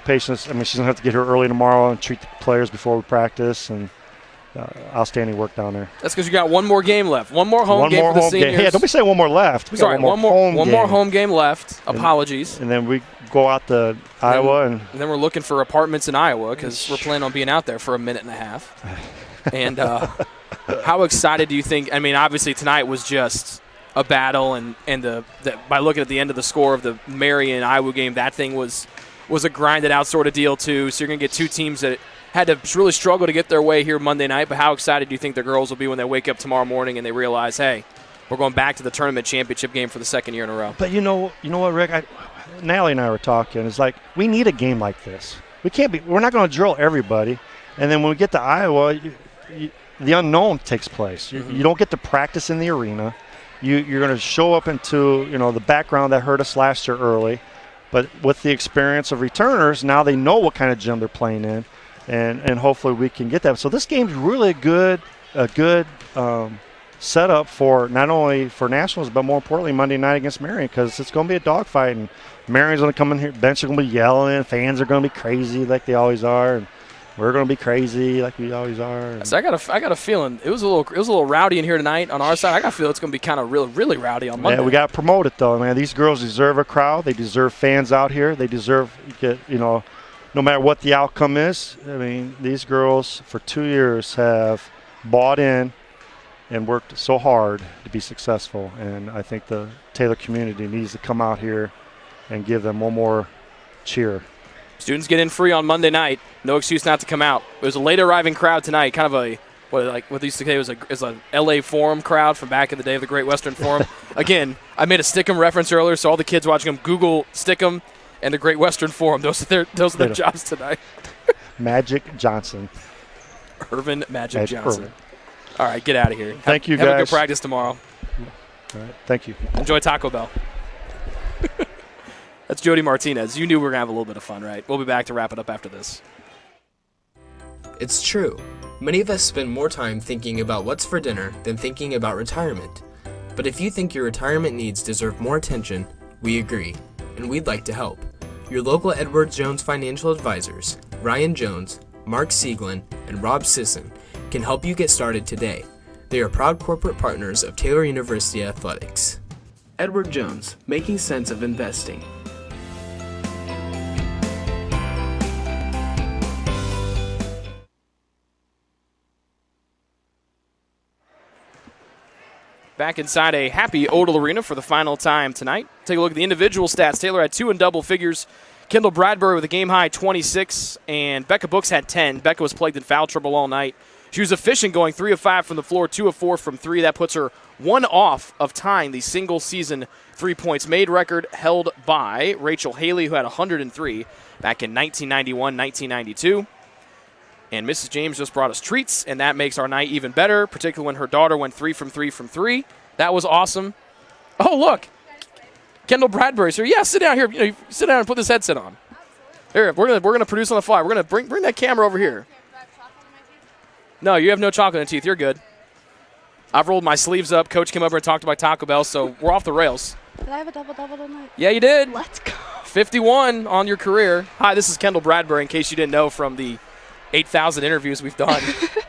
Speaker 5: Patience, she's going to have to get here early tomorrow and treat the players before we practice, and outstanding work down there.
Speaker 3: That's because you got one more game left. One more home game for the seniors.
Speaker 5: Yeah, don't be saying one more left.
Speaker 3: Sorry, one more home game left. Apologies.
Speaker 5: And then we go out to Iowa. And
Speaker 3: then we're looking for apartments in Iowa because we're planning on being out there for a minute and a half. And how excited do you think? Obviously tonight was just a battle, and by looking at the end of the score of the Marion Iowa game, that thing was a grinded out sort of deal too. So you're going to get 2 teams that had to really struggle to get their way here Monday night. But how excited do you think the girls will be when they wake up tomorrow morning and they realize, hey, we're going back to the tournament championship game for the 2nd year in a row?
Speaker 5: But you know what, Rick? Natalie and I were talking. It's like we need a game like this. We're not going to drill everybody, and then when we get to Iowa, the unknown takes place.
Speaker 3: Mm-hmm.
Speaker 5: You don't get to practice in the arena. You're going to show up into the background that hurt us last year early, but with the experience of returners, now they know what kind of gym they're playing in, and hopefully we can get that. So this game's really a good setup for not only for nationals but more importantly Monday night against Marion, because it's going to be a dogfight, and Marion's going to come in here, bench are going to be yelling, fans are going to be crazy like they always are, and we're going to be crazy like we always are.
Speaker 3: So I got a feeling it was a little rowdy in here tonight on our side. I got a feel it's going to be kind of really rowdy on Monday.
Speaker 5: Yeah, we got to promote it though, man. These girls deserve a crowd. They deserve fans out here. They deserve no matter what the outcome is. These girls for 2 years have bought in and worked so hard to be successful, and I think the Taylor community needs to come out here and give them one more cheer.
Speaker 3: Students get in free on Monday night. No excuse not to come out. It was a late arriving crowd tonight, kind of what they used to say was a LA Forum crowd from back in the day of the Great Western Forum. Again, I made a Stickum reference earlier, so all the kids watching them Google Stickum and the Great Western Forum. Those are their jobs tonight.
Speaker 5: Magic Johnson.
Speaker 3: Irvin Magic Johnson.
Speaker 5: Irvin.
Speaker 3: All right, get out of here.
Speaker 5: Thank you, guys.
Speaker 3: Have a good practice tomorrow.
Speaker 5: All right, thank you.
Speaker 3: Enjoy Taco Bell. That's Jody Martinez. You knew we were going to have a little bit of fun, right? We'll be back to wrap it up after this.
Speaker 4: It's true. Many of us spend more time thinking about what's for dinner than thinking about retirement. But if you think your retirement needs deserve more attention, we agree, and we'd like to help. Your local Edward Jones financial advisors, Ryan Jones, Mark Sieglin, and Rob Sisson, can help you get started today. They are proud corporate partners of Taylor University Athletics. Edward Jones, making sense of investing.
Speaker 3: back inside a happy Odell Arena for the final time tonight. Take a look at the individual stats. Taylor had 2 in double figures. Kendall Bradbury with a game-high 26, and Becca Books had 10. Becca was plagued in foul trouble all night. She was efficient, going 3 of 5 from the floor, 2 of 4 from 3. That puts her 1 off of tying the single-season 3 points made record held by Rachel Haley, who had 103 back in 1991-1992. And Mrs. James just brought us treats, and that makes our night even better, particularly when her daughter went 3 from 3 from 3. That was awesome. Oh, look. Kendall Bradbury's here. Yeah, sit down here. You sit down and put this headset on. Here, we're gonna produce on the fly. We're gonna bring that camera over here. No, you have no chocolate in teeth. You're good. I've rolled my sleeves up. Coach came over and talked about Taco Bell, so we're off the rails.
Speaker 13: Did I have a double-double tonight?
Speaker 3: Yeah, you did.
Speaker 13: Let's go.
Speaker 3: 51 on your career. Hi, this is Kendall Bradbury, in case you didn't know from the 8,000 interviews we've done.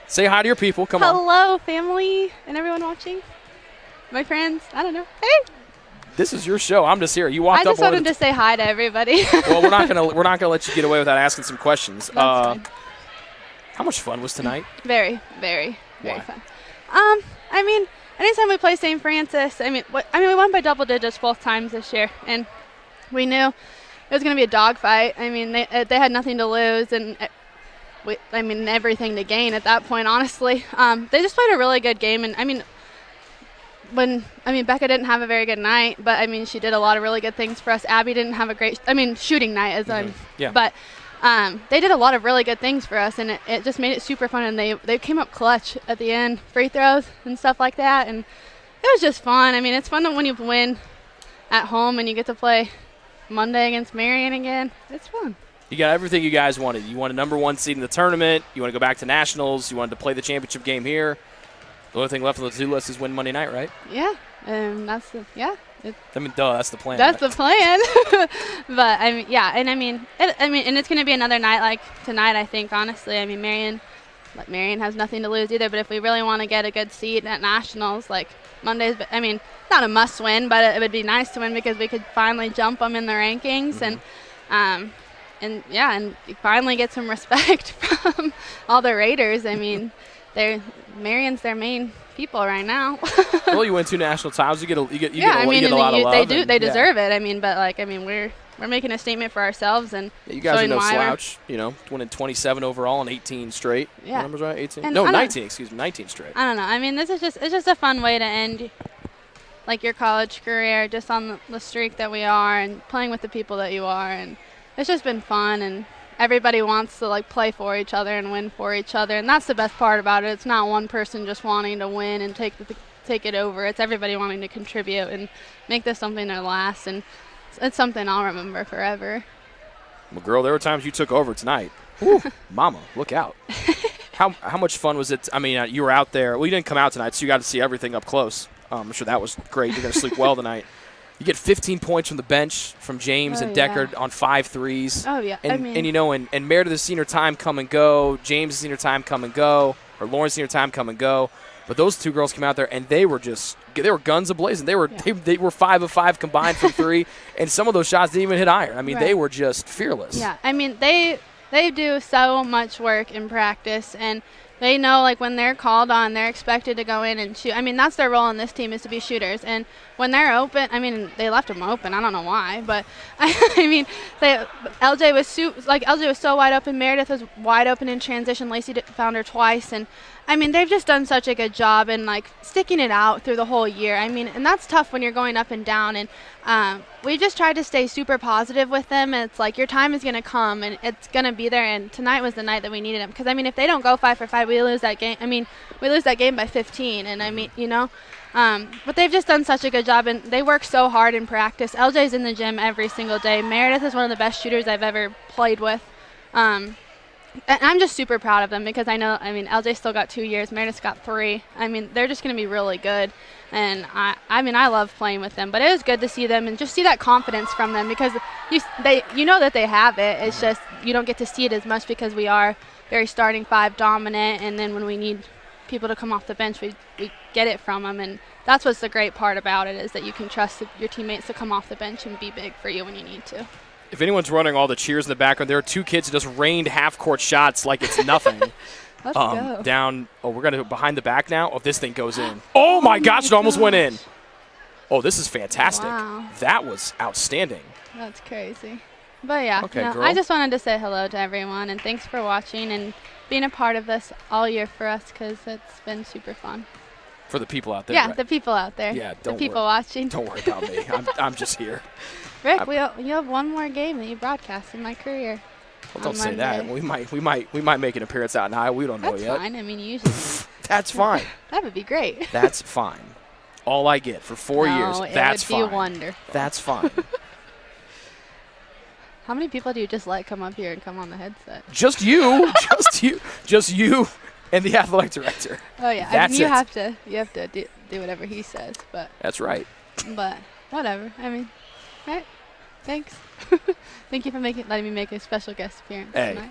Speaker 3: Say hi to your people. Come on.
Speaker 13: Hello, family, and everyone watching. My friends. I don't know. Hey.
Speaker 3: This is your show. I'm just here. You walked up.
Speaker 13: I just wanted to say hi to everybody.
Speaker 3: Well, we're not gonna let you get away without asking some questions.
Speaker 13: That's fine.
Speaker 3: How much fun was tonight?
Speaker 13: Very, very, very
Speaker 3: Why?
Speaker 13: fun. I mean, anytime we play St. Francis, we won by double digits both times this year, and we knew it was going to be a dogfight. I mean, they had nothing to lose, and everything to gain at that point. Honestly, they just played a really good game, and Becca didn't have a very good night, but she did a lot of really good things for us. Abby didn't have a great, shooting night but they did a lot of really good things for us, and it just made it super fun. And they came up clutch at the end, free throws and stuff like that, and it was just fun. It's fun when you win at home and you get to play Monday against Marion again. It's fun.
Speaker 3: You got everything you guys wanted. You wanted number 1 seed in the tournament. You want to go back to nationals. You wanted to play the championship game here. The only thing left on the to-do list is win Monday night, right?
Speaker 13: Yeah, that's the
Speaker 3: that's the plan.
Speaker 13: That's the plan. But and it's going to be another night like tonight. I think honestly, Marion has nothing to lose either. But if we really want to get a good seat at nationals, like Mondays, not a must-win, but it would be nice to win because we could finally jump them in the rankings and finally get some respect from all the Raiders. Marion's their main people right now.
Speaker 3: Well, you win 2 national titles. You get a lot of love.
Speaker 13: They deserve it. We're making a statement for ourselves, and
Speaker 3: you guys are no slouch. Winning 27 overall and 18 straight.
Speaker 13: Yeah,
Speaker 3: numbers right. 18. No, 19. Excuse me, 19 straight.
Speaker 13: I don't know. It's just a fun way to end like your college career, just on the streak that we are, and playing with the people that you are, and it's just been fun. And everybody wants to play for each other and win for each other, and that's the best part about it. It's not one person just wanting to win and take it over. It's everybody wanting to contribute and make this something that lasts, and it's something I'll remember forever.
Speaker 3: Well, girl, there were times you took over tonight. Ooh, mama, look out. How much fun was it? You were out there. Well, you didn't come out tonight, so you got to see everything up close. I'm sure that was great. You're going to sleep well tonight. You get 15 points from the bench from James and Deckard on 5 threes.
Speaker 13: Oh, yeah.
Speaker 3: And Meredith has seen her time come and go. James has seen her time come and go. Or Lauren's seen her time come and go. But those 2 girls came out there, and they were guns ablazing. They were 5 of 5 combined from 3, and some of those shots didn't even hit iron. They were just fearless.
Speaker 13: Yeah, they do so much work in practice, and they know when they're called on, they're expected to go in and shoot. That's their role on this team, is to be shooters. And when they're open, they left them open. I don't know why, but LJ was so wide open. Meredith was wide open in transition. Lacey found her twice, and they've just done such a good job in sticking it out through the whole year. And that's tough when you're going up and down. And we just tried to stay super positive with them. And it's your time is going to come, and it's going to be there. And tonight was the night that we needed them, because if they don't go 5 for 5, we lose that game. We lose that game by 15. And but they've just done such a good job, and they work so hard in practice. LJ's in the gym every single day. Meredith is one of the best shooters I've ever played with. And I'm just super proud of them, because I know, LJ still got 2 years. Meredith's got 3. They're just going to be really good. And I love playing with them. But it was good to see them and just see that confidence from them, because you know that they have it. It's just you don't get to see it as much because we are very starting 5 dominant. And then when we need people to come off the bench, we get it from them. And that's what's the great part about it, is that you can trust your teammates to come off the bench and be big for you when you need to.
Speaker 3: If anyone's running all the cheers in the background, there are 2 kids who just rained half-court shots like it's nothing.
Speaker 13: Let's go.
Speaker 3: Down. Oh, we're going to behind the back now. Oh, this thing goes in. Oh, my gosh, it almost went in. Oh, this is fantastic.
Speaker 13: Wow.
Speaker 3: That was outstanding.
Speaker 13: That's crazy. But, yeah,
Speaker 3: Okay,
Speaker 13: no,
Speaker 3: girl.
Speaker 13: I just wanted to say hello to everyone, and thanks for watching and being a part of this all year for us because it's been super fun.
Speaker 3: For the people out there.
Speaker 13: Yeah,
Speaker 3: right?
Speaker 13: the people out there.
Speaker 3: Yeah,
Speaker 13: the
Speaker 3: don't
Speaker 13: people
Speaker 3: worry.
Speaker 13: watching.
Speaker 3: Don't worry about me. I'm just here.
Speaker 13: Rick, you have one more game that you broadcast in my career.
Speaker 3: Well, don't
Speaker 13: on
Speaker 3: say that.
Speaker 13: Monday.
Speaker 3: We might make an appearance out in high. We don't know
Speaker 13: That's
Speaker 3: yet.
Speaker 13: fine. I mean, usually.
Speaker 3: That's fine.
Speaker 13: That would be great.
Speaker 3: That's fine. All I get for 4 years.
Speaker 13: No, it
Speaker 3: That's
Speaker 13: would be
Speaker 3: fine.
Speaker 13: wonderful.
Speaker 3: That's fine.
Speaker 13: How many people do you just let come up here and come on the headset?
Speaker 3: Just you. Just you and the athletic director.
Speaker 13: Oh yeah,
Speaker 3: That's
Speaker 13: I mean,
Speaker 3: it.
Speaker 13: you have to do whatever he says, but
Speaker 3: That's right.
Speaker 13: whatever. I mean, right? Thanks. Thank you for letting me make a special guest appearance
Speaker 3: Hey,
Speaker 13: tonight.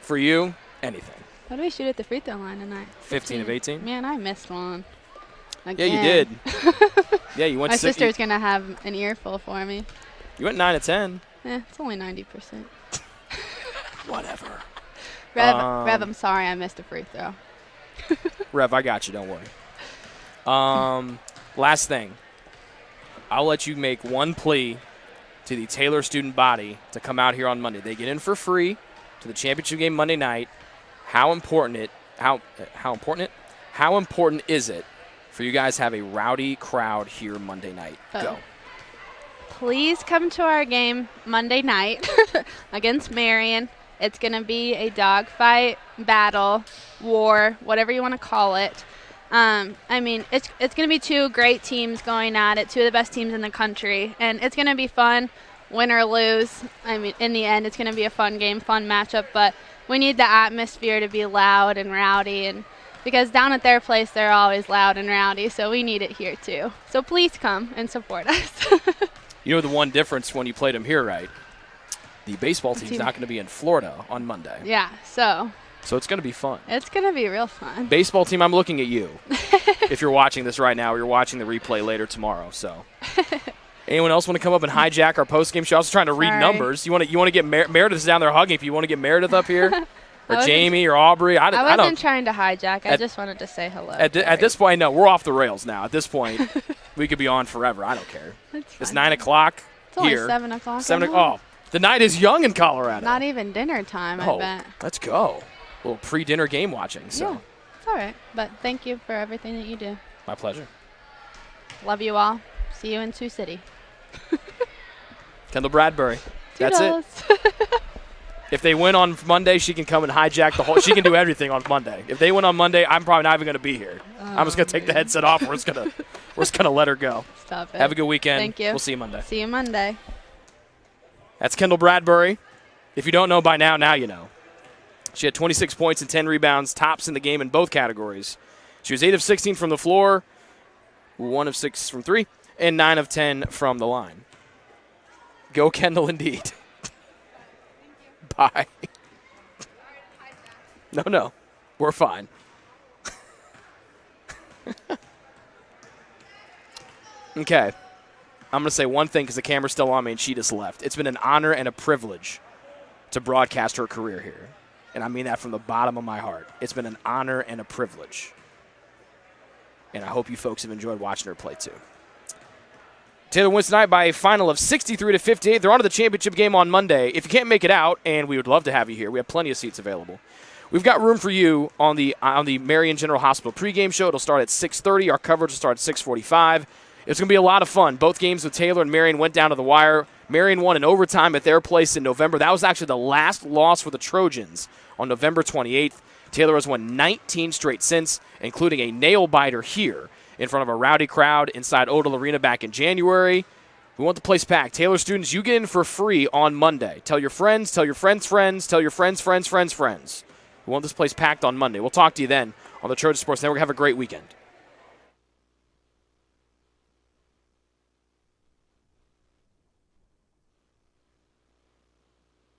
Speaker 3: for you, anything.
Speaker 13: What did we shoot at the free throw line tonight?
Speaker 3: 15 of 18.
Speaker 13: Man, I missed one.
Speaker 3: Yeah, you
Speaker 13: Again.
Speaker 3: did. Yeah, you went.
Speaker 13: My
Speaker 3: six-
Speaker 13: sister's gonna have an earful for me.
Speaker 3: You went 9 of 10.
Speaker 13: It's only 90%.
Speaker 3: Whatever.
Speaker 13: Rev, I'm sorry I missed a free throw.
Speaker 3: Rev, I got you. Don't worry. Last thing. I'll let you make one plea to the Taylor student body to come out here on Monday. They get in for free to the championship game Monday night. How important is it for you guys to have a rowdy crowd here Monday night? Go.
Speaker 13: Please come to our game Monday night against Marion. It's going to be a dogfight, battle, war, whatever you want to call it. I mean, it's going to be two great teams going at it, two of the best teams in the country, and it's going to be fun, win or lose. I mean, in the end, it's going to be a fun game, fun matchup, but we need the atmosphere to be loud and rowdy, and because down at their place, they're always loud and rowdy, so we need it here too. So please come and support us.
Speaker 3: You know the one difference when you played them here, right? The baseball team's not going to be in Florida on Monday.
Speaker 13: Yeah, so
Speaker 3: it's going to be fun.
Speaker 13: it's going to be real fun.
Speaker 3: Baseball team, I'm looking at you. If you're watching this right now, or you're watching the replay later tomorrow. So, anyone else want to come up and hijack our postgame show? I was trying to read numbers. You want to get Meredith's down there hugging. If you want to get Meredith up here, or Jamie or Aubrey, I
Speaker 13: wasn't
Speaker 3: don't.
Speaker 13: trying to hijack. I just wanted to say hello.
Speaker 3: At this point, no, we're off the rails now. At this point, we could be on forever. I don't care. It's 9 o'clock
Speaker 13: It's only
Speaker 3: here.
Speaker 13: 7 o'clock.
Speaker 3: 7 o'clock. Oh, the night is young in Colorado.
Speaker 13: Not even dinner time, I bet.
Speaker 3: Let's go. A little pre-dinner game watching. So.
Speaker 13: Yeah, it's all right. But thank you for everything that you do.
Speaker 3: My pleasure.
Speaker 13: Love you all. See you in Sioux City.
Speaker 3: Kendall Bradbury. That's it. If they win on Monday, she can come and hijack the whole. She can do everything on Monday. If they win on Monday, I'm probably not even going to be here. I'm just going to take the headset off. We're just gonna let her go.
Speaker 13: Stop it.
Speaker 3: Have a good weekend.
Speaker 13: Thank you.
Speaker 3: We'll see you Monday.
Speaker 13: See you Monday.
Speaker 3: That's Kendall Bradbury. If you don't know by now you know. She had 26 points and 10 rebounds, tops in the game in both categories. She was 8 of 16 from the floor, 1 of 6 from 3, and 9 of 10 from the line. Go Kendall indeed. Bye. No. We're fine. Okay. I'm going to say one thing because the camera's still on me and she just left. It's been an honor and a privilege to broadcast her career here. And I mean that from the bottom of my heart. It's been an honor and a privilege. And I hope you folks have enjoyed watching her play too. Taylor wins tonight by a final of 63-58. They're on to the championship game on Monday. If you can't make it out, and we would love to have you here, we have plenty of seats available. We've got room for you on the Marion General Hospital pregame show. It'll start at 6:30. Our coverage will start at 6:45. It's going to be a lot of fun. Both games with Taylor and Marion went down to the wire. Marion won in overtime at their place in November. That was actually the last loss for the Trojans on November 28th. Taylor has won 19 straight since, including a nail-biter here in front of a rowdy crowd inside Odell Arena back in January. We want the place packed. Taylor students, you get in for free on Monday. Tell your friends, tell your friends' friends, tell your friends' friends' friends' friends. We want this place packed on Monday. We'll talk to you then on the Trojan Sports Network. Have a great weekend.